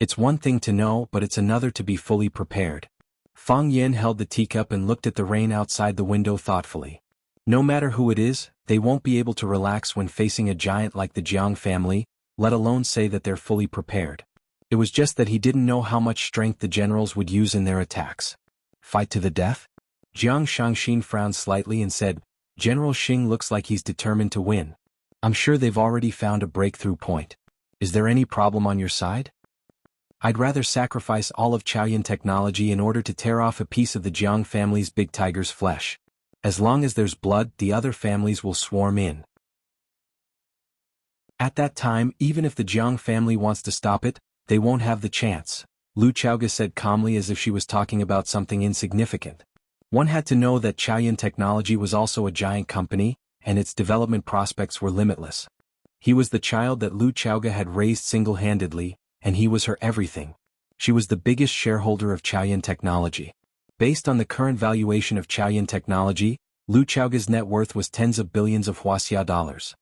It's one thing to know, but it's another to be fully prepared. Fang Yen held the teacup and looked at the rain outside the window thoughtfully. No matter who it is, they won't be able to relax when facing a giant like the Jiang family, let alone say that they're fully prepared. It was just that he didn't know how much strength the generals would use in their attacks. Fight to the death? Jiang Shangxin frowned slightly and said, General Xing looks like he's determined to win. I'm sure they've already found a breakthrough point. Is there any problem on your side? I'd rather sacrifice all of Chaoyan technology in order to tear off a piece of the Jiang family's big tiger's flesh. As long as there's blood, the other families will swarm in. At that time, even if the Jiang family wants to stop it, they won't have the chance, Lu Chaoge said calmly as if she was talking about something insignificant. One had to know that Chaoyan Technology was also a giant company, and its development prospects were limitless. He was the child that Lu Chaoge had raised single-handedly, and he was her everything. She was the biggest shareholder of Chaoyan Technology. Based on the current valuation of Chaoyan Technology, Lu Chaoge's net worth was tens of billions of Wuxia dollars.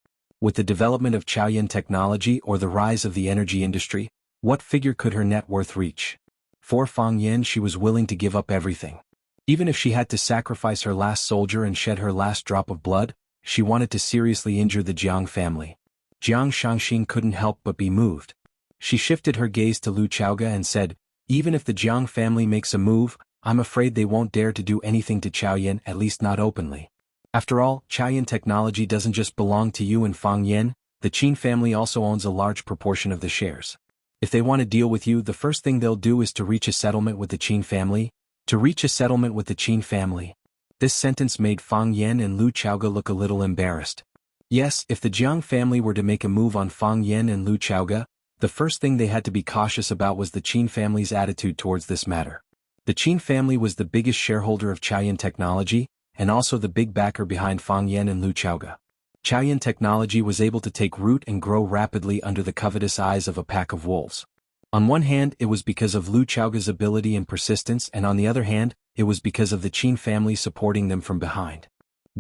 With the development of Chaoyan technology or the rise of the energy industry, what figure could her net worth reach? For Fang Yan, she was willing to give up everything. Even if she had to sacrifice her last soldier and shed her last drop of blood, she wanted to seriously injure the Jiang family. Jiang Shangxing couldn't help but be moved. She shifted her gaze to Lu Chaoga and said, "Even if the Jiang family makes a move, I'm afraid they won't dare to do anything to Chaoyan, at least not openly. After all, Chaoyan technology doesn't just belong to you and Fang Yan, the Qin family also owns a large proportion of the shares. If they want to deal with you, the first thing they'll do is to reach a settlement with the Qin family." To reach a settlement with the Qin family. This sentence made Fang Yan and Lu Chaoga look a little embarrassed. Yes, if the Jiang family were to make a move on Fang Yan and Lu Chaoga, the first thing they had to be cautious about was the Qin family's attitude towards this matter. The Qin family was the biggest shareholder of Chaoyan Technology, and also the big backer behind Fang Yan and Lu Chaoga. Chaoyan Technology was able to take root and grow rapidly under the covetous eyes of a pack of wolves. On one hand, it was because of Lu Chaoga's ability and persistence, and on the other hand, it was because of the Qin family supporting them from behind.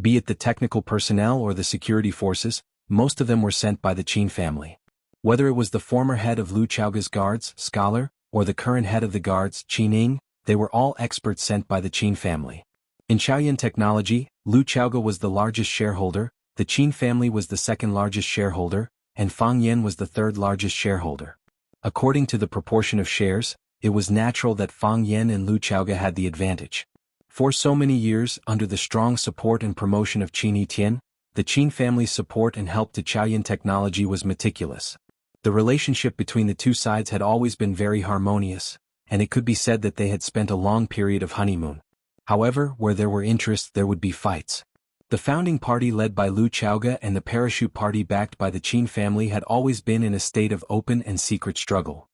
Be it the technical personnel or the security forces, most of them were sent by the Qin family. Whether it was the former head of Lu Chaoga's guards, Scholar, or the current head of the guards, Qin Ying, they were all experts sent by the Qin family. In Chaoyan Technology, Lu Chaoga was the largest shareholder, the Qin family was the second largest shareholder, and Fang Yan was the third largest shareholder. According to the proportion of shares, it was natural that Fang Yan and Lu Chaoga had the advantage. For so many years, under the strong support and promotion of Qin Yitian, the Qin family's support and help to Chaoyan Technology was meticulous. The relationship between the two sides had always been very harmonious, and it could be said that they had spent a long period of honeymoon. However, where there were interests, there would be fights. The founding party led by Lu Chaoga and the parachute party backed by the Qin family had always been in a state of open and secret struggle.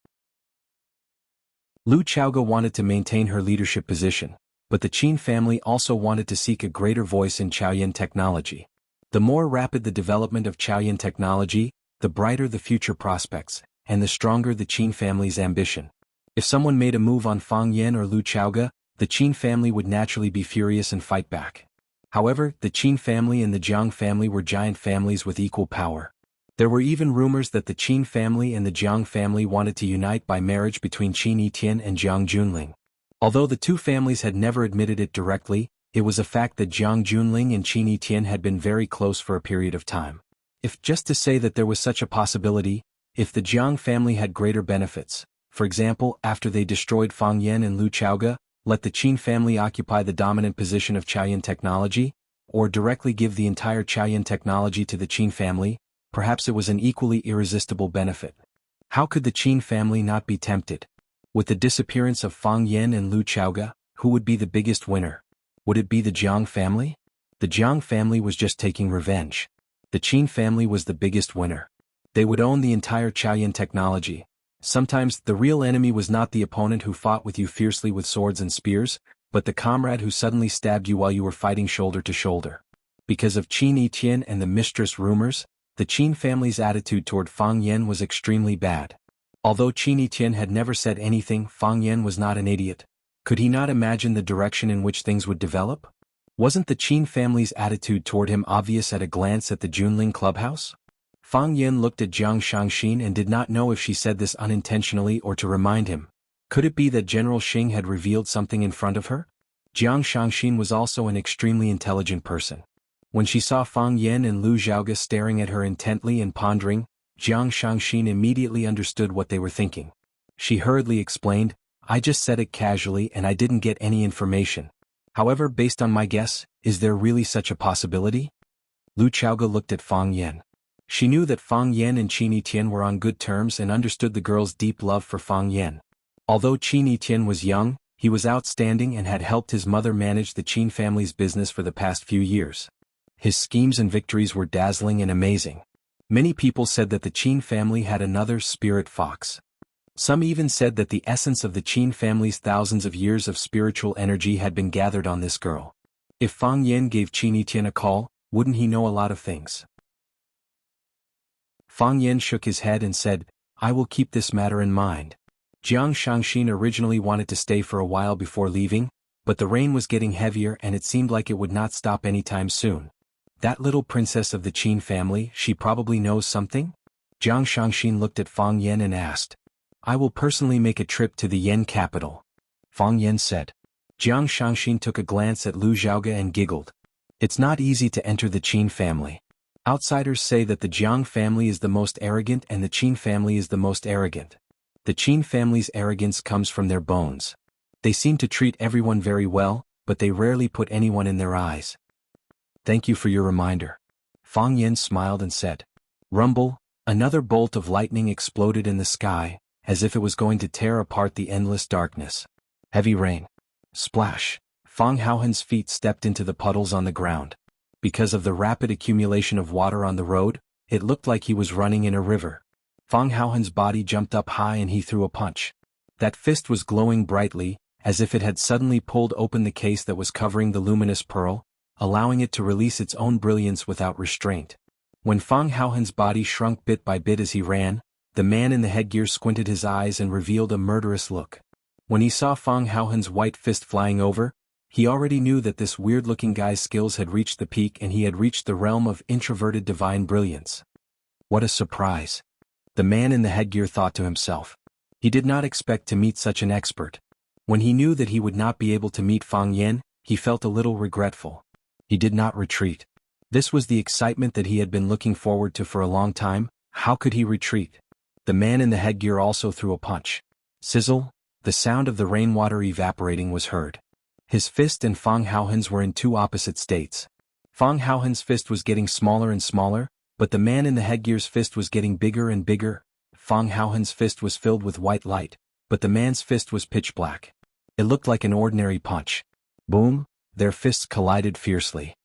Lu Chaoga wanted to maintain her leadership position, but the Qin family also wanted to seek a greater voice in Chaoyan technology. The more rapid the development of Chaoyan technology, the brighter the future prospects, and the stronger the Qin family's ambition. If someone made a move on Fang Yan or Lu Chaoga, the Qin family would naturally be furious and fight back. However, the Qin family and the Jiang family were giant families with equal power. There were even rumors that the Qin family and the Jiang family wanted to unite by marriage between Qin Yitian and Jiang Junling. Although the two families had never admitted it directly, it was a fact that Jiang Junling and Qin Yitian had been very close for a period of time. If just to say that there was such a possibility, if the Jiang family had greater benefits, for example, after they destroyed Fang Yan and Lu Chaoga, let the Qin family occupy the dominant position of Chaoyan technology, or directly give the entire Chaoyan technology to the Qin family, perhaps it was an equally irresistible benefit. How could the Qin family not be tempted? With the disappearance of Fang Yan and Lu Chaoga, who would be the biggest winner? Would it be the Jiang family? The Jiang family was just taking revenge. The Qin family was the biggest winner. They would own the entire Chaoyan technology. Sometimes, the real enemy was not the opponent who fought with you fiercely with swords and spears, but the comrade who suddenly stabbed you while you were fighting shoulder to shoulder. Because of Qin Yitian and the mistress rumors, the Qin family's attitude toward Fang Yan was extremely bad. Although Qin Yitian had never said anything, Fang Yan was not an idiot. Could he not imagine the direction in which things would develop? Wasn't the Qin family's attitude toward him obvious at a glance at the Junling clubhouse? Fang Yan looked at Jiang Shangxin and did not know if she said this unintentionally or to remind him. Could it be that General Xing had revealed something in front of her? Jiang Shangxin was also an extremely intelligent person. When she saw Fang Yan and Lu Xiaoga staring at her intently and pondering, Jiang Shangxin immediately understood what they were thinking. She hurriedly explained, "I just said it casually and I didn't get any information. However, based on my guess, is there really such a possibility?" Lu Xiaoga looked at Fang Yan. She knew that Fang Yan and Qin Yitian were on good terms and understood the girl's deep love for Fang Yan. Although Qin Yitian was young, he was outstanding and had helped his mother manage the Qin family's business for the past few years. His schemes and victories were dazzling and amazing. Many people said that the Qin family had another spirit fox. Some even said that the essence of the Qin family's thousands of years of spiritual energy had been gathered on this girl. If Fang Yan gave Qin Yitian a call, wouldn't he know a lot of things? Fang Yan shook his head and said, "I will keep this matter in mind." Jiang Shangxin originally wanted to stay for a while before leaving, but the rain was getting heavier and it seemed like it would not stop anytime soon. That little princess of the Qin family, she probably knows something? Jiang Shangxin looked at Fang Yan and asked. I will personally make a trip to the Yan capital. Fang Yan said. Jiang Shangxin took a glance at Lu Zhaoge and giggled. It's not easy to enter the Qin family. Outsiders say that the Jiang family is the most arrogant and the Qin family is the most arrogant. The Qin family's arrogance comes from their bones. They seem to treat everyone very well, but they rarely put anyone in their eyes. Thank you for your reminder. Fang Yan smiled and said. Rumble, another bolt of lightning exploded in the sky, as if it was going to tear apart the endless darkness. Heavy rain. Splash. Fang Haohen's feet stepped into the puddles on the ground. Because of the rapid accumulation of water on the road, it looked like he was running in a river. Fang Haohen's body jumped up high and he threw a punch. That fist was glowing brightly, as if it had suddenly pulled open the case that was covering the luminous pearl, allowing it to release its own brilliance without restraint. When Fang Haohen's body shrunk bit by bit as he ran, the man in the headgear squinted his eyes and revealed a murderous look. When he saw Fang Haohen's white fist flying over, he already knew that this weird-looking guy's skills had reached the peak and he had reached the realm of introverted divine brilliance. What a surprise! The man in the headgear thought to himself. He did not expect to meet such an expert. When he knew that he would not be able to meet Fang Yan, he felt a little regretful. He did not retreat. This was the excitement that he had been looking forward to for a long time. How could he retreat? The man in the headgear also threw a punch. Sizzle, the sound of the rainwater evaporating was heard. His fist and Fang Haohen's were in two opposite states. Fang Haohen's fist was getting smaller and smaller, but the man in the headgear's fist was getting bigger and bigger. Fang Haohen's fist was filled with white light, but the man's fist was pitch black. It looked like an ordinary punch. Boom, their fists collided fiercely.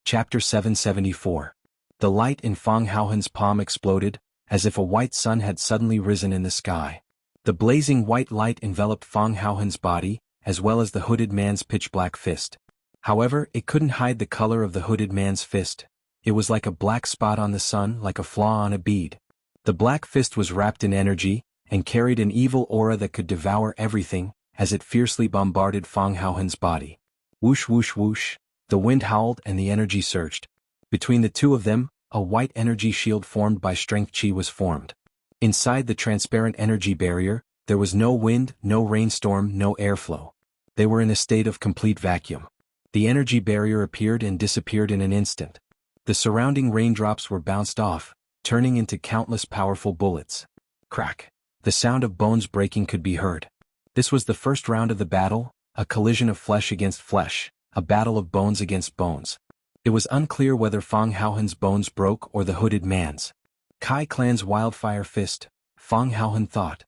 Chapter 774. The light in Fang Haohen's palm exploded, as if a white sun had suddenly risen in the sky. The blazing white light enveloped Fang Haohen's body, as well as the hooded man's pitch-black fist. However, it couldn't hide the color of the hooded man's fist. It was like a black spot on the sun, like a flaw on a bead. The black fist was wrapped in energy, and carried an evil aura that could devour everything, as it fiercely bombarded Fang Haohen's body. Whoosh whoosh whoosh, the wind howled and the energy surged. Between the two of them, a white energy shield formed by strength chi was formed. Inside the transparent energy barrier, there was no wind, no rainstorm, no airflow. They were in a state of complete vacuum. The energy barrier appeared and disappeared in an instant. The surrounding raindrops were bounced off, turning into countless powerful bullets. Crack! The sound of bones breaking could be heard. This was the first round of the battle, a collision of flesh against flesh, a battle of bones against bones. It was unclear whether Fang Haohen's bones broke or the hooded man's. Kai Clan's wildfire fist, Fang Haohen thought.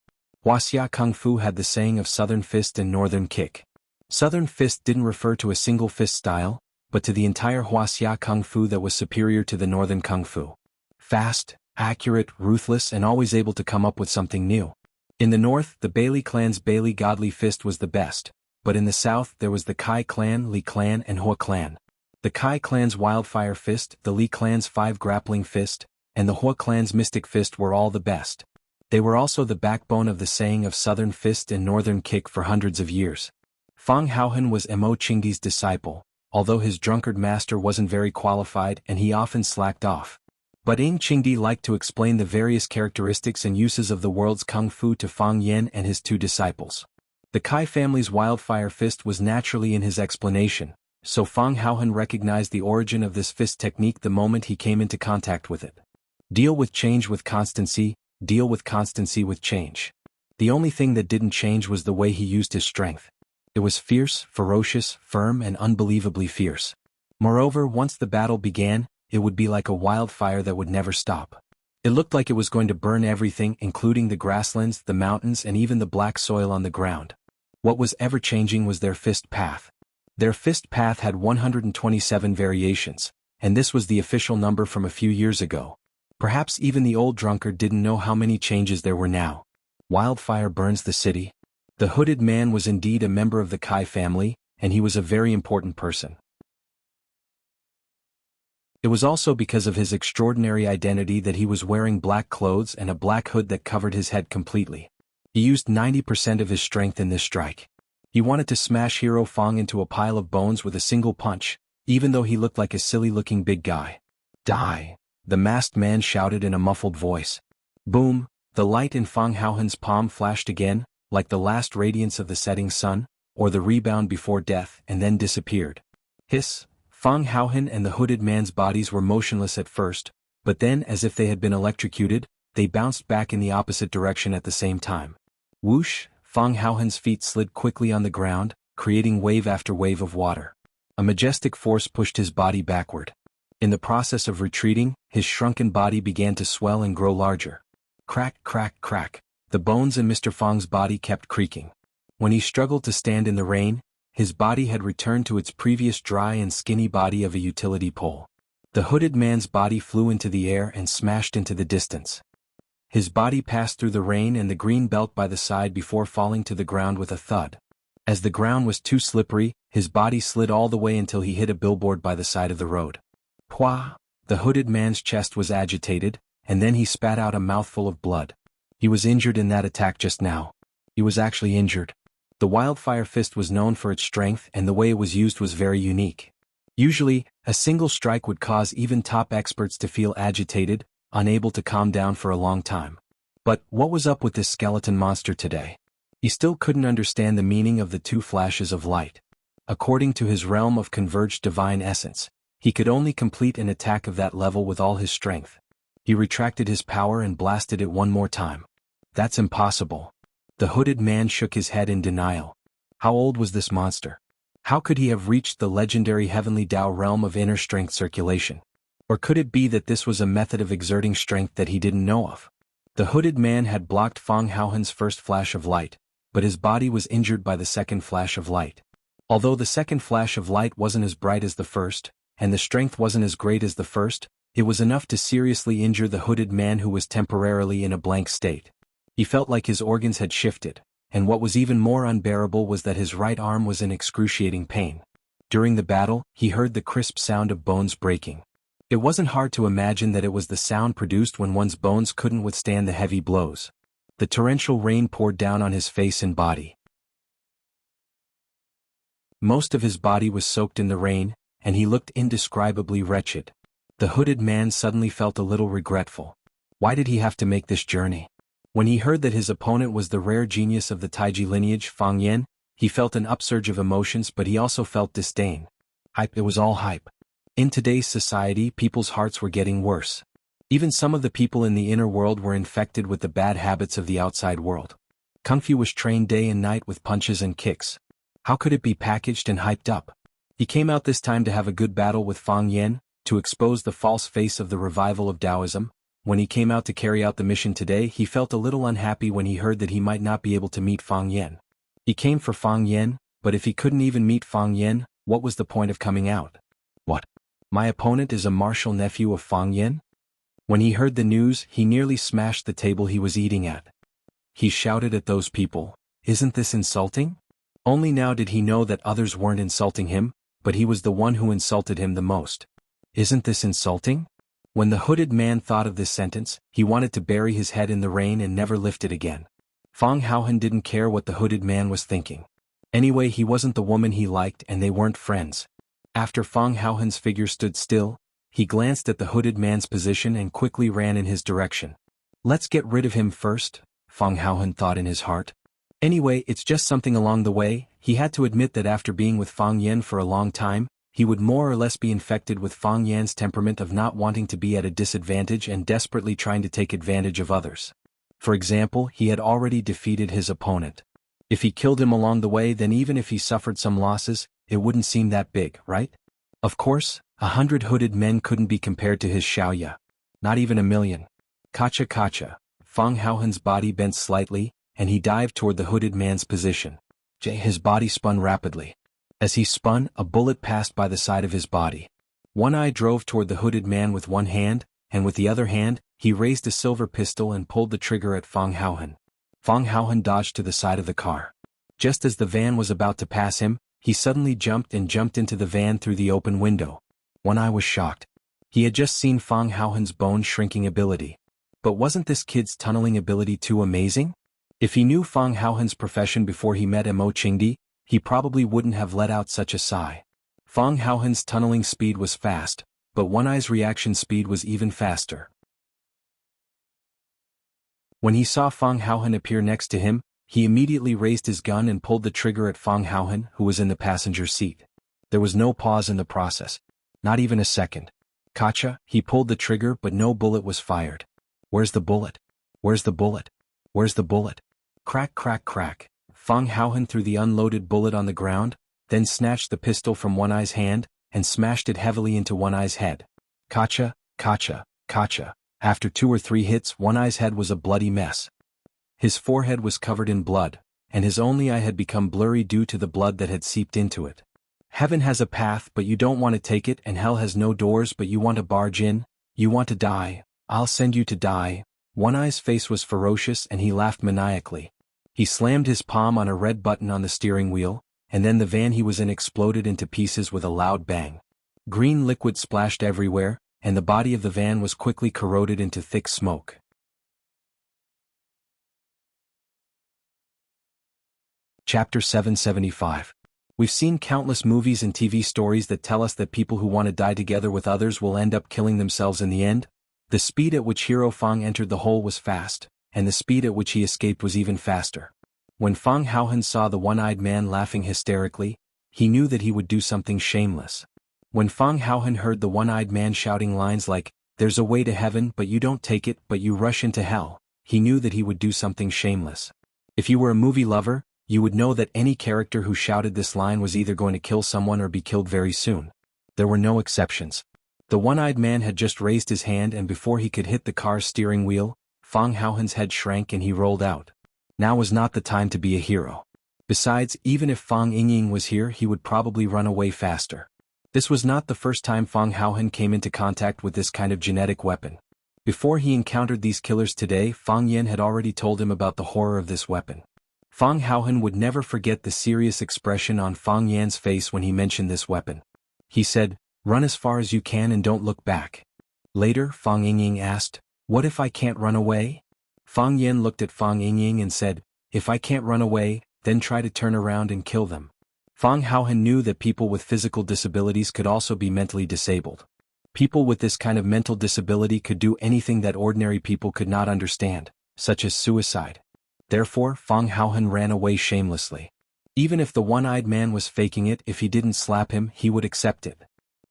Wuxia Kung Fu had the saying of southern fist and northern kick. Southern fist didn't refer to a single fist style, but to the entire Wuxia Kung Fu that was superior to the northern Kung Fu. Fast, accurate, ruthless, and always able to come up with something new. In the north, the Bailey clan's Bailey godly fist was the best, but in the south there was the Kai clan, Li clan, and Hua clan. The Kai clan's wildfire fist, the Li clan's five grappling fist, and the Hua clan's mystic fist were all the best. They were also the backbone of the saying of southern fist and northern kick for hundreds of years. Fang Haohen was Mo Qingdi's disciple, although his drunkard master wasn't very qualified and he often slacked off. But Ng Qingdi liked to explain the various characteristics and uses of the world's kung fu to Fang Yan and his two disciples. The Kai family's wildfire fist was naturally in his explanation, so Fang Haohen recognized the origin of this fist technique the moment he came into contact with it. Deal with change with constancy, deal with constancy with change. The only thing that didn't change was the way he used his strength. It was fierce, ferocious, firm, and unbelievably fierce. Moreover, once the battle began, it would be like a wildfire that would never stop. It looked like it was going to burn everything, including the grasslands, the mountains, and even the black soil on the ground. What was ever-changing was their fist path. Their fist path had 127 variations, and this was the official number from a few years ago. Perhaps even the old drunkard didn't know how many changes there were now. Wildfire burns the city. The hooded man was indeed a member of the Kai family, and he was a very important person. It was also because of his extraordinary identity that he was wearing black clothes and a black hood that covered his head completely. He used 90% of his strength in this strike. He wanted to smash Hero Fang into a pile of bones with a single punch, even though he looked like a silly-looking big guy. Die! The masked man shouted in a muffled voice. Boom! The light in Fang Haohen's palm flashed again, like the last radiance of the setting sun, or the rebound before death, and then disappeared. Hiss! Fang Haohen and the hooded man's bodies were motionless at first, but then, as if they had been electrocuted, they bounced back in the opposite direction at the same time. Whoosh! Fang Haohen's feet slid quickly on the ground, creating wave after wave of water. A majestic force pushed his body backward. In the process of retreating, his shrunken body began to swell and grow larger. Crack, crack, crack. The bones in Mr. Fang's body kept creaking. When he struggled to stand in the rain, his body had returned to its previous dry and skinny body of a utility pole. The hooded man's body flew into the air and smashed into the distance. His body passed through the rain and the green belt by the side before falling to the ground with a thud. As the ground was too slippery, his body slid all the way until he hit a billboard by the side of the road. Pwah! The hooded man's chest was agitated, and then he spat out a mouthful of blood. He was injured in that attack just now. He was actually injured. The wildfire fist was known for its strength and the way it was used was very unique. Usually, a single strike would cause even top experts to feel agitated, unable to calm down for a long time. But what was up with this skeleton monster today? He still couldn't understand the meaning of the two flashes of light. According to his realm of converged divine essence, he could only complete an attack of that level with all his strength. He retracted his power and blasted it one more time. That's impossible. The hooded man shook his head in denial. How old was this monster? How could he have reached the legendary heavenly Tao realm of inner strength circulation? Or could it be that this was a method of exerting strength that he didn't know of? The hooded man had blocked Fang Haohen's first flash of light, but his body was injured by the second flash of light. Although the second flash of light wasn't as bright as the first, and the strength wasn't as great as the first, it was enough to seriously injure the hooded man who was temporarily in a blank state. He felt like his organs had shifted, and what was even more unbearable was that his right arm was in excruciating pain. During the battle, he heard the crisp sound of bones breaking. It wasn't hard to imagine that it was the sound produced when one's bones couldn't withstand the heavy blows. The torrential rain poured down on his face and body. Most of his body was soaked in the rain, and he looked indescribably wretched. The hooded man suddenly felt a little regretful. Why did he have to make this journey? When he heard that his opponent was the rare genius of the Taiji lineage, Fang Yan, he felt an upsurge of emotions, but he also felt disdain. Hype, it was all hype. In today's society, people's hearts were getting worse. Even some of the people in the inner world were infected with the bad habits of the outside world. Kung Fu was trained day and night with punches and kicks. How could it be packaged and hyped up? He came out this time to have a good battle with Fang Yan, to expose the false face of the revival of Taoism. When he came out to carry out the mission today, he felt a little unhappy when he heard that he might not be able to meet Fang Yan. He came for Fang Yan, but if he couldn't even meet Fang Yan, what was the point of coming out? What? My opponent is a martial nephew of Fang Yan? When he heard the news, he nearly smashed the table he was eating at. He shouted at those people, "Isn't this insulting?" Only now did he know that others weren't insulting him, but he was the one who insulted him the most. Isn't this insulting? When the hooded man thought of this sentence, he wanted to bury his head in the rain and never lift it again. Fang Haohen didn't care what the hooded man was thinking. Anyway, he wasn't the woman he liked and they weren't friends. After Fang Haohen's figure stood still, he glanced at the hooded man's position and quickly ran in his direction. Let's get rid of him first, Fang Haohen thought in his heart. Anyway, it's just something along the way. He had to admit that after being with Fang Yan for a long time, he would more or less be infected with Fang Yan's temperament of not wanting to be at a disadvantage and desperately trying to take advantage of others. For example, he had already defeated his opponent. If he killed him along the way, then even if he suffered some losses, it wouldn't seem that big, right? Of course, 100 hooded men couldn't be compared to his Xiaoya. Not even 1,000,000. Kacha kacha. Fang Haohen's body bent slightly, and he dived toward the hooded man's position. His body spun rapidly. As he spun, a bullet passed by the side of his body. One eye drove toward the hooded man with one hand, and with the other hand, he raised a silver pistol and pulled the trigger at Fang Haohen. Fang Haohen dodged to the side of the car. Just as the van was about to pass him, he suddenly jumped into the van through the open window. One eye was shocked. He had just seen Fang Haohen's bone-shrinking ability. But wasn't this kid's tunneling ability too amazing? If he knew Fang Haohen's profession before he met Mo Qingdi, he probably wouldn't have let out such a sigh. Fang Haohen's tunneling speed was fast, but One Eye's reaction speed was even faster. When he saw Fang Haohen appear next to him, he immediately raised his gun and pulled the trigger at Fang Haohen, who was in the passenger seat. There was no pause in the process. Not even a second. Kacha, he pulled the trigger but no bullet was fired. Where's the bullet? Where's the bullet? Where's the bullet? Crack crack crack. Fang Haohen threw the unloaded bullet on the ground, then snatched the pistol from One Eye's hand, and smashed it heavily into One Eye's head. Kacha, kacha, kacha. After 2 or 3 hits, One Eye's head was a bloody mess. His forehead was covered in blood, and his only eye had become blurry due to the blood that had seeped into it. Heaven has a path but you don't want to take it, and hell has no doors but you want to barge in. You want to die, I'll send you to die. One Eye's face was ferocious and he laughed maniacally. He slammed his palm on a red button on the steering wheel, and then the van he was in exploded into pieces with a loud bang. Green liquid splashed everywhere, and the body of the van was quickly corroded into thick smoke. Chapter 775. We've seen countless movies and TV stories that tell us that people who want to die together with others will end up killing themselves in the end. The speed at which Hero Fang entered the hole was fast, and the speed at which he escaped was even faster. When Fang Haohen saw the one-eyed man laughing hysterically, he knew that he would do something shameless. When Fang Haohen heard the one-eyed man shouting lines like, "There's a way to heaven but you don't take it but you rush into hell," he knew that he would do something shameless. If you were a movie lover, you would know that any character who shouted this line was either going to kill someone or be killed very soon. There were no exceptions. The one-eyed man had just raised his hand, and before he could hit the car's steering wheel, Fang Haohen's head shrank and he rolled out. Now was not the time to be a hero. Besides, even if Fang Yingying was here, he would probably run away faster. This was not the first time Fang Haohen came into contact with this kind of genetic weapon. Before he encountered these killers today, Fang Yan had already told him about the horror of this weapon. Fang Haohen would never forget the serious expression on Fang Yan's face when he mentioned this weapon. He said, "Run as far as you can and don't look back." Later, Fang Yingying asked, "What if I can't run away?" Fang Yan looked at Fang Yingying and said, "If I can't run away, then try to turn around and kill them." Fang Haohen knew that people with physical disabilities could also be mentally disabled. People with this kind of mental disability could do anything that ordinary people could not understand, such as suicide. Therefore, Fang Haohen ran away shamelessly. Even if the one-eyed man was faking it, if he didn't slap him, he would accept it.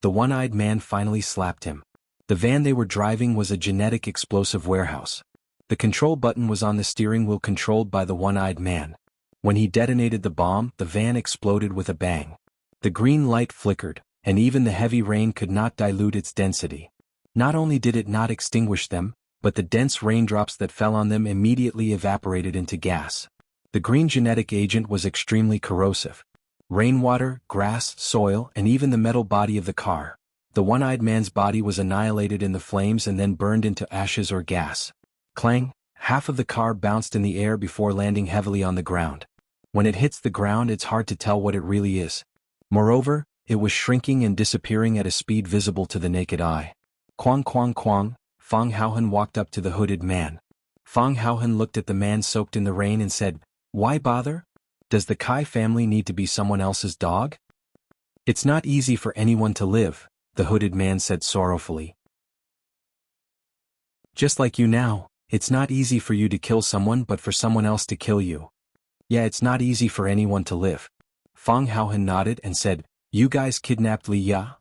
The one-eyed man finally slapped him. The van they were driving was a genetic explosive warehouse. The control button was on the steering wheel, controlled by the one-eyed man. When he detonated the bomb, the van exploded with a bang. The green light flickered, and even the heavy rain could not dilute its density. Not only did it not extinguish them, but the dense raindrops that fell on them immediately evaporated into gas. The green genetic agent was extremely corrosive. Rainwater, grass, soil, and even the metal body of the car. The one-eyed man's body was annihilated in the flames and then burned into ashes or gas. Clang! Half of the car bounced in the air before landing heavily on the ground. When it hits the ground, it's hard to tell what it really is. Moreover, it was shrinking and disappearing at a speed visible to the naked eye. Quang quang quang! Fang Haohen walked up to the hooded man. Fang Haohen looked at the man soaked in the rain and said, "Why bother? Does the Kai family need to be someone else's dog?" "It's not easy for anyone to live," the hooded man said sorrowfully. "Just like you now, it's not easy for you to kill someone but for someone else to kill you. Yeah, it's not easy for anyone to live." Fang Haohen nodded and said, "You guys kidnapped Li Ya?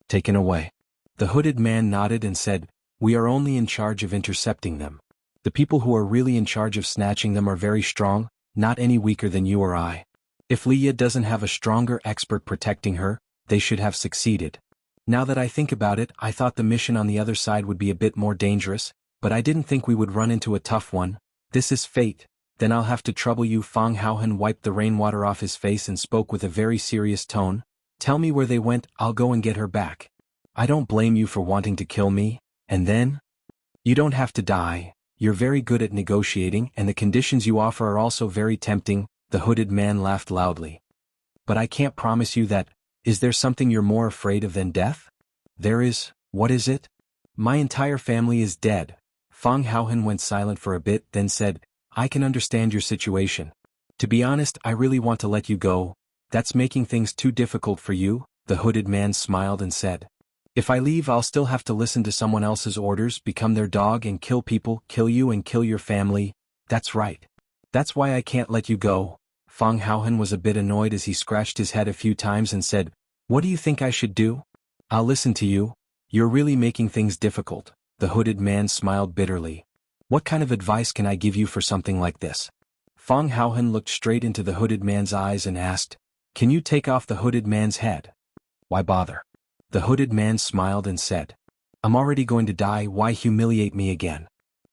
Taken away." The hooded man nodded and said, "We are only in charge of intercepting them. The people who are really in charge of snatching them are very strong, not any weaker than you or I. If Li Ya doesn't have a stronger expert protecting her, they should have succeeded. Now that I think about it, I thought the mission on the other side would be a bit more dangerous, but I didn't think we would run into a tough one. This is fate. Then I'll have to trouble you." Fang Haohen wiped the rainwater off his face and spoke with a very serious tone. "Tell me where they went, I'll go and get her back. I don't blame you for wanting to kill me, and then? You don't have to die. You're very good at negotiating, and the conditions you offer are also very tempting." The hooded man laughed loudly. "But I can't promise you that. Is there something you're more afraid of than death?" "There is." "What is it?" "My entire family is dead." Fang Haohen went silent for a bit, then said, "I can understand your situation. To be honest, I really want to let you go. That's making things too difficult for you, the hooded man smiled and said. If I leave, I'll still have to listen to someone else's orders, become their dog and kill people, kill you and kill your family. That's right. That's why I can't let you go. Fang Haohan was a bit annoyed as he scratched his head a few times and said, What do you think I should do? I'll listen to you. You're really making things difficult. The hooded man smiled bitterly. What kind of advice can I give you for something like this? Fang Haohan looked straight into the hooded man's eyes and asked, Can you take off the hooded man's head? Why bother? The hooded man smiled and said, I'm already going to die, why humiliate me again?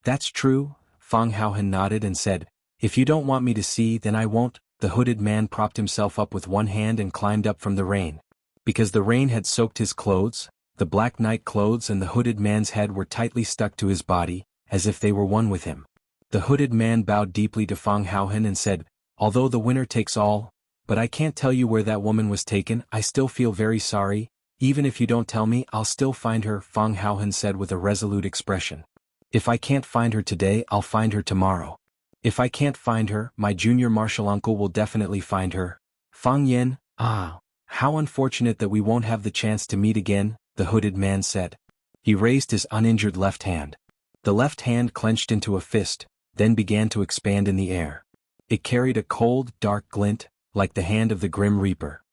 That's true, Fang Haohan nodded and said, If you don't want me to see, then I won't. The hooded man propped himself up with one hand and climbed up from the rain. Because the rain had soaked his clothes, the black night clothes and the hooded man's head were tightly stuck to his body, as if they were one with him. The hooded man bowed deeply to Fang Haohan and said, Although the winner takes all, but I can't tell you where that woman was taken, I still feel very sorry. Even if you don't tell me, I'll still find her, Fang Haohan said with a resolute expression. If I can't find her today, I'll find her tomorrow. If I can't find her, my junior martial uncle will definitely find her. Fang Yen, how unfortunate that we won't have the chance to meet again, the hooded man said. He raised his uninjured left hand. The left hand clenched into a fist, then began to expand in the air. It carried a cold, dark glint, like the hand of the Grim Reaper.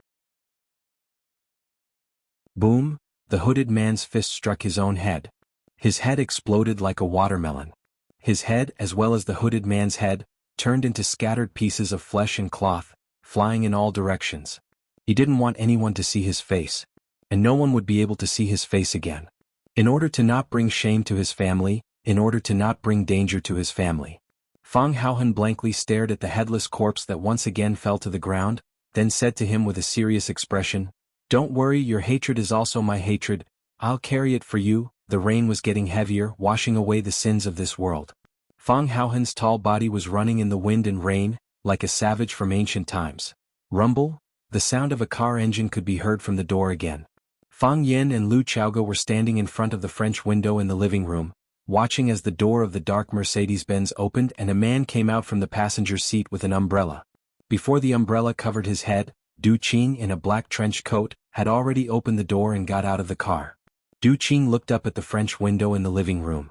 Boom, the hooded man's fist struck his own head. His head exploded like a watermelon. His head, as well as the hooded man's head, turned into scattered pieces of flesh and cloth, flying in all directions. He didn't want anyone to see his face, and no one would be able to see his face again. In order to not bring shame to his family, in order to not bring danger to his family. Fang Haohan blankly stared at the headless corpse that once again fell to the ground, then said to him with a serious expression, Don't worry, your hatred is also my hatred. I'll carry it for you. The rain was getting heavier, washing away the sins of this world. Fang Haohan's tall body was running in the wind and rain, like a savage from ancient times. Rumble, the sound of a car engine could be heard from the door again. Fang Yen and Lu Chaoge were standing in front of the French window in the living room, watching as the door of the dark Mercedes-Benz opened and a man came out from the passenger seat with an umbrella. Before the umbrella covered his head, Du Qing in a black trench coat had already opened the door and got out of the car. Du Qing looked up at the French window in the living room.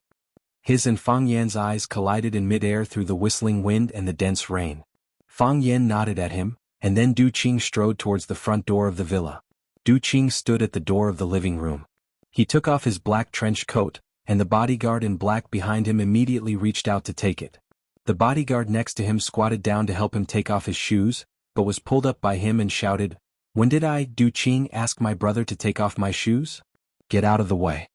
His and Fang Yan's eyes collided in mid-air through the whistling wind and the dense rain. Fang Yan nodded at him, and then Du Qing strode towards the front door of the villa. Du Qing stood at the door of the living room. He took off his black trench coat, and the bodyguard in black behind him immediately reached out to take it. The bodyguard next to him squatted down to help him take off his shoes, but was pulled up by him and shouted, When did I, Du Qing, ask my brother to take off my shoes? Get out of the way.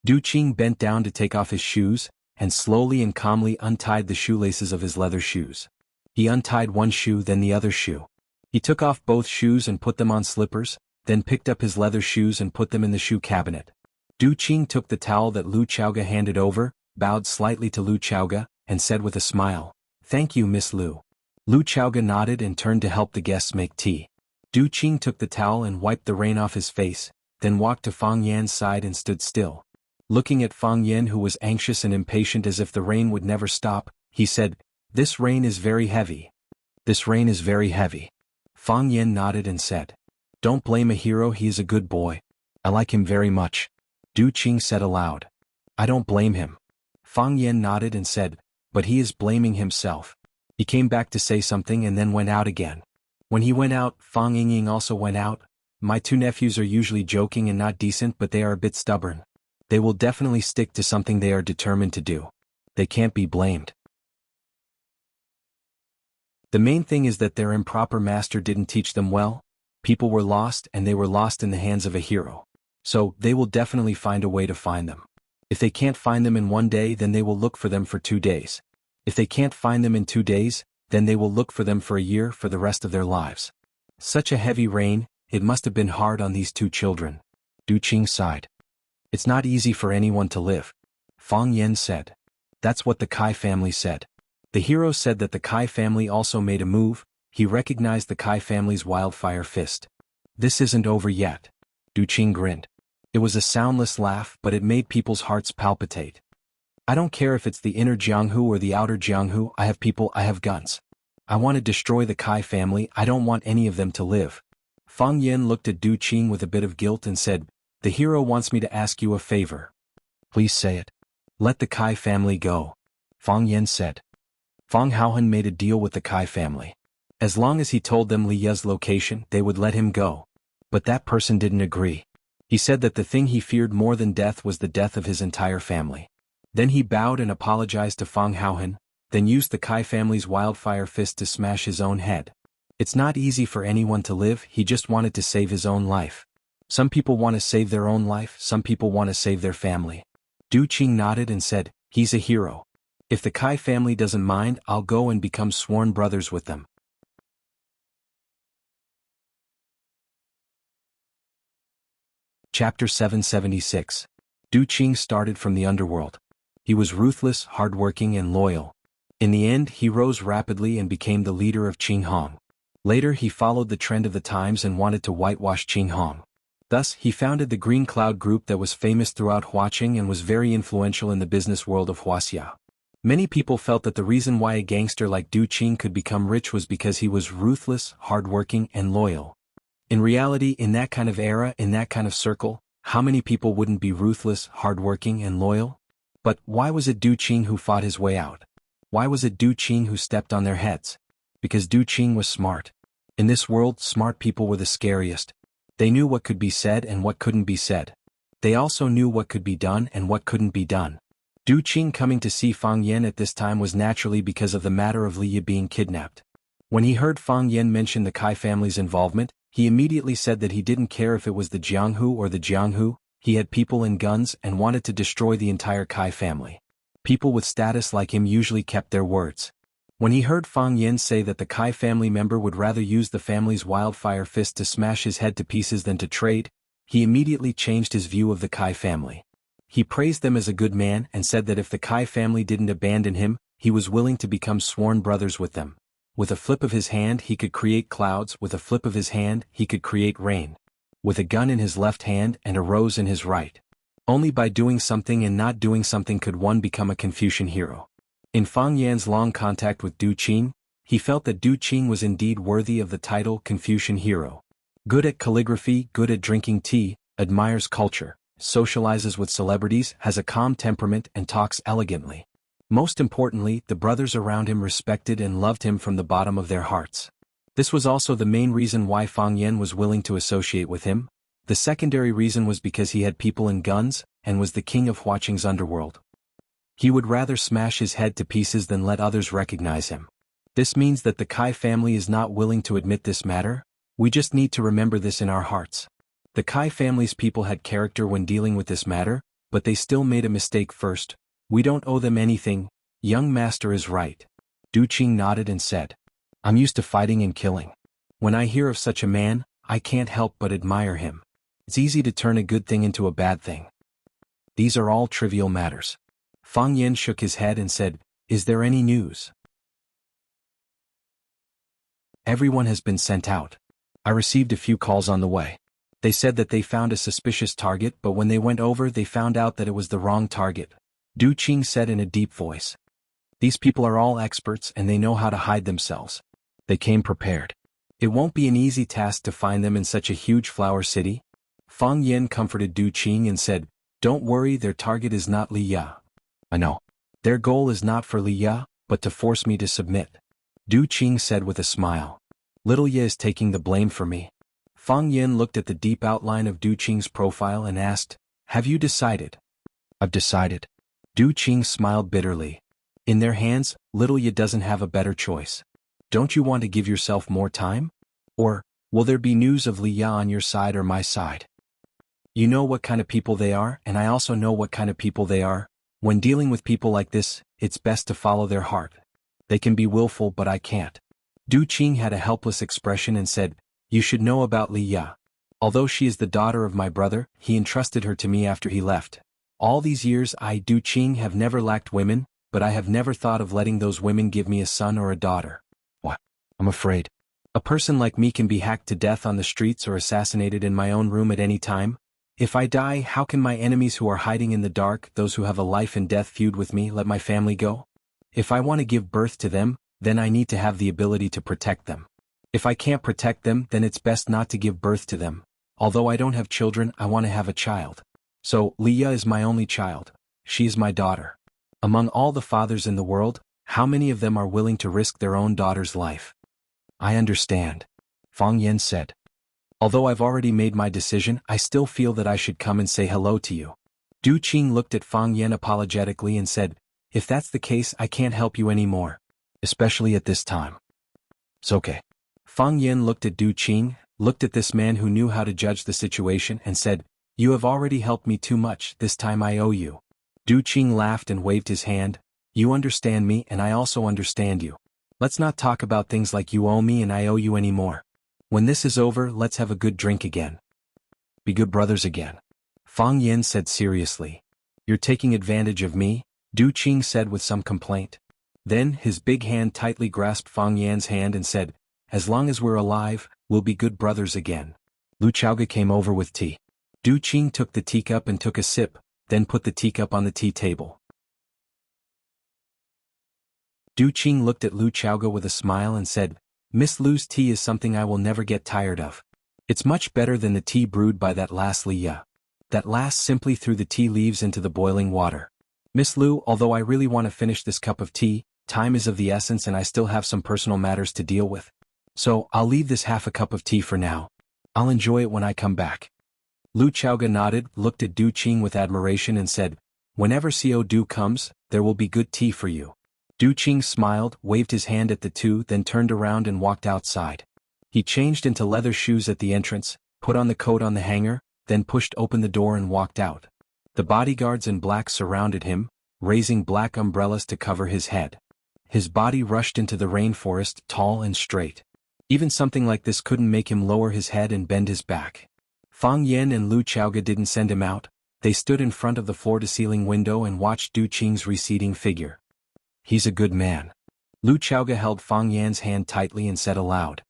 Du Qing bent down to take off his shoes, and slowly and calmly untied the shoelaces of his leather shoes. He untied one shoe, then the other shoe. He took off both shoes and put them on slippers, then picked up his leather shoes and put them in the shoe cabinet. Du Qing took the towel that Lu Chaoge handed over, bowed slightly to Lu Chaoge, and said with a smile, Thank you, Miss Lu. Lu Chaoge nodded and turned to help the guests make tea. Du Qing took the towel and wiped the rain off his face, then walked to Fang Yan's side and stood still. Looking at Fang Yan, who was anxious and impatient as if the rain would never stop, he said, This rain is very heavy. This rain is very heavy. Fang Yan nodded and said, Don't blame a hero, he is a good boy. I like him very much. Du Qing said aloud. I don't blame him. Fang Yan nodded and said, But he is blaming himself. He came back to say something and then went out again. When he went out, Fang Yingying also went out. My two nephews are usually joking and not decent, but they are a bit stubborn. They will definitely stick to something they are determined to do. They can't be blamed. The main thing is that their improper master didn't teach them well. People were lost and they were lost in the hands of a hero. So, they will definitely find a way to find them. If they can't find them in one day, then they will look for them for 2 days. If they can't find them in 2 days, then they will look for them for a year, for the rest of their lives. Such a heavy rain, it must have been hard on these two children. Du Qing sighed. It's not easy for anyone to live. Fang Yan said. That's what the Kai family said. The hero said that the Kai family also made a move. He recognized the Kai family's wildfire fist. This isn't over yet. Du Qing grinned. It was a soundless laugh, but it made people's hearts palpitate. I don't care if it's the inner Jianghu or the outer Jianghu, I have people, I have guns. I want to destroy the Kai family, I don't want any of them to live. Fang Yen looked at Du Qing with a bit of guilt and said, the hero wants me to ask you a favor. Please say it. Let the Kai family go. Fang Yen said. Fang Haohan made a deal with the Kai family. As long as he told them Li Ye's location, they would let him go. But that person didn't agree. He said that the thing he feared more than death was the death of his entire family. Then he bowed and apologized to Fang Haohan, then used the Kai family's wildfire fist to smash his own head. It's not easy for anyone to live, he just wanted to save his own life. Some people want to save their own life, some people want to save their family. Du Qing nodded and said, he's a hero. If the Kai family doesn't mind, I'll go and become sworn brothers with them. Chapter 776. Du Qing started from the underworld. He was ruthless, hardworking and loyal. In the end, he rose rapidly and became the leader of Qinghong. Later he followed the trend of the times and wanted to whitewash Qinghong. Thus, he founded the Green Cloud Group that was famous throughout Huaqing and was very influential in the business world of Huaxia. Many people felt that the reason why a gangster like Du Qing could become rich was because he was ruthless, hardworking and loyal. In reality, in that kind of era, in that kind of circle, how many people wouldn't be ruthless, hardworking and loyal? But why was it Du Qing who fought his way out? Why was it Du Qing who stepped on their heads? Because Du Qing was smart. In this world, smart people were the scariest. They knew what could be said and what couldn't be said. They also knew what could be done and what couldn't be done. Du Qing coming to see Fang Yen at this time was naturally because of the matter of Li Ye being kidnapped. When he heard Fang Yen mention the Kai family's involvement, he immediately said that he didn't care if it was the Jianghu or the Jianghu, he had people and guns and wanted to destroy the entire Kai family. People with status like him usually kept their words. When he heard Fang Yen say that the Kai family member would rather use the family's wildfire fist to smash his head to pieces than to trade, he immediately changed his view of the Kai family. He praised them as a good man and said that if the Kai family didn't abandon him, he was willing to become sworn brothers with them. With a flip of his hand he could create clouds, with a flip of his hand he could create rain. With a gun in his left hand and a rose in his right. Only by doing something and not doing something could one become a Confucian hero. In Fang Yan's long contact with Du Qing, he felt that Du Qing was indeed worthy of the title Confucian hero. Good at calligraphy, good at drinking tea, admires culture, socializes with celebrities, has a calm temperament and talks elegantly. Most importantly, the brothers around him respected and loved him from the bottom of their hearts. This was also the main reason why Fang Yen was willing to associate with him. The secondary reason was because he had people and guns, and was the king of Huaqing's underworld. He would rather smash his head to pieces than let others recognize him. This means that the Kai family is not willing to admit this matter. We just need to remember this in our hearts. The Kai family's people had character when dealing with this matter, but they still made a mistake first. We don't owe them anything. Young master is right. Du Qing nodded and said, I'm used to fighting and killing. When I hear of such a man, I can't help but admire him. It's easy to turn a good thing into a bad thing. These are all trivial matters. Fang Yen shook his head and said, is there any news? Everyone has been sent out. I received a few calls on the way. They said that they found a suspicious target, but when they went over they found out that it was the wrong target. Du Qing said in a deep voice. These people are all experts and they know how to hide themselves. They came prepared. It won't be an easy task to find them in such a huge flower city. Fang Yen comforted Du Qing and said, don't worry, their target is not Li Ye. I know. Their goal is not for Li Ye, but to force me to submit. Du Qing said with a smile. Little Ye is taking the blame for me. Fang Yen looked at the deep outline of Du Qing's profile and asked, have you decided? I've decided. Du Qing smiled bitterly. In their hands, little Ye doesn't have a better choice. Don't you want to give yourself more time? Or, will there be news of Li Ye on your side or my side? You know what kind of people they are, and I also know what kind of people they are. When dealing with people like this, it's best to follow their heart. They can be willful, but I can't. Du Qing had a helpless expression and said, you should know about Li Ye. Although she is the daughter of my brother, he entrusted her to me after he left. All these years I, Du Qing, have never lacked women, but I have never thought of letting those women give me a son or a daughter. What? I'm afraid. A person like me can be hacked to death on the streets or assassinated in my own room at any time. If I die, how can my enemies who are hiding in the dark, those who have a life and death feud with me, let my family go? If I want to give birth to them, then I need to have the ability to protect them. If I can't protect them, then it's best not to give birth to them. Although I don't have children, I want to have a child. So, Leah is my only child. She is my daughter. Among all the fathers in the world, how many of them are willing to risk their own daughter's life? I understand. Fang Yan said. Although I've already made my decision, I still feel that I should come and say hello to you. Du Qing looked at Fang Yan apologetically and said, if that's the case, I can't help you anymore. Especially at this time. It's okay. Fang Yan looked at Du Qing, looked at this man who knew how to judge the situation and said, you have already helped me too much, this time I owe you. Du Qing laughed and waved his hand, you understand me and I also understand you. Let's not talk about things like you owe me and I owe you anymore. When this is over, let's have a good drink again. Be good brothers again. Fang Yan said seriously. You're taking advantage of me, Du Qing said with some complaint. Then his big hand tightly grasped Fang Yan's hand and said, as long as we're alive, we'll be good brothers again. Lu Chaoga came over with tea. Du Qing took the teacup and took a sip, then put the teacup on the tea table. Du Qing looked at Lu Chaoga with a smile and said, Miss Lu's tea is something I will never get tired of. It's much better than the tea brewed by that last Liya. That last simply threw the tea leaves into the boiling water. Miss Lu, although I really want to finish this cup of tea, time is of the essence and I still have some personal matters to deal with. So, I'll leave this half a cup of tea for now. I'll enjoy it when I come back. Lu Chaoga nodded, looked at Du Qing with admiration and said, whenever Co. Du comes, there will be good tea for you. Du Qing smiled, waved his hand at the two, then turned around and walked outside. He changed into leather shoes at the entrance, put on the coat on the hanger, then pushed open the door and walked out. The bodyguards in black surrounded him, raising black umbrellas to cover his head. His body rushed into the rainforest, tall and straight. Even something like this couldn't make him lower his head and bend his back. Fang Yan and Lu Chaoga didn't send him out, they stood in front of the floor-to-ceiling window and watched Du Qing's receding figure. He's a good man. Lu Chaoga held Fang Yan's hand tightly and said aloud.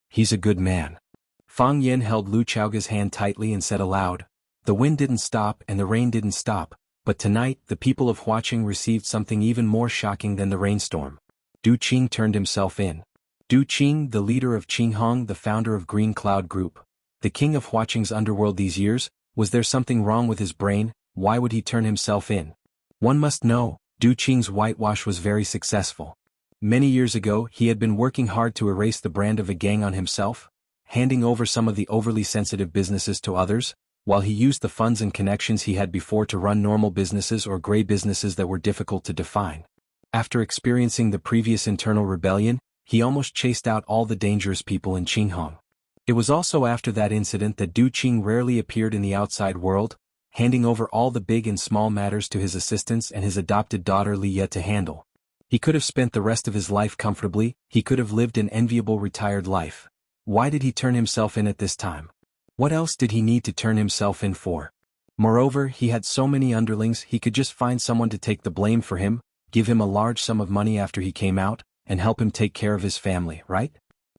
He's a good man. Fang Yan held Lu Chaoga's hand tightly and said aloud. The wind didn't stop and the rain didn't stop, but tonight the people of Huaqing received something even more shocking than the rainstorm. Du Qing turned himself in. Du Qing, the leader of Qinghong, the founder of Green Cloud Group, the king of Huaqing's underworld these years, was there something wrong with his brain? Why would he turn himself in? One must know, Du Qing's whitewash was very successful. Many years ago he had been working hard to erase the brand of a gang on himself, handing over some of the overly sensitive businesses to others, while he used the funds and connections he had before to run normal businesses or gray businesses that were difficult to define. After experiencing the previous internal rebellion, he almost chased out all the dangerous people in Qinghong. It was also after that incident that Du Qing rarely appeared in the outside world, handing over all the big and small matters to his assistants and his adopted daughter Liya to handle. He could have spent the rest of his life comfortably, he could have lived an enviable retired life. Why did he turn himself in at this time? What else did he need to turn himself in for? Moreover, he had so many underlings he could just find someone to take the blame for him, give him a large sum of money after he came out, and help him take care of his family, right?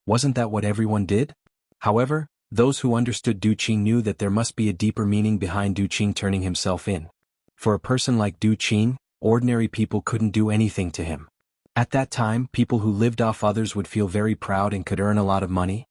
Wasn't that what everyone did? However, those who understood Du Qing knew that there must be a deeper meaning behind Du Qing turning himself in. For a person like Du Qing, ordinary people couldn't do anything to him. At that time, people who lived off others would feel very proud and could earn a lot of money.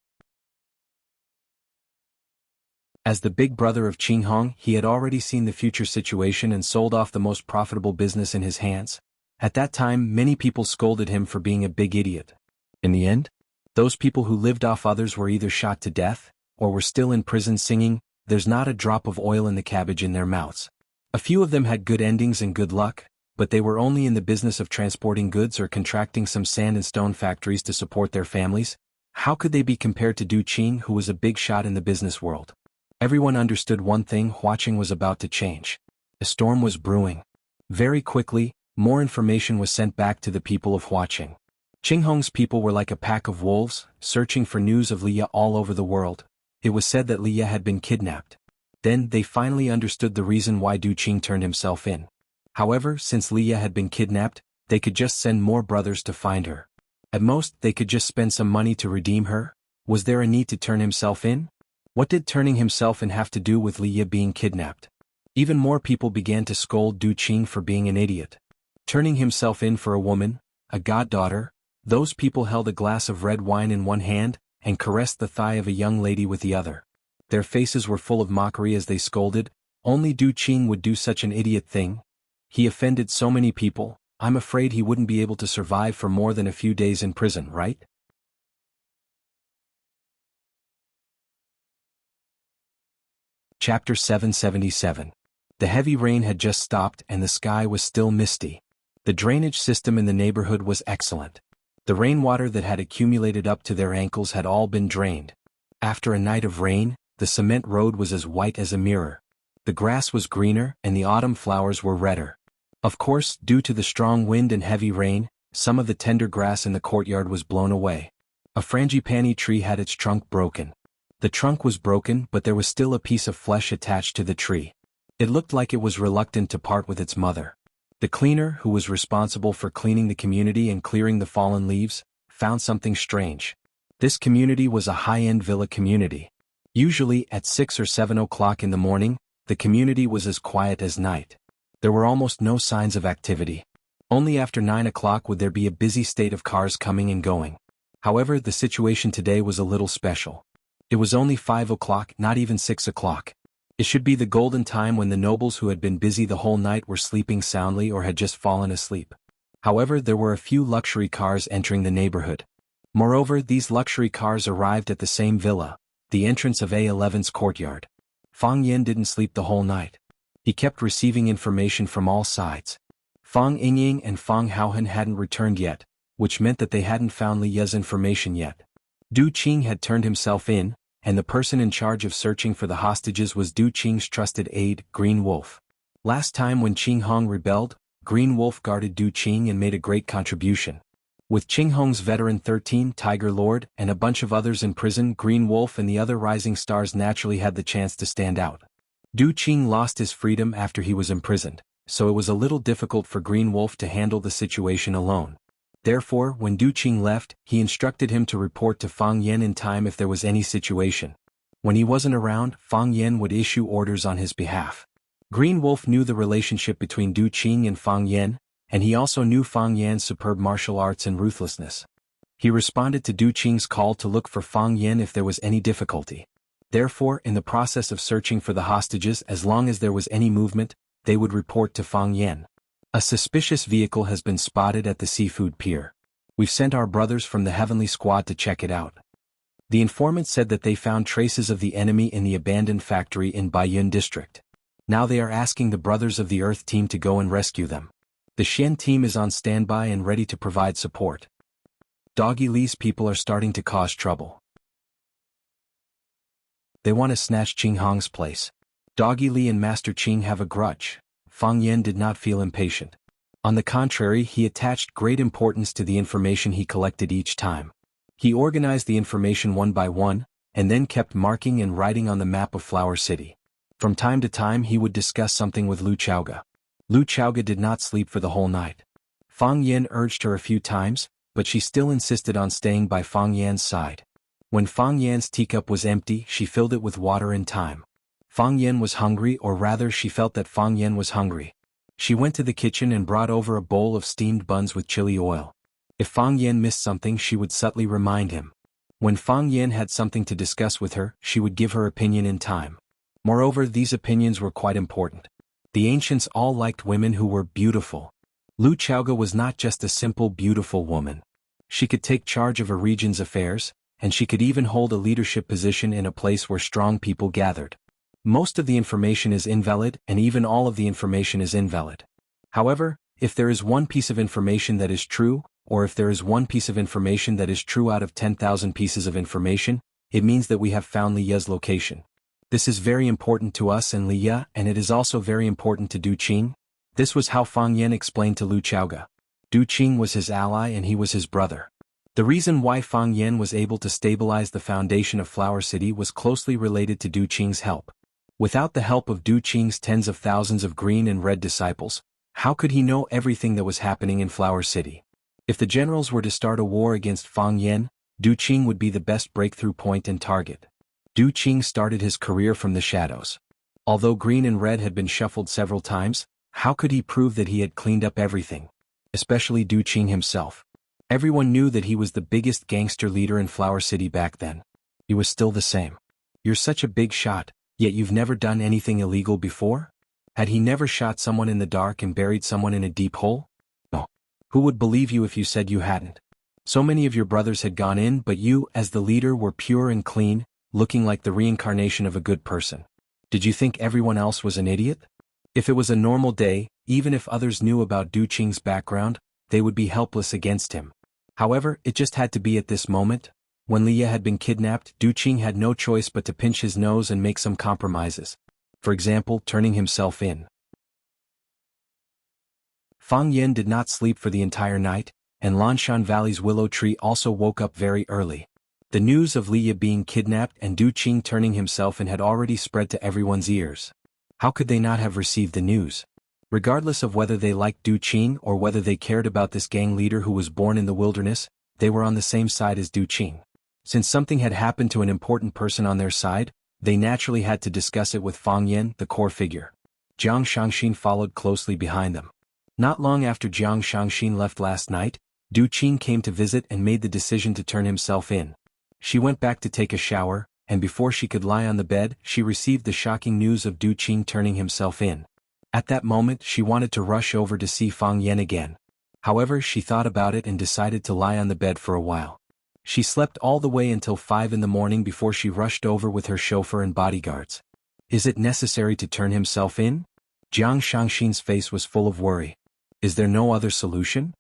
As the big brother of Qinghong, he had already seen the future situation and sold off the most profitable business in his hands. At that time, many people scolded him for being a big idiot. In the end, those people who lived off others were either shot to death, or were still in prison singing, "There's not a drop of oil in the cabbage" in their mouths. A few of them had good endings and good luck, but they were only in the business of transporting goods or contracting some sand and stone factories to support their families. How could they be compared to Du Qing, who was a big shot in the business world? Everyone understood one thing: Huaqing was about to change. A storm was brewing. Very quickly, more information was sent back to the people of Huaqing. Qinghong's people were like a pack of wolves, searching for news of Liya all over the world. It was said that Liya had been kidnapped. Then they finally understood the reason why Du Qing turned himself in. However, since Liya had been kidnapped, they could just send more brothers to find her. At most, they could just spend some money to redeem her. Was there a need to turn himself in? What did turning himself in have to do with Liya being kidnapped? Even more people began to scold Du Qing for being an idiot. Turning himself in for a woman, a goddaughter, Those people held a glass of red wine in one hand, and caressed the thigh of a young lady with the other. Their faces were full of mockery as they scolded, "Only Du Qing would do such an idiot thing. He offended so many people, I'm afraid he wouldn't be able to survive for more than a few days in prison, right?" Chapter 777. The heavy rain had just stopped and the sky was still misty. The drainage system in the neighborhood was excellent. The rainwater that had accumulated up to their ankles had all been drained. After a night of rain, the cement road was as white as a mirror. The grass was greener and the autumn flowers were redder. Of course, due to the strong wind and heavy rain, some of the tender grass in the courtyard was blown away. A frangipani tree had its trunk broken. The trunk was broken, but there was still a piece of flesh attached to the tree. It looked like it was reluctant to part with its mother. The cleaner, who was responsible for cleaning the community and clearing the fallen leaves, found something strange. This community was a high-end villa community. Usually, at 6 or 7 o'clock in the morning, the community was as quiet as night. There were almost no signs of activity. Only after 9 o'clock would there be a busy state of cars coming and going. However, the situation today was a little special. It was only 5 o'clock, not even 6 o'clock. It should be the golden time when the nobles who had been busy the whole night were sleeping soundly or had just fallen asleep. However, there were a few luxury cars entering the neighborhood. Moreover, these luxury cars arrived at the same villa, the entrance of A11's courtyard. Fang Yen didn't sleep the whole night. He kept receiving information from all sides. Fang Yingying and Fang Haohan hadn't returned yet, which meant that they hadn't found Li Ye's information yet. Du Qing had turned himself in, and the person in charge of searching for the hostages was Du Qing's trusted aide, Green Wolf. Last time when Qing Hong rebelled, Green Wolf guarded Du Qing and made a great contribution. With Qing Hong's veteran 13 Tiger Lord and a bunch of others in prison, Green Wolf and the other rising stars naturally had the chance to stand out. Du Qing lost his freedom after he was imprisoned, so it was a little difficult for Green Wolf to handle the situation alone. Therefore, when Du Qing left, he instructed him to report to Fang Yen in time if there was any situation. When he wasn't around, Fang Yen would issue orders on his behalf. Green Wolf knew the relationship between Du Qing and Fang Yen, and he also knew Fang Yan's superb martial arts and ruthlessness. He responded to Du Qing's call to look for Fang Yen if there was any difficulty. Therefore, in the process of searching for the hostages, as long as there was any movement, they would report to Fang Yen. "A suspicious vehicle has been spotted at the seafood pier. We've sent our brothers from the Heavenly Squad to check it out." The informant said that they found traces of the enemy in the abandoned factory in Baiyun district. Now they are asking the Brothers of the Earth team to go and rescue them. The Xian team is on standby and ready to provide support. Doggy Li's people are starting to cause trouble. They want to snatch Qing Hong's place. Doggy Li and Master Qing have a grudge. Fang Yen did not feel impatient. On the contrary, he attached great importance to the information he collected each time. He organized the information one by one, and then kept marking and writing on the map of Flower City. From time to time he would discuss something with Lu Chaoga. Lu Chaoga did not sleep for the whole night. Fang Yen urged her a few times, but she still insisted on staying by Fang Yan's side. When Fang Yan's teacup was empty, she filled it with water in time. Fang Yen was hungry, or rather she felt that Fang Yen was hungry. She went to the kitchen and brought over a bowl of steamed buns with chili oil. If Fang Yen missed something, she would subtly remind him. When Fang Yen had something to discuss with her, she would give her opinion in time. Moreover, these opinions were quite important. The ancients all liked women who were beautiful. Lu Chaoga was not just a simple beautiful woman. She could take charge of a region's affairs, and she could even hold a leadership position in a place where strong people gathered. Most of the information is invalid, and even all of the information is invalid. However, if there is one piece of information that is true, or if there is one piece of information that is true out of 10,000 pieces of information, it means that we have found Li Ye's location. This is very important to us and Li Ye, and it is also very important to Du Qing. This was how Fang Yen explained to Lu Chaoga. Du Qing was his ally and he was his brother. The reason why Fang Yen was able to stabilize the foundation of Flower City was closely related to Du Qing's help. Without the help of Du Qing's tens of thousands of green and red disciples, how could he know everything that was happening in Flower City? If the generals were to start a war against Fang Yen, Du Qing would be the best breakthrough point and target. Du Qing started his career from the shadows. Although green and red had been shuffled several times, how could he prove that he had cleaned up everything? Especially Du Qing himself. Everyone knew that he was the biggest gangster leader in Flower City back then. He was still the same. You're such a big shot, yet you've never done anything illegal before? Had he never shot someone in the dark and buried someone in a deep hole? No. Who would believe you if you said you hadn't? So many of your brothers had gone in, but you, as the leader, were pure and clean, looking like the reincarnation of a good person. Did you think everyone else was an idiot? If it was a normal day, even if others knew about Du Qing's background, they would be helpless against him. However, it just had to be at this moment. When Leah had been kidnapped, Du Qing had no choice but to pinch his nose and make some compromises. For example, turning himself in. Fang Yen did not sleep for the entire night, and Lanshan Valley's willow tree also woke up very early. The news of Leah being kidnapped and Du Qing turning himself in had already spread to everyone's ears. How could they not have received the news? Regardless of whether they liked Du Qing or whether they cared about this gang leader who was born in the wilderness, they were on the same side as Du Qing. Since something had happened to an important person on their side, they naturally had to discuss it with Fang Yen, the core figure. Jiang Shangxin followed closely behind them. Not long after Jiang Shangxin left last night, Du Qing came to visit and made the decision to turn himself in. She went back to take a shower, and before she could lie on the bed, she received the shocking news of Du Qing turning himself in. At that moment, she wanted to rush over to see Fang Yen again. However, she thought about it and decided to lie on the bed for a while. She slept all the way until 5 in the morning before she rushed over with her chauffeur and bodyguards. Is it necessary to turn himself in? Jiang Shangxin's face was full of worry. Is there no other solution?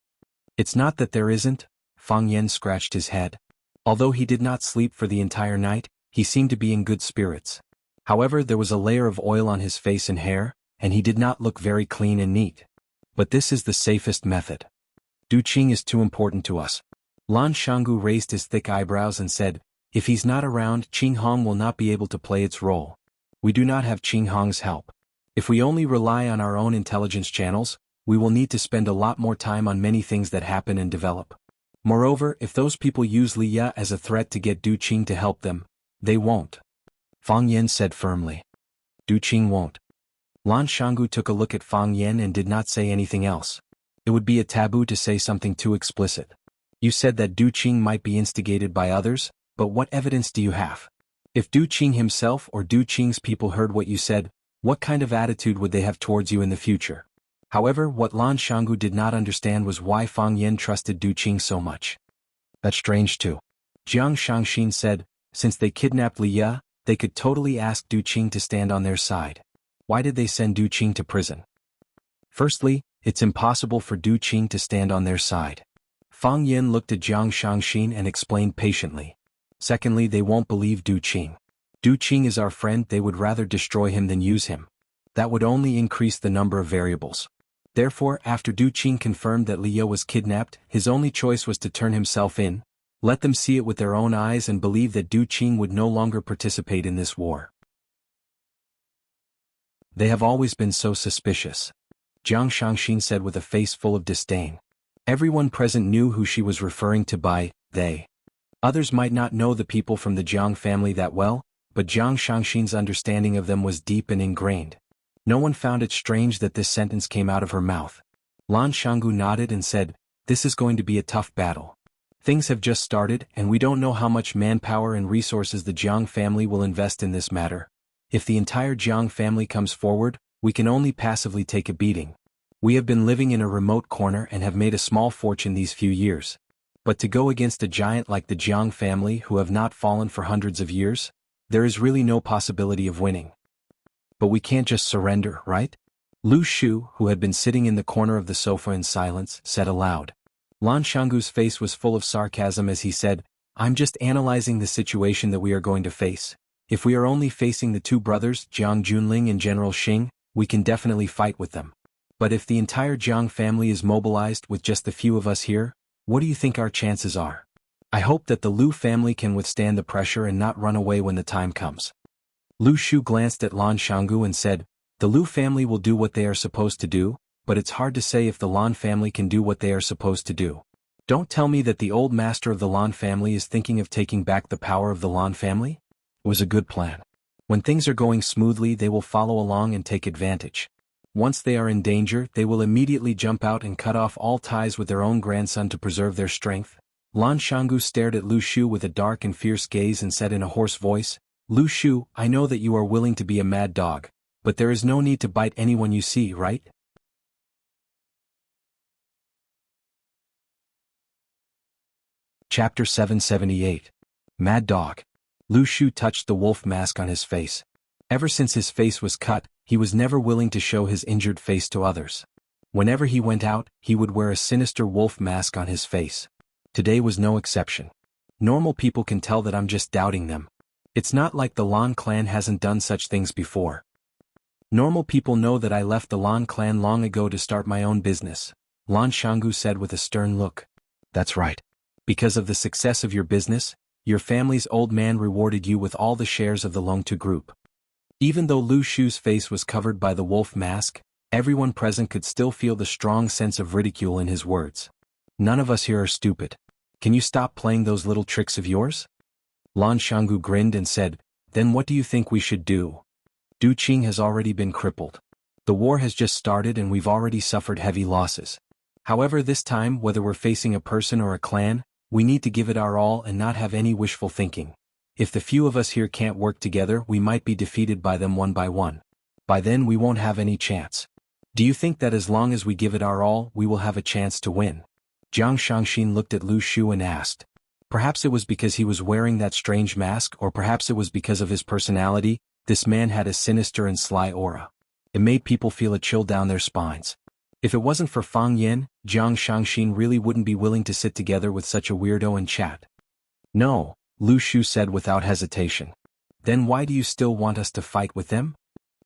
It's not that there isn't. Fang Yen scratched his head. Although he did not sleep for the entire night, he seemed to be in good spirits. However, there was a layer of oil on his face and hair, and he did not look very clean and neat. But this is the safest method. Du Qing is too important to us. Lan Shanggu raised his thick eyebrows and said, if he's not around, Qing Hong will not be able to play its role. We do not have Qing Hong's help. If we only rely on our own intelligence channels, we will need to spend a lot more time on many things that happen and develop. Moreover, if those people use Li Ya as a threat to get Du Qing to help them, they won't. Fang Yen said firmly. Du Qing won't. Lan Shanggu took a look at Fang Yen and did not say anything else. It would be a taboo to say something too explicit. You said that Du Qing might be instigated by others, but what evidence do you have? If Du Qing himself or Du Qing's people heard what you said, what kind of attitude would they have towards you in the future? However, what Lan Shanggu did not understand was why Fang Yen trusted Du Qing so much. That's strange too. Jiang Shangxin said, since they kidnapped Li Ya, they could totally ask Du Qing to stand on their side. Why did they send Du Qing to prison? Firstly, it's impossible for Du Qing to stand on their side. Fang Yen looked at Jiang Shangxin and explained patiently. Secondly, they won't believe Du Qing. Du Qing is our friend, they would rather destroy him than use him. That would only increase the number of variables. Therefore, after Du Qing confirmed that Li Ya was kidnapped, his only choice was to turn himself in, let them see it with their own eyes and believe that Du Qing would no longer participate in this war. They have always been so suspicious. Jiang Shangxin said with a face full of disdain. Everyone present knew who she was referring to by they. Others might not know the people from the Jiang family that well, but Jiang Shangxin's understanding of them was deep and ingrained. No one found it strange that this sentence came out of her mouth. Lan Shanggu nodded and said, this is going to be a tough battle. Things have just started and we don't know how much manpower and resources the Jiang family will invest in this matter. If the entire Jiang family comes forward, we can only passively take a beating. We have been living in a remote corner and have made a small fortune these few years. But to go against a giant like the Jiang family who have not fallen for hundreds of years, there is really no possibility of winning. But we can't just surrender, right? Lu Shu, who had been sitting in the corner of the sofa in silence, said aloud. Lan Shanggu's face was full of sarcasm as he said, I'm just analyzing the situation that we are going to face. If we are only facing the two brothers, Jiang Junling and General Xing, we can definitely fight with them. But if the entire Jiang family is mobilized with just the few of us here, what do you think our chances are? I hope that the Lu family can withstand the pressure and not run away when the time comes. Lu Shu glanced at Lan Shanggu and said, the Lu family will do what they are supposed to do, but it's hard to say if the Lan family can do what they are supposed to do. Don't tell me that the old master of the Lan family is thinking of taking back the power of the Lan family? It was a good plan. When things are going smoothly, they will follow along and take advantage. Once they are in danger, they will immediately jump out and cut off all ties with their own grandson to preserve their strength. Lan Shanggu stared at Lu Shu with a dark and fierce gaze and said in a hoarse voice, Lu Shu, I know that you are willing to be a mad dog, but there is no need to bite anyone you see, right? Chapter 778. Mad Dog. Lu Shu touched the wolf mask on his face. Ever since his face was cut, he was never willing to show his injured face to others. Whenever he went out, he would wear a sinister wolf mask on his face. Today was no exception. Normal people can tell that I'm just doubting them. It's not like the Lan clan hasn't done such things before. Normal people know that I left the Lan clan long ago to start my own business, Lan Shanggu said with a stern look. That's right. Because of the success of your business, your family's old man rewarded you with all the shares of the Longtu group. Even though Lu Shu's face was covered by the wolf mask, everyone present could still feel the strong sense of ridicule in his words. None of us here are stupid. Can you stop playing those little tricks of yours? Lan Shanggu grinned and said, Then what do you think we should do? Du Qing has already been crippled. The war has just started and we've already suffered heavy losses. However, this time, whether we're facing a person or a clan, we need to give it our all and not have any wishful thinking. If the few of us here can't work together, we might be defeated by them one by one. By then we won't have any chance. Do you think that as long as we give it our all, we will have a chance to win? Jiang Shangxin looked at Lu Shu and asked. Perhaps it was because he was wearing that strange mask, or perhaps it was because of his personality. This man had a sinister and sly aura. It made people feel a chill down their spines. If it wasn't for Fang Yin, Jiang Shangxin really wouldn't be willing to sit together with such a weirdo and chat. No, Lu Shu said without hesitation. Then why do you still want us to fight with them?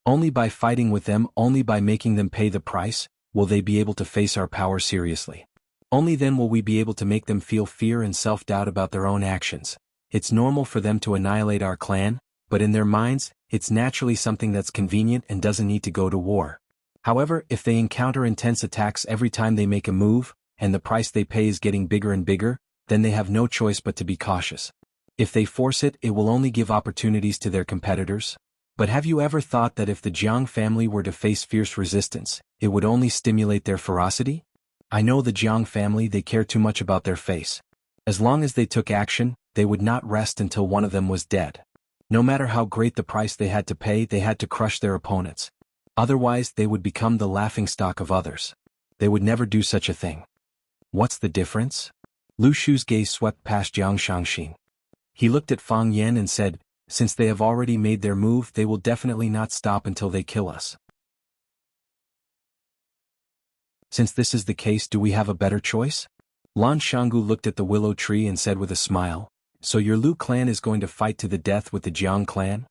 Only by fighting with them, only by making them pay the price, will they be able to face our power seriously. Only then will we be able to make them feel fear and self-doubt about their own actions. It's normal for them to annihilate our clan, but in their minds, it's naturally something that's convenient and doesn't need to go to war. However, if they encounter intense attacks every time they make a move, and the price they pay is getting bigger and bigger, then they have no choice but to be cautious. If they force it, it will only give opportunities to their competitors. But have you ever thought that if the Jiang family were to face fierce resistance, it would only stimulate their ferocity? I know the Jiang family, they care too much about their face. As long as they took action, they would not rest until one of them was dead. No matter how great the price they had to pay, they had to crush their opponents. Otherwise, they would become the laughingstock of others. They would never do such a thing. What's the difference? Lu Shu's gaze swept past Jiang Shangxin. He looked at Fang Yen and said, Since they have already made their move, they will definitely not stop until they kill us. Since this is the case, do we have a better choice? Lan Shanggu looked at the willow tree and said with a smile, So your Lu clan is going to fight to the death with the Jiang clan?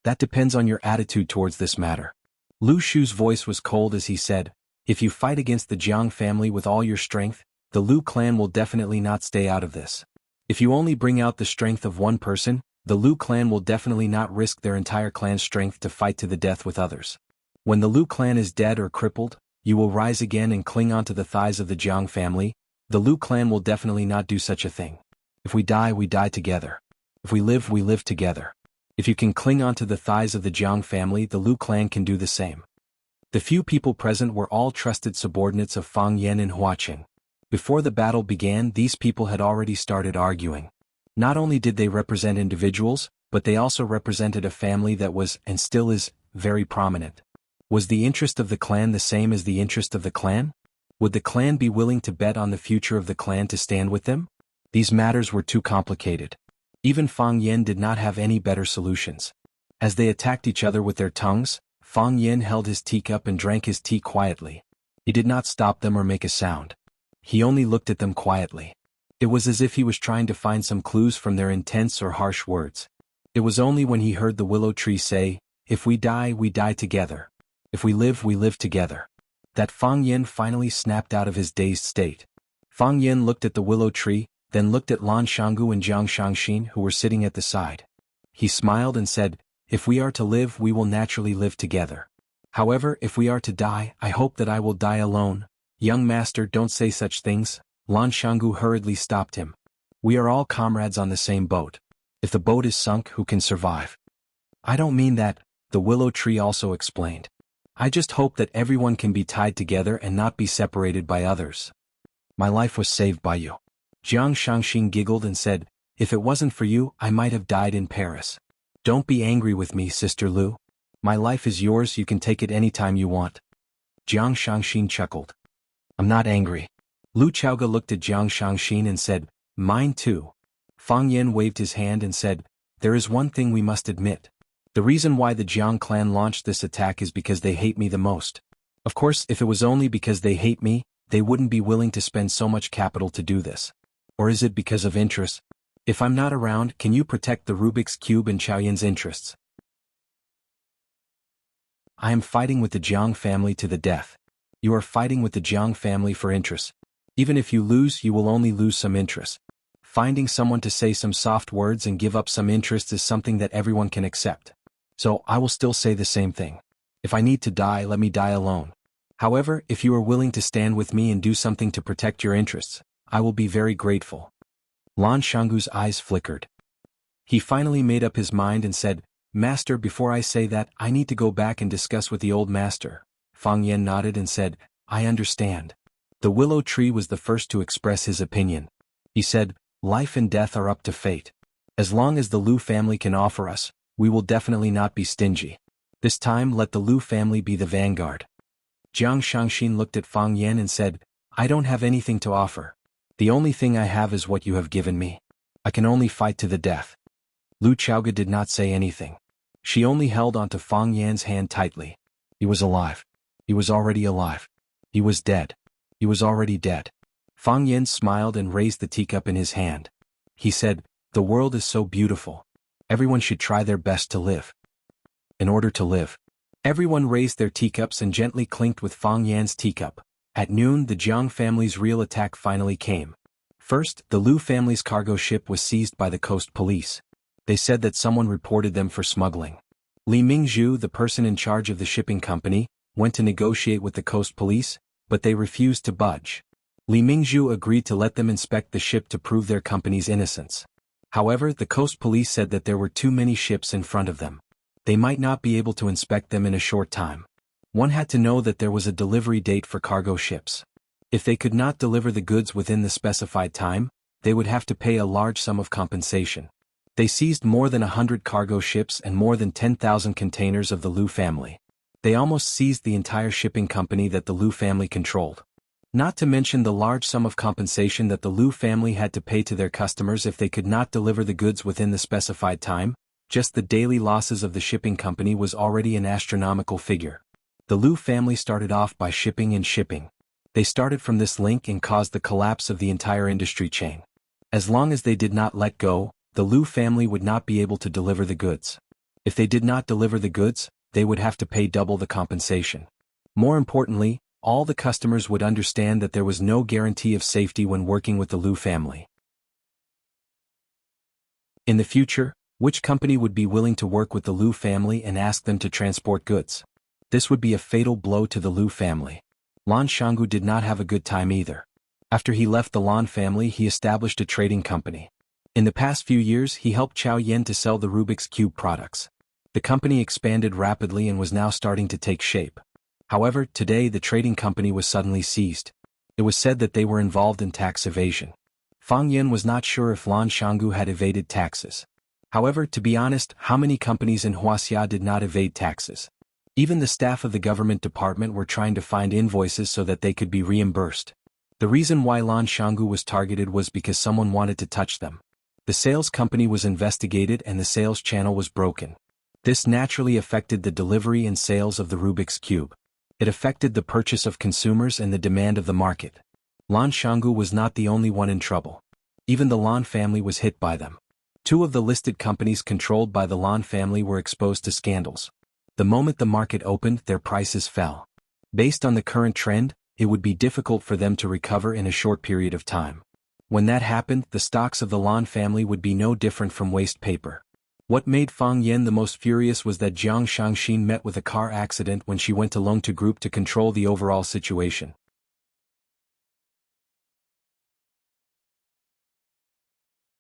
That depends on your attitude towards this matter. Lu Shu's voice was cold as he said, If you fight against the Jiang family with all your strength, the Lu clan will definitely not stay out of this. If you only bring out the strength of one person, the Lu clan will definitely not risk their entire clan's strength to fight to the death with others. When the Lu clan is dead or crippled, you will rise again and cling onto the thighs of the Jiang family. The Lu clan will definitely not do such a thing. If we die together. If we live together. If you can cling onto the thighs of the Jiang family, the Lu clan can do the same. The few people present were all trusted subordinates of Fang Yen and Hua Qing. Before the battle began, these people had already started arguing. Not only did they represent individuals, but they also represented a family that was, and still is, very prominent. Was the interest of the clan the same as the interest of the clan? Would the clan be willing to bet on the future of the clan to stand with them? These matters were too complicated. Even Fang Yen did not have any better solutions. As they attacked each other with their tongues, Fang Yen held his teacup and drank his tea quietly. He did not stop them or make a sound. He only looked at them quietly. It was as if he was trying to find some clues from their intense or harsh words. It was only when he heard the willow tree say, If we die together. If we live together, that Fang Yen finally snapped out of his dazed state. Fang Yen looked at the willow tree, then looked at Lan Shanggu and Jiang Shangxin who were sitting at the side. He smiled and said, If we are to live, we will naturally live together. However, if we are to die, I hope that I will die alone. Young master, don't say such things. Lan Shanggu hurriedly stopped him. We are all comrades on the same boat. If the boat is sunk, who can survive? I don't mean that, the willow tree also explained. I just hope that everyone can be tied together and not be separated by others. My life was saved by you. Jiang Shangxin giggled and said, if it wasn't for you, I might have died in Paris. Don't be angry with me, Sister Lu. My life is yours, you can take it anytime you want. Jiang Shangxin chuckled. I'm not angry. Lu Chaoge looked at Jiang Shangxin and said, mine too. Fang Yan waved his hand and said, there is one thing we must admit. The reason why the Jiang clan launched this attack is because they hate me the most. Of course, if it was only because they hate me, they wouldn't be willing to spend so much capital to do this. Or is it because of interest? If I'm not around, can you protect the Rubik's Cube and Chaoyan's interests? I am fighting with the Jiang family to the death. You are fighting with the Jiang family for interest. Even if you lose, you will only lose some interest. Finding someone to say some soft words and give up some interest is something that everyone can accept. So, I will still say the same thing. If I need to die, let me die alone. However, if you are willing to stand with me and do something to protect your interests, I will be very grateful. Lan Shanggu's eyes flickered. He finally made up his mind and said, Master, before I say that, I need to go back and discuss with the old master. Fang Yan nodded and said, I understand. The willow tree was the first to express his opinion. He said, life and death are up to fate. As long as the Lu family can offer us, we will definitely not be stingy. This time let the Lu family be the vanguard. Jiang Shangxin looked at Fang Yan and said, I don't have anything to offer. The only thing I have is what you have given me. I can only fight to the death. Lu Chaoge did not say anything. She only held onto Fang Yan's hand tightly. He was alive. He was already alive. He was dead. He was already dead. Fang Yan smiled and raised the teacup in his hand. He said, the world is so beautiful. Everyone should try their best to live. In order to live. Everyone raised their teacups and gently clinked with Fang Yan's teacup. At noon, the Jiang family's real attack finally came. First, the Lu family's cargo ship was seized by the coast police. They said that someone reported them for smuggling. Li Mingzhu, the person in charge of the shipping company, went to negotiate with the coast police, but they refused to budge. Li Mingzhu agreed to let them inspect the ship to prove their company's innocence. However, the coast police said that there were too many ships in front of them. They might not be able to inspect them in a short time. One had to know that there was a delivery date for cargo ships. If they could not deliver the goods within the specified time, they would have to pay a large sum of compensation. They seized more than 100 cargo ships and more than 10,000 containers of the Lu family. They almost seized the entire shipping company that the Lu family controlled. Not to mention the large sum of compensation that the Lu family had to pay to their customers if they could not deliver the goods within the specified time. Just the daily losses of the shipping company was already an astronomical figure. The Lu family started off by shipping and shipping. They started from this link and caused the collapse of the entire industry chain. As long as they did not let go, the Lu family would not be able to deliver the goods. If they did not deliver the goods, they would have to pay double the compensation. More importantly, all the customers would understand that there was no guarantee of safety when working with the Lu family. In the future, which company would be willing to work with the Lu family and ask them to transport goods? This would be a fatal blow to the Lu family. Lan Shanggu did not have a good time either. After he left the Lan family, he established a trading company. In the past few years, he helped Chaoyan to sell the Rubik's Cube products. The company expanded rapidly and was now starting to take shape. However, today the trading company was suddenly seized. It was said that they were involved in tax evasion. Fang Yan was not sure if Lan Shanggu had evaded taxes. However, to be honest, how many companies in Wuxia did not evade taxes? Even the staff of the government department were trying to find invoices so that they could be reimbursed. The reason why Lan Shanggu was targeted was because someone wanted to touch them. The sales company was investigated and the sales channel was broken. This naturally affected the delivery and sales of the Rubik's Cube. It affected the purchase of consumers and the demand of the market. Lan Shanggu was not the only one in trouble. Even the Lan family was hit by them. Two of the listed companies controlled by the Lan family were exposed to scandals. The moment the market opened, their prices fell. Based on the current trend, it would be difficult for them to recover in a short period of time. When that happened, the stocks of the Lan family would be no different from waste paper. What made Fang Yan the most furious was that Jiang Shangxin met with a car accident when she went to Longtu Group to control the overall situation.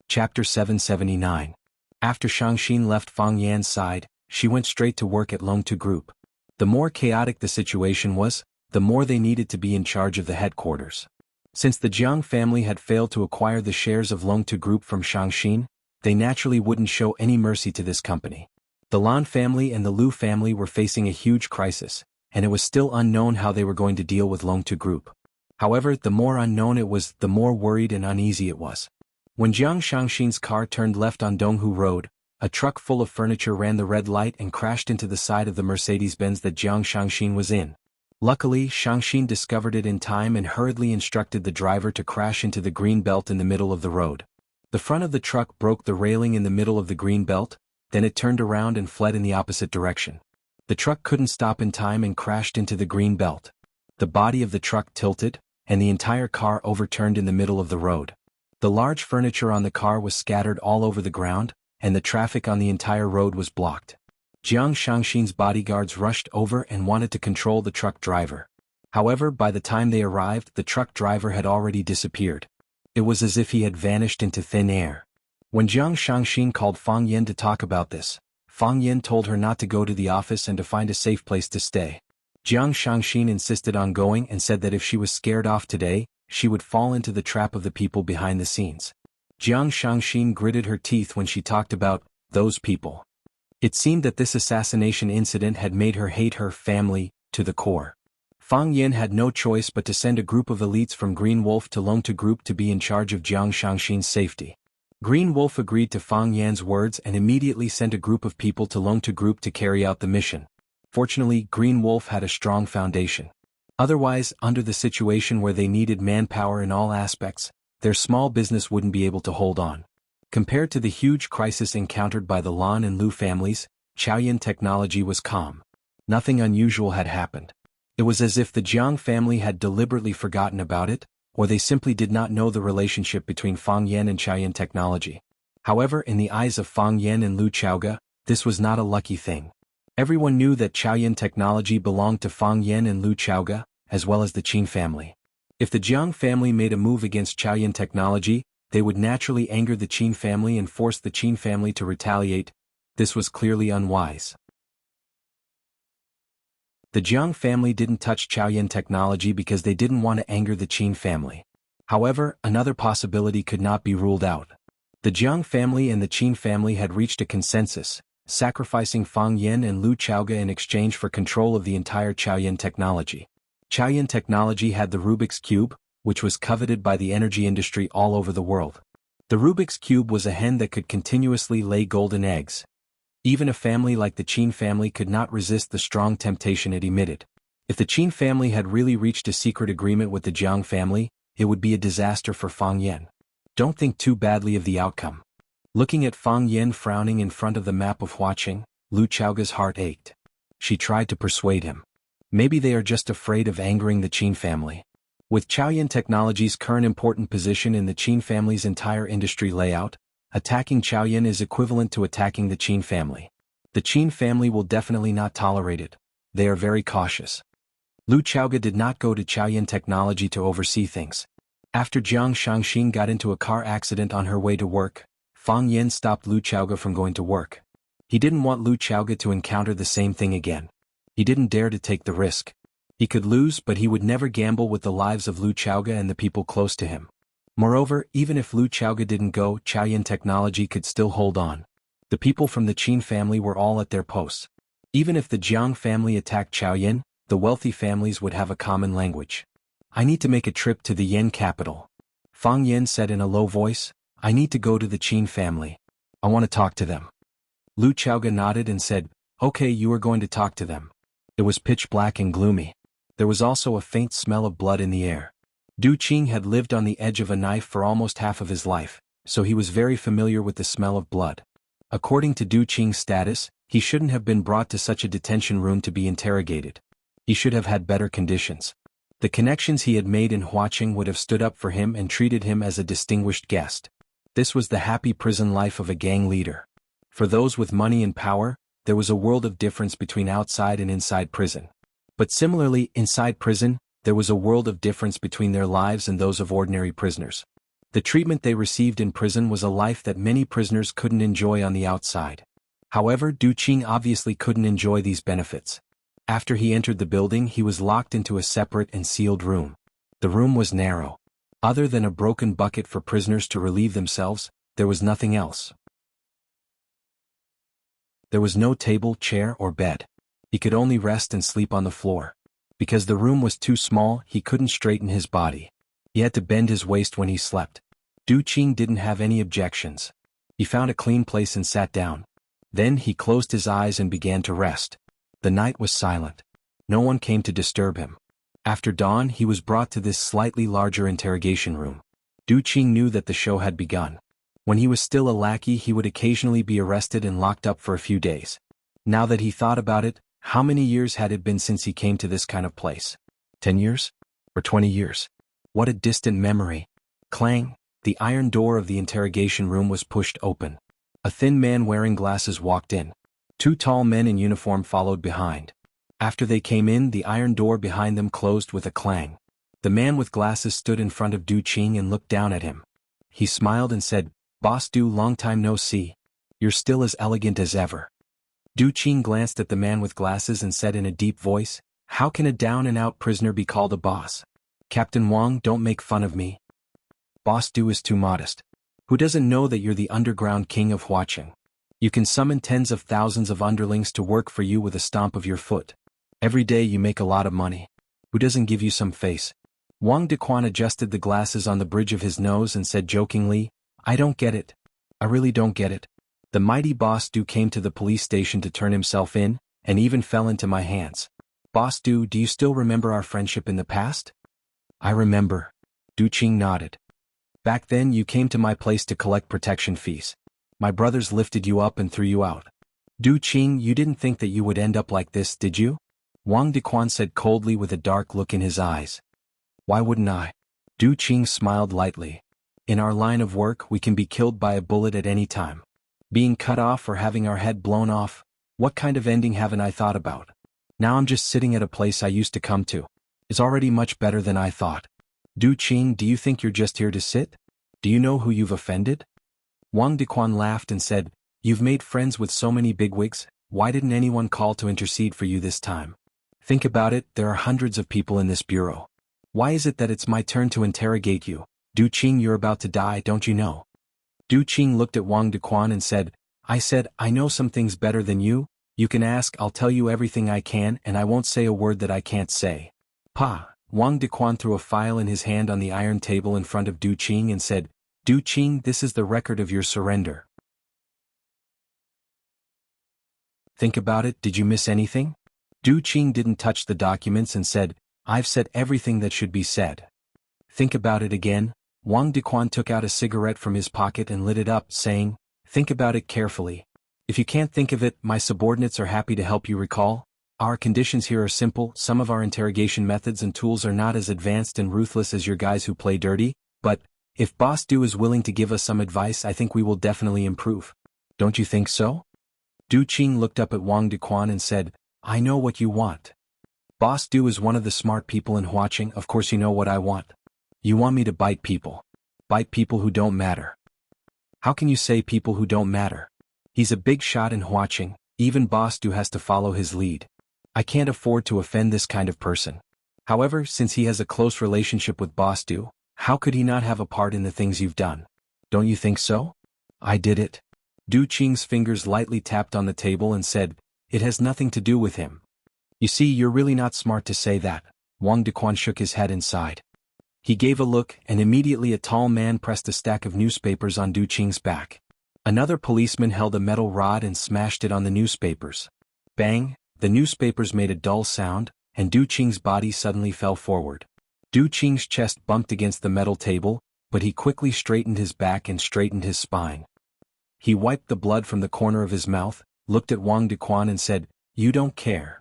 Chapter 779. After Shangxin left Fang Yan's side, she went straight to work at Longtu Group. The more chaotic the situation was, the more they needed to be in charge of the headquarters. Since the Jiang family had failed to acquire the shares of Longtu Group from Shangxin, they naturally wouldn't show any mercy to this company. The Lan family and the Lu family were facing a huge crisis, and it was still unknown how they were going to deal with Longtu Group. However, the more unknown it was, the more worried and uneasy it was. When Jiang Shangxin's car turned left on Donghu Road, a truck full of furniture ran the red light and crashed into the side of the Mercedes-Benz that Jiang Shangxin was in. Luckily, Shangxin discovered it in time and hurriedly instructed the driver to crash into the green belt in the middle of the road. The front of the truck broke the railing in the middle of the green belt, then it turned around and fled in the opposite direction. The truck couldn't stop in time and crashed into the green belt. The body of the truck tilted, and the entire car overturned in the middle of the road. The large furniture on the car was scattered all over the ground, and the traffic on the entire road was blocked. Jiang Shangxin's bodyguards rushed over and wanted to control the truck driver. However, by the time they arrived, the truck driver had already disappeared. It was as if he had vanished into thin air. When Jiang Shangxin called Fang Yan to talk about this, Fang Yan told her not to go to the office and to find a safe place to stay. Jiang Shangxin insisted on going and said that if she was scared off today, she would fall into the trap of the people behind the scenes. Jiang Shangxin gritted her teeth when she talked about those people. It seemed that this assassination incident had made her hate her family to the core. Fang Yan had no choice but to send a group of elites from Green Wolf to Longtu Group to be in charge of Jiang Shangxin's safety. Green Wolf agreed to Fang Yan's words and immediately sent a group of people to Longtu Group to carry out the mission. Fortunately, Green Wolf had a strong foundation. Otherwise, under the situation where they needed manpower in all aspects, their small business wouldn't be able to hold on. Compared to the huge crisis encountered by the Lan and Lu families, Chaoyan Technology was calm. Nothing unusual had happened. It was as if the Jiang family had deliberately forgotten about it, or they simply did not know the relationship between Fang Yan and Chaoyan Technology. However, in the eyes of Fang Yan and Lu Chaoga, this was not a lucky thing. Everyone knew that Chaoyan Technology belonged to Fang Yan and Lu Chaoga, as well as the Qin family. If the Jiang family made a move against Chaoyan Technology, they would naturally anger the Qin family and force the Qin family to retaliate. This was clearly unwise. The Jiang family didn't touch Chaoyan Technology because they didn't want to anger the Qin family. However, another possibility could not be ruled out. The Jiang family and the Qin family had reached a consensus, sacrificing Fang Yan and Lu Chaoga in exchange for control of the entire Chaoyan Technology. Chaoyan Technology had the Rubik's Cube, which was coveted by the energy industry all over the world. The Rubik's Cube was a hen that could continuously lay golden eggs. Even a family like the Qin family could not resist the strong temptation it emitted. If the Qin family had really reached a secret agreement with the Jiang family, it would be a disaster for Fang Yan. Don't think too badly of the outcome. Looking at Fang Yan frowning in front of the map of Huaqing, Lu Chaoga's heart ached. She tried to persuade him. Maybe they are just afraid of angering the Qin family. With Chaoyan Technology's current important position in the Qin family's entire industry layout, attacking Chaoyan is equivalent to attacking the Qin family. The Qin family will definitely not tolerate it. They are very cautious. Lu Chaoga did not go to Chaoyan Technology to oversee things. After Jiang Shangxin got into a car accident on her way to work, Fang Yan stopped Lu Chaoga from going to work. He didn't want Lu Chaoga to encounter the same thing again. He didn't dare to take the risk. He could lose, but he would never gamble with the lives of Lu Chaoga and the people close to him. Moreover, even if Lu Chaoga didn't go, Chaoyan Technology could still hold on. The people from the Qin family were all at their posts. Even if the Jiang family attacked Chaoyan, the wealthy families would have a common language. I need to make a trip to the Yan capital. Fang Yan said in a low voice, I need to go to the Qin family. I want to talk to them. Lu Chaoga nodded and said, okay, you are going to talk to them. It was pitch black and gloomy. There was also a faint smell of blood in the air. Du Qing had lived on the edge of a knife for almost half of his life, so he was very familiar with the smell of blood. According to Du Qing's status, he shouldn't have been brought to such a detention room to be interrogated. He should have had better conditions. The connections he had made in Huaqing would have stood up for him and treated him as a distinguished guest. This was the happy prison life of a gang leader. For those with money and power, there was a world of difference between outside and inside prison. But similarly, inside prison, there was a world of difference between their lives and those of ordinary prisoners. The treatment they received in prison was a life that many prisoners couldn't enjoy on the outside. However, Du Qing obviously couldn't enjoy these benefits. After he entered the building, he was locked into a separate and sealed room. The room was narrow. Other than a broken bucket for prisoners to relieve themselves, there was nothing else. There was no table, chair, or bed. He could only rest and sleep on the floor. Because the room was too small, he couldn't straighten his body. He had to bend his waist when he slept. Du Qing didn't have any objections. He found a clean place and sat down. Then he closed his eyes and began to rest. The night was silent. No one came to disturb him. After dawn, he was brought to this slightly larger interrogation room. Du Qing knew that the show had begun. When he was still a lackey, he would occasionally be arrested and locked up for a few days. Now that he thought about it, how many years had it been since he came to this kind of place? 10 years? Or 20 years? What a distant memory. Clang! The iron door of the interrogation room was pushed open. A thin man wearing glasses walked in. 2 tall men in uniform followed behind. After they came in, the iron door behind them closed with a clang. The man with glasses stood in front of Du Qing and looked down at him. He smiled and said, "Boss Du, long time no see. You're still as elegant as ever." Du Qing glanced at the man with glasses and said in a deep voice, "How can a down-and-out prisoner be called a boss? Captain Wang, don't make fun of me. Boss Du is too modest. Who doesn't know that you're the underground king of Huaqing? You can summon tens of thousands of underlings to work for you with a stomp of your foot. Every day you make a lot of money. Who doesn't give you some face?" Wang Dequan adjusted the glasses on the bridge of his nose and said jokingly, "I don't get it. I really don't get it. The mighty Boss Du came to the police station to turn himself in, and even fell into my hands. Boss Du, do you still remember our friendship in the past?" "I remember." Du Qing nodded. "Back then you came to my place to collect protection fees. My brothers lifted you up and threw you out. Du Qing, you didn't think that you would end up like this, did you?" Wang Dequan said coldly with a dark look in his eyes. "Why wouldn't I?" Du Qing smiled lightly. "In our line of work, we can be killed by a bullet at any time. Being cut off or having our head blown off, what kind of ending haven't I thought about? Now I'm just sitting at a place I used to come to. It's already much better than I thought. Du Qing, do you think you're just here to sit? Do you know who you've offended?" Wang Dequan laughed and said, "You've made friends with so many bigwigs, why didn't anyone call to intercede for you this time? Think about it, there are hundreds of people in this bureau. Why is it that it's my turn to interrogate you? Du Qing, you're about to die, don't you know?" Du Qing looked at Wang Dequan and said, I know some things better than you. You can ask, I'll tell you everything I can, and I won't say a word that I can't say." "Pa!" Wang Dequan threw a file in his hand on the iron table in front of Du Qing and said, "Du Qing, this is the record of your surrender. Think about it, did you miss anything?" Du Qing didn't touch the documents and said, "I've said everything that should be said." "Think about it again." Wang Dequan took out a cigarette from his pocket and lit it up, saying, "Think about it carefully. If you can't think of it, my subordinates are happy to help you recall. Our conditions here are simple. Some of our interrogation methods and tools are not as advanced and ruthless as your guys who play dirty, but if Boss Du is willing to give us some advice, I think we will definitely improve. Don't you think so?" Du Qing looked up at Wang Dequan and said, "I know what you want. Boss Du is one of the smart people in Huaqing, of course you know what I want. You want me to bite people. Bite people who don't matter." "How can you say people who don't matter? He's a big shot in Huaqing, even Boss Du has to follow his lead. I can't afford to offend this kind of person. However, since he has a close relationship with Boss Du, how could he not have a part in the things you've done? Don't you think so?" "I did it." Du Qing's fingers lightly tapped on the table and said, "It has nothing to do with him." "You see, you're really not smart to say that." Wang Dequan shook his head inside. He gave a look, and immediately a tall man pressed a stack of newspapers on Du Qing's back. Another policeman held a metal rod and smashed it on the newspapers. Bang! The newspapers made a dull sound, and Du Qing's body suddenly fell forward. Du Qing's chest bumped against the metal table, but he quickly straightened his back and straightened his spine. He wiped the blood from the corner of his mouth, looked at Wang Dequan and said, "You don't care."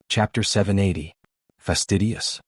Chapter 780. Fastidious.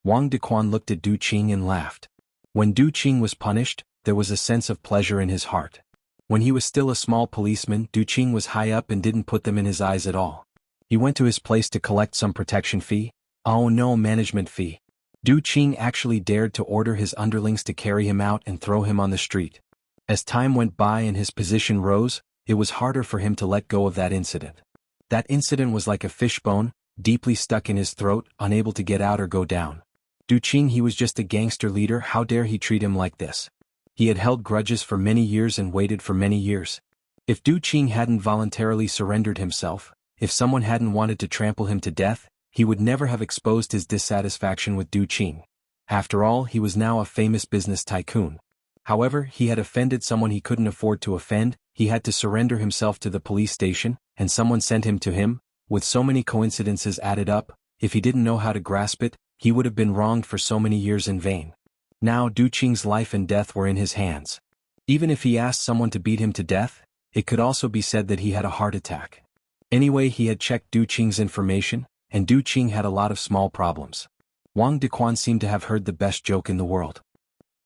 Wang Dequan looked at Du Qing and laughed. When Du Qing was punished, there was a sense of pleasure in his heart. When he was still a small policeman, Du Qing was high up and didn't put them in his eyes at all. He went to his place to collect some protection fee. Oh no, management fee. Du Qing actually dared to order his underlings to carry him out and throw him on the street. As time went by and his position rose, it was harder for him to let go of that incident. That incident was like a fishbone, deeply stuck in his throat, unable to get out or go down. Du Qing, he was just a gangster leader, how dare he treat him like this? He had held grudges for many years and waited for many years. If Du Qing hadn't voluntarily surrendered himself, if someone hadn't wanted to trample him to death, he would never have exposed his dissatisfaction with Du Qing. After all, he was now a famous business tycoon. However, he had offended someone he couldn't afford to offend, he had to surrender himself to the police station, and someone sent him to him. With so many coincidences added up, if he didn't know how to grasp it, he would have been wronged for so many years in vain. Now Du Qing's life and death were in his hands. Even if he asked someone to beat him to death, it could also be said that he had a heart attack. Anyway, he had checked Du Qing's information, and Du Qing had a lot of small problems. Wang Dequan seemed to have heard the best joke in the world.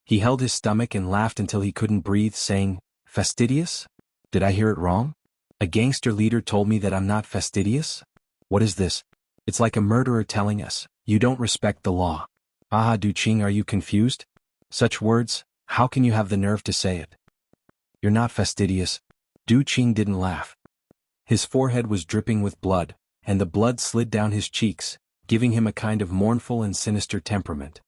He held his stomach and laughed until he couldn't breathe, saying, "Fastidious? Did I hear it wrong? A gangster leader told me that I'm not fastidious? What is this? It's like a murderer telling us, you don't respect the law." "Ah, Du Qing, are you confused? Such words, how can you have the nerve to say it? You're not fastidious." Du Qing didn't laugh. His forehead was dripping with blood, and the blood slid down his cheeks, giving him a kind of mournful and sinister temperament.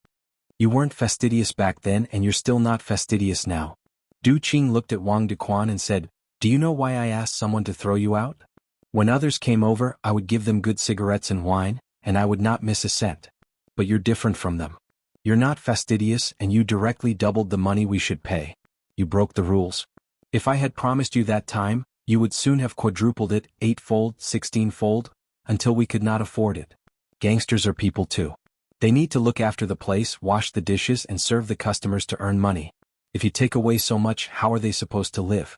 "You weren't fastidious back then and you're still not fastidious now." Du Qing looked at Wang Dequan and said, "Do you know why I asked someone to throw you out? When others came over, I would give them good cigarettes and wine, and I would not miss a cent. But you're different from them. You're not fastidious and you directly doubled the money we should pay. You broke the rules. If I had promised you that time, you would soon have quadrupled it, 8-fold, 16-fold, until we could not afford it. Gangsters are people too. They need to look after the place, wash the dishes and serve the customers to earn money. If you take away so much, how are they supposed to live?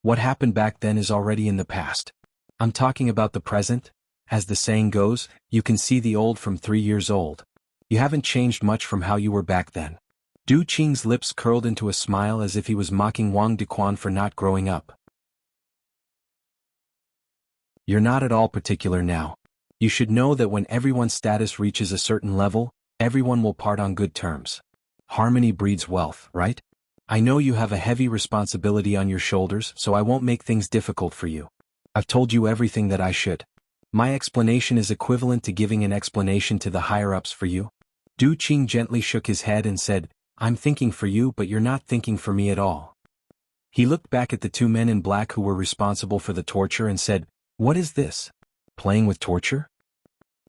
What happened back then is already in the past. I'm talking about the present. As the saying goes, you can see the old from 3 years old. You haven't changed much from how you were back then." Du Qing's lips curled into a smile as if he was mocking Wang Dequan for not growing up. "You're not at all particular now. You should know that when everyone's status reaches a certain level, everyone will part on good terms. Harmony breeds wealth, right? I know you have a heavy responsibility on your shoulders, so I won't make things difficult for you. I've told you everything that I should. My explanation is equivalent to giving an explanation to the higher-ups for you." Du Qing gently shook his head and said, "I'm thinking for you, but you're not thinking for me at all." He looked back at the two men in black who were responsible for the torture and said, "What is this? Playing with torture?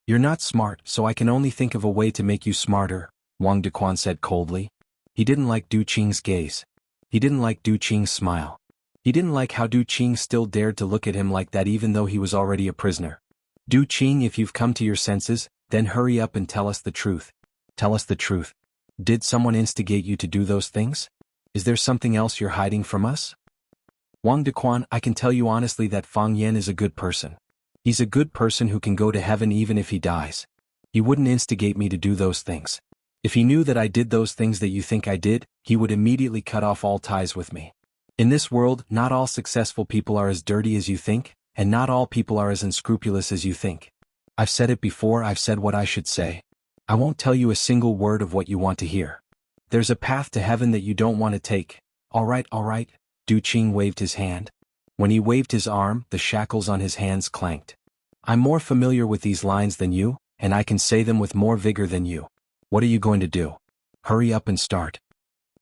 You're not smart, so I can only think of a way to make you smarter," Wang Dequan said coldly. He didn't like Du Qing's gaze. He didn't like Du Qing's smile. He didn't like how Du Qing still dared to look at him like that even though he was already a prisoner. "Du Qing, if you've come to your senses, then hurry up and tell us the truth. Tell us the truth. Did someone instigate you to do those things? Is there something else you're hiding from us?" "Wang Dequan, I can tell you honestly that Fang Yan is a good person. He's a good person who can go to heaven even if he dies. He wouldn't instigate me to do those things. If he knew that I did those things that you think I did, he would immediately cut off all ties with me. In this world, not all successful people are as dirty as you think, and not all people are as unscrupulous as you think. I've said it before, I've said what I should say. I won't tell you a single word of what you want to hear. There's a path to heaven that you don't want to take. All right, Du Qing waved his hand. When he waved his arm, the shackles on his hands clanked. "I'm more familiar with these lines than you, and I can say them with more vigor than you. What are you going to do? Hurry up and start.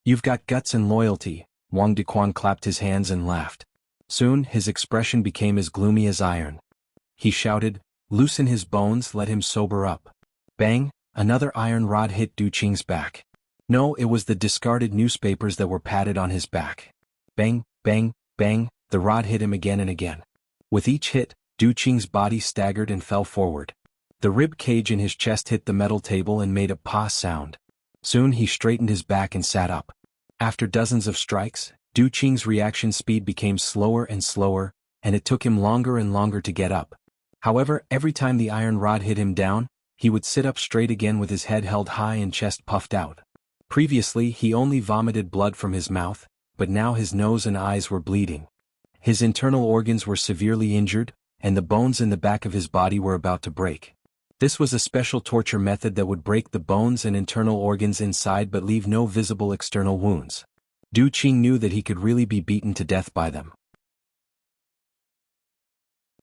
You've got guts and loyalty." Wang Dequan clapped his hands and laughed. Soon, his expression became as gloomy as iron. He shouted, "Loosen his bones, let him sober up." Bang, another iron rod hit Du Qing's back. No, it was the discarded newspapers that were padded on his back. Bang, bang, bang, the rod hit him again and again. With each hit, Du Qing's body staggered and fell forward. The rib cage in his chest hit the metal table and made a "pah" sound. Soon he straightened his back and sat up. After dozens of strikes, Du Qing's reaction speed became slower and slower, and it took him longer and longer to get up. However, every time the iron rod hit him down, he would sit up straight again with his head held high and chest puffed out. Previously, he only vomited blood from his mouth, but now his nose and eyes were bleeding. His internal organs were severely injured, and the bones in the back of his body were about to break. This was a special torture method that would break the bones and internal organs inside but leave no visible external wounds. Du Qing knew that he could really be beaten to death by them.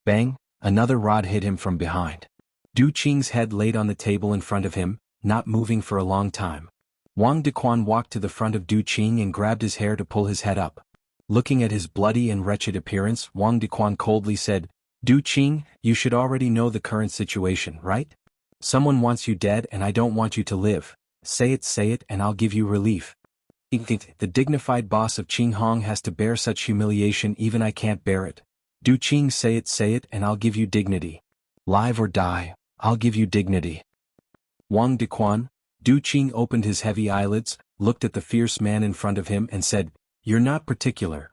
Bang, another rod hit him from behind. Du Qing's head laid on the table in front of him, not moving for a long time. Wang Dequan walked to the front of Du Qing and grabbed his hair to pull his head up. Looking at his bloody and wretched appearance, Wang Dequan coldly said, Du Qing, you should already know the current situation, right? Someone wants you dead and I don't want you to live. Say it, and I'll give you relief. The dignified boss of Qing Hong has to bear such humiliation, even I can't bear it. Du Qing, say it, and I'll give you dignity. Live or die, I'll give you dignity. Wang Dequan, Du Qing opened his heavy eyelids, looked at the fierce man in front of him and said, You're not particular.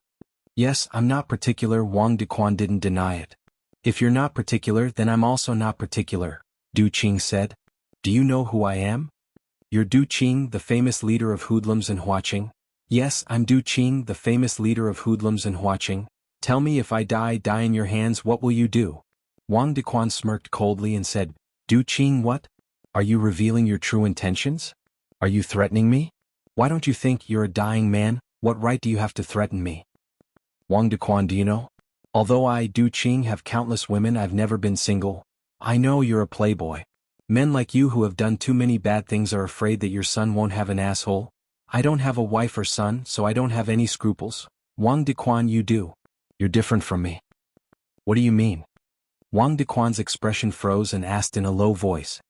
Yes, I'm not particular. Wang Dequan didn't deny it. If you're not particular, then I'm also not particular, Du Qing said. Do you know who I am? You're Du Qing, the famous leader of hoodlums in Huaqing? Yes, I'm Du Qing, the famous leader of hoodlums in Huaqing. Tell me, if I die in your hands, what will you do? Wang Dequan smirked coldly and said, Du Qing, what? Are you revealing your true intentions? Are you threatening me? Why don't you think you're a dying man? What right do you have to threaten me? Wang Dequan, do you know? Although I, Du Qing, have countless women, I've never been single. I know you're a playboy. Men like you who have done too many bad things are afraid that your son won't have an asshole. I don't have a wife or son, so I don't have any scruples. Wang Dequan, you do. You're different from me. What do you mean? Wang Dequan's expression froze and asked in a low voice.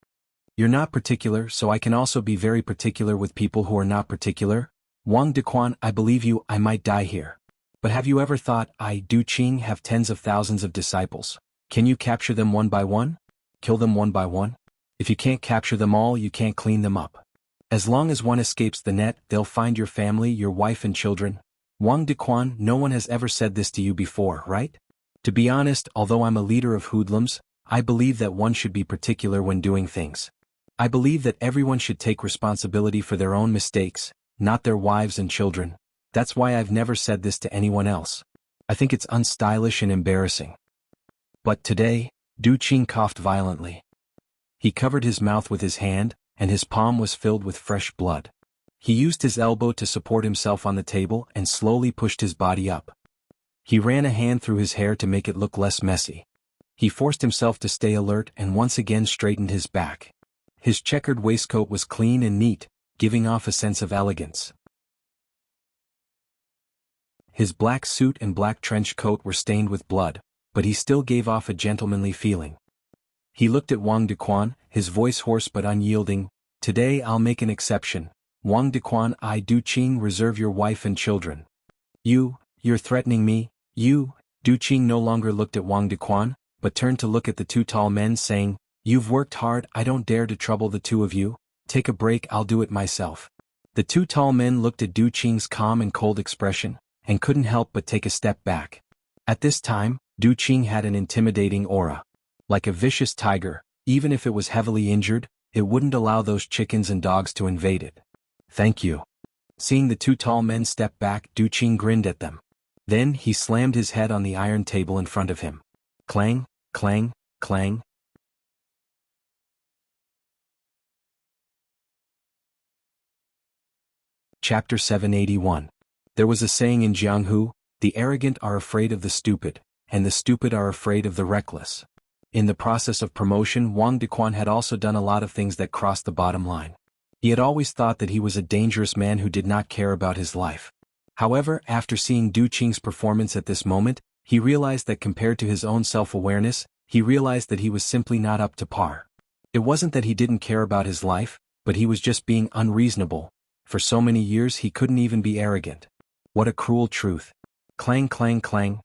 You're not particular, so I can also be very particular with people who are not particular? Wang Dequan, I believe you, I might die here. But have you ever thought, I, Du Qing, have tens of thousands of disciples. Can you capture them one by one? Kill them one by one? If you can't capture them all, you can't clean them up. As long as one escapes the net, they'll find your family, your wife and children. Wang Dequan, no one has ever said this to you before, right? To be honest, although I'm a leader of hoodlums, I believe that one should be particular when doing things. I believe that everyone should take responsibility for their own mistakes, not their wives and children. That's why I've never said this to anyone else. I think it's unstylish and embarrassing. But today, Du Qing coughed violently. He covered his mouth with his hand, and his palm was filled with fresh blood. He used his elbow to support himself on the table and slowly pushed his body up. He ran a hand through his hair to make it look less messy. He forced himself to stay alert and once again straightened his back. His checkered waistcoat was clean and neat, giving off a sense of elegance. His black suit and black trench coat were stained with blood, but he still gave off a gentlemanly feeling. He looked at Wang Dequan, his voice hoarse but unyielding. Today I'll make an exception. Wang Dequan, I, Du Qing, reserve your wife and children. You're threatening me, you? Du Qing no longer looked at Wang Dequan, but turned to look at the two tall men, saying, You've worked hard, I don't dare to trouble the two of you. Take a break, I'll do it myself. The two tall men looked at Du Qing's calm and cold expression, and couldn't help but take a step back. At this time, Du Qing had an intimidating aura. Like a vicious tiger, even if it was heavily injured, it wouldn't allow those chickens and dogs to invade it. Thank you. Seeing the two tall men step back, Du Qing grinned at them. Then he slammed his head on the iron table in front of him. Clang, clang, clang. Chapter 781. There was a saying in Jianghu, the arrogant are afraid of the stupid, and the stupid are afraid of the reckless. In the process of promotion, Wang Dequan had also done a lot of things that crossed the bottom line. He had always thought that he was a dangerous man who did not care about his life. However, after seeing Du Qing's performance at this moment, he realized that compared to his own self-awareness, he realized that he was simply not up to par. It wasn't that he didn't care about his life, but he was just being unreasonable. For so many years he couldn't even be arrogant. What a cruel truth. Clang, clang, clang.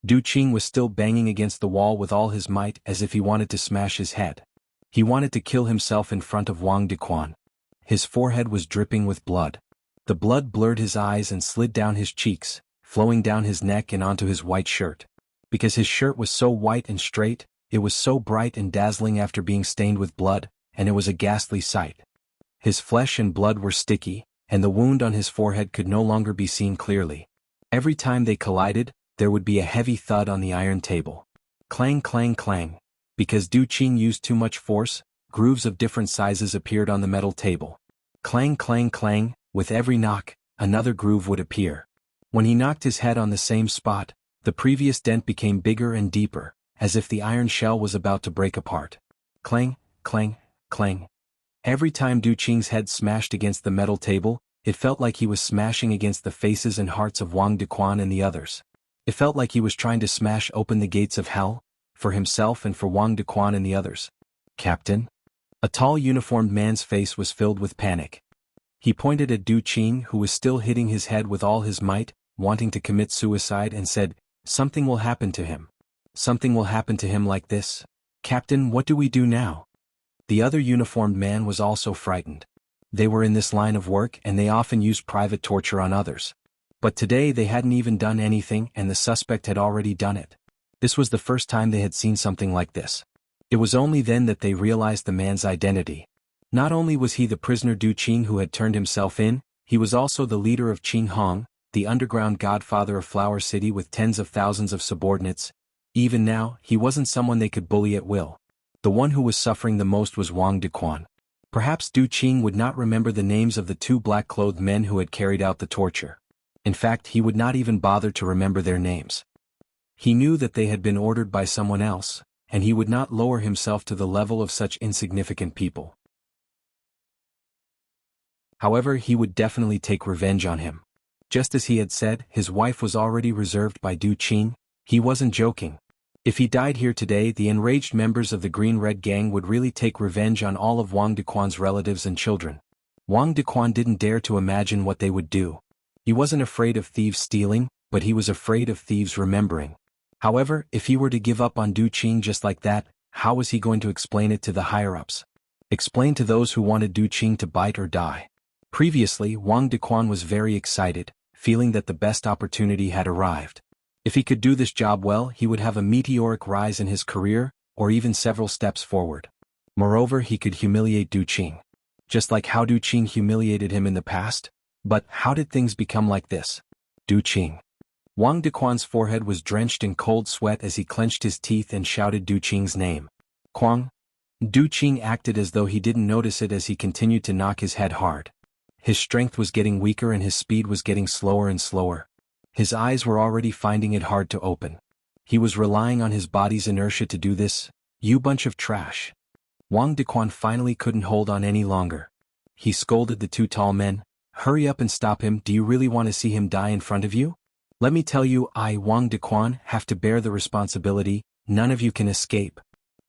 Du Qing was still banging against the wall with all his might as if he wanted to smash his head. He wanted to kill himself in front of Wang Dequan. His forehead was dripping with blood. The blood blurred his eyes and slid down his cheeks, flowing down his neck and onto his white shirt. Because his shirt was so white and straight, it was so bright and dazzling after being stained with blood, and it was a ghastly sight. His flesh and blood were sticky, and the wound on his forehead could no longer be seen clearly. Every time they collided, there would be a heavy thud on the iron table. Clang, clang, clang. Because Du Qing used too much force, grooves of different sizes appeared on the metal table. Clang, clang, clang. With every knock, another groove would appear. When he knocked his head on the same spot, the previous dent became bigger and deeper, as if the iron shell was about to break apart. Clang, clang, clang. Every time Du Qing's head smashed against the metal table, it felt like he was smashing against the faces and hearts of Wang Dequan and the others. It felt like he was trying to smash open the gates of hell, for himself and for Wang Dequan and the others. Captain? A tall uniformed man's face was filled with panic. He pointed at Du Qing, who was still hitting his head with all his might, wanting to commit suicide, and said, "Something will happen to him. Something will happen to him like this. Captain, what do we do now?" The other uniformed man was also frightened. They were in this line of work and they often used private torture on others. But today they hadn't even done anything and the suspect had already done it. This was the first time they had seen something like this. It was only then that they realized the man's identity. Not only was he the prisoner Du Qing who had turned himself in, he was also the leader of Qing Hong, the underground godfather of Flower City with tens of thousands of subordinates. Even now, he wasn't someone they could bully at will. The one who was suffering the most was Wang Dequan. Perhaps Du Qing would not remember the names of the two black-clothed men who had carried out the torture. In fact, he would not even bother to remember their names. He knew that they had been ordered by someone else, and he would not lower himself to the level of such insignificant people. However, he would definitely take revenge on him. Just as he had said, his wife was already reserved by Du Qing. He wasn't joking. If he died here today, the enraged members of the Green-Red Gang would really take revenge on all of Wang Dequan's relatives and children. Wang Dequan didn't dare to imagine what they would do. He wasn't afraid of thieves stealing, but he was afraid of thieves remembering. However, if he were to give up on Du Qing just like that, how was he going to explain it to the higher-ups? Explain to those who wanted Du Qing to bite or die? Previously, Wang Dequan was very excited, feeling that the best opportunity had arrived. If he could do this job well, he would have a meteoric rise in his career, or even several steps forward. Moreover, he could humiliate Du Qing. Just like how Du Qing humiliated him in the past. But how did things become like this? Du Qing. Wang Dequan's forehead was drenched in cold sweat as he clenched his teeth and shouted Du Qing's name. Quang. Du Qing acted as though he didn't notice it as he continued to knock his head hard. His strength was getting weaker and his speed was getting slower and slower. His eyes were already finding it hard to open. He was relying on his body's inertia to do this. You bunch of trash. Wang Dequan finally couldn't hold on any longer. He scolded the two tall men. Hurry up and stop him. Do you really want to see him die in front of you? Let me tell you, I, Wang Dequan, have to bear the responsibility. None of you can escape.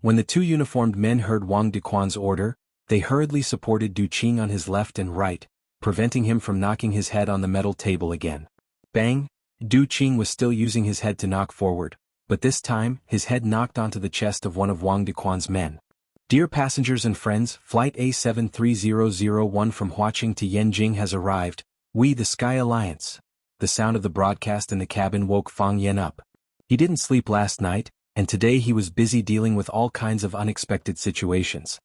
When the two uniformed men heard Wang Dequan's order, they hurriedly supported Du Qing on his left and right, preventing him from knocking his head on the metal table again. Bang! Du Qing was still using his head to knock forward, but this time, his head knocked onto the chest of one of Wang Dequan's men. Dear passengers and friends, Flight A73001 from Huaqing to Yanjing has arrived. We the Sky Alliance. The sound of the broadcast in the cabin woke Fang Yan up. He didn't sleep last night, and today he was busy dealing with all kinds of unexpected situations.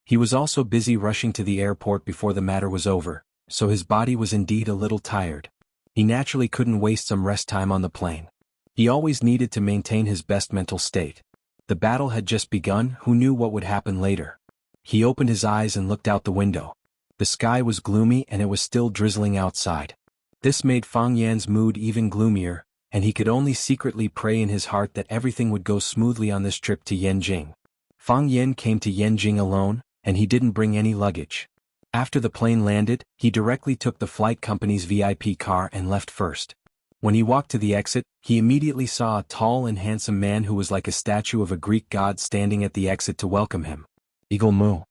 He was also busy rushing to the airport before the matter was over, so his body was indeed a little tired. He naturally couldn't waste some rest time on the plane. He always needed to maintain his best mental state. The battle had just begun, who knew what would happen later? He opened his eyes and looked out the window. The sky was gloomy and it was still drizzling outside. This made Fang Yan's mood even gloomier, and he could only secretly pray in his heart that everything would go smoothly on this trip to Yanjing. Fang Yan came to Yanjing alone, and he didn't bring any luggage. After the plane landed, he directly took the flight company's VIP car and left first. When he walked to the exit, he immediately saw a tall and handsome man who was like a statue of a Greek god standing at the exit to welcome him. Eagle Moo.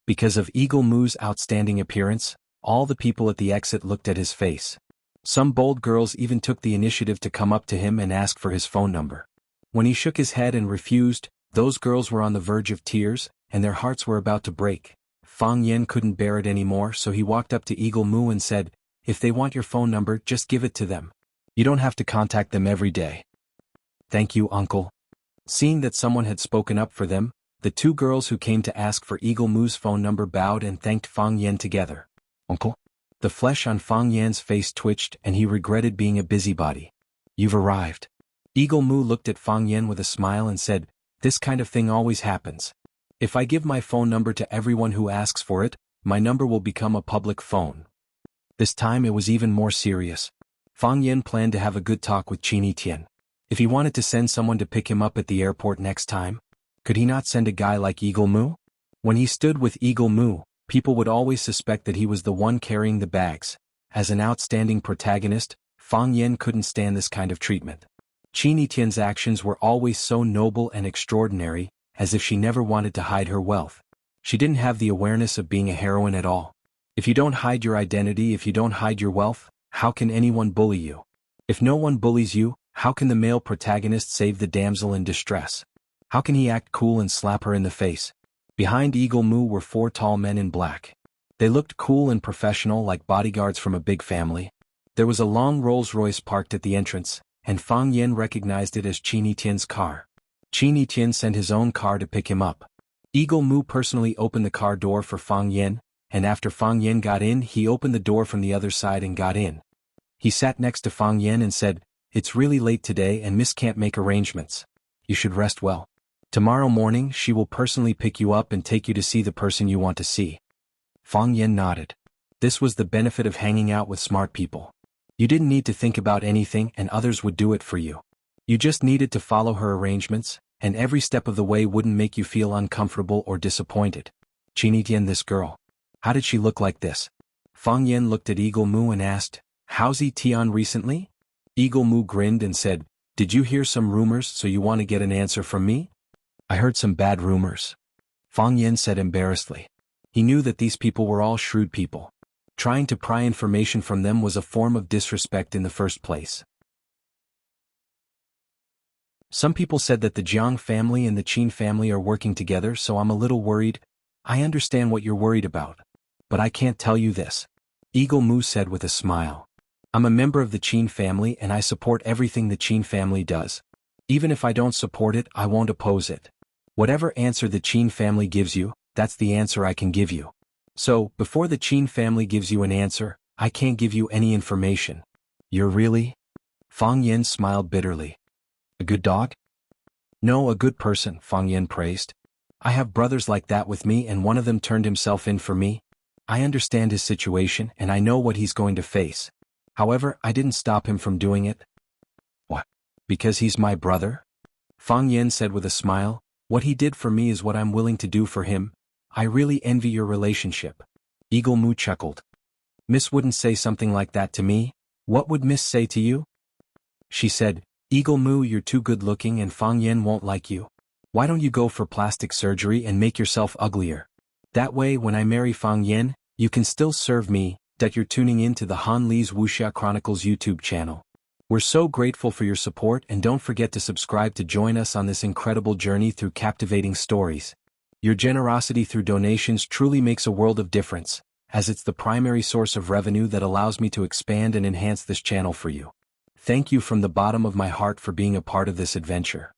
Because of Eagle Moo's outstanding appearance, all the people at the exit looked at his face. Some bold girls even took the initiative to come up to him and ask for his phone number. When he shook his head and refused, those girls were on the verge of tears, and their hearts were about to break. Fang Yan couldn't bear it anymore, so he walked up to Eagle Moo and said, "If they want your phone number, just give it to them. You don't have to contact them every day." "Thank you, uncle." Seeing that someone had spoken up for them, the two girls who came to ask for Eagle Moo's phone number bowed and thanked Fang Yan together. "Uncle?" The flesh on Fang Yan's face twitched and he regretted being a busybody. "You've arrived." Eagle Moo looked at Fang Yan with a smile and said, "This kind of thing always happens. If I give my phone number to everyone who asks for it, my number will become a public phone." This time it was even more serious. Fang Yen planned to have a good talk with Qin Tian. If he wanted to send someone to pick him up at the airport next time, could he not send a guy like Eagle Moo? When he stood with Eagle Moo, people would always suspect that he was the one carrying the bags. As an outstanding protagonist, Fang Yen couldn't stand this kind of treatment. Qin Tian's actions were always so noble and extraordinary, as if she never wanted to hide her wealth. She didn't have the awareness of being a heroine at all. If you don't hide your identity, if you don't hide your wealth, how can anyone bully you? If no one bullies you, how can the male protagonist save the damsel in distress? How can he act cool and slap her in the face? Behind Eagle Moo were 4 tall men in black. They looked cool and professional like bodyguards from a big family. There was a long Rolls-Royce parked at the entrance, and Fang Yen recognized it as Qin Tian's car. Qin Tian sent his own car to pick him up. Eagle Moo personally opened the car door for Fang Yen, and after Fang Yen got in, he opened the door from the other side and got in. He sat next to Fang Yen and said, "It's really late today and Miss can't make arrangements. You should rest well. Tomorrow morning she will personally pick you up and take you to see the person you want to see." Fang Yen nodded. This was the benefit of hanging out with smart people. You didn't need to think about anything and others would do it for you. You just needed to follow her arrangements, and every step of the way wouldn't make you feel uncomfortable or disappointed. Qin Tian, this girl. How did she look like this? Fang Yen looked at Eagle Moo and asked, "How's Tian recently?" Eagle Moo grinned and said, "Did you hear some rumors, so you want to get an answer from me?" "I heard some bad rumors," Fang Yen said embarrassedly. He knew that these people were all shrewd people. Trying to pry information from them was a form of disrespect in the first place. Some people said that the Jiang family and the Qin family are working together, so I'm a little worried. I understand what you're worried about. But I can't tell you this. Eagle Moo said with a smile. I'm a member of the Qin family and I support everything the Qin family does. Even if I don't support it, I won't oppose it. Whatever answer the Qin family gives you, that's the answer I can give you. So, before the Qin family gives you an answer, I can't give you any information. You're really? Fang Yen smiled bitterly. A good dog? No, a good person, Fang Yen praised. I have brothers like that with me and one of them turned himself in for me. I understand his situation and I know what he's going to face. However, I didn't stop him from doing it. What? Because he's my brother? Fang Yen said with a smile, what he did for me is what I'm willing to do for him. I really envy your relationship. Eagle Moo chuckled. Miss wouldn't say something like that to me. What would Miss say to you? She said, Eagle Moo, you're too good looking and Fang Yen won't like you. Why don't you go for plastic surgery and make yourself uglier? That way when I marry Fang Yen, you can still serve me. That you're tuning in to the Han Li's Wuxia Chronicles YouTube channel. We're so grateful for your support and don't forget to subscribe to join us on this incredible journey through captivating stories. Your generosity through donations truly makes a world of difference, as it's the primary source of revenue that allows me to expand and enhance this channel for you. Thank you from the bottom of my heart for being a part of this adventure.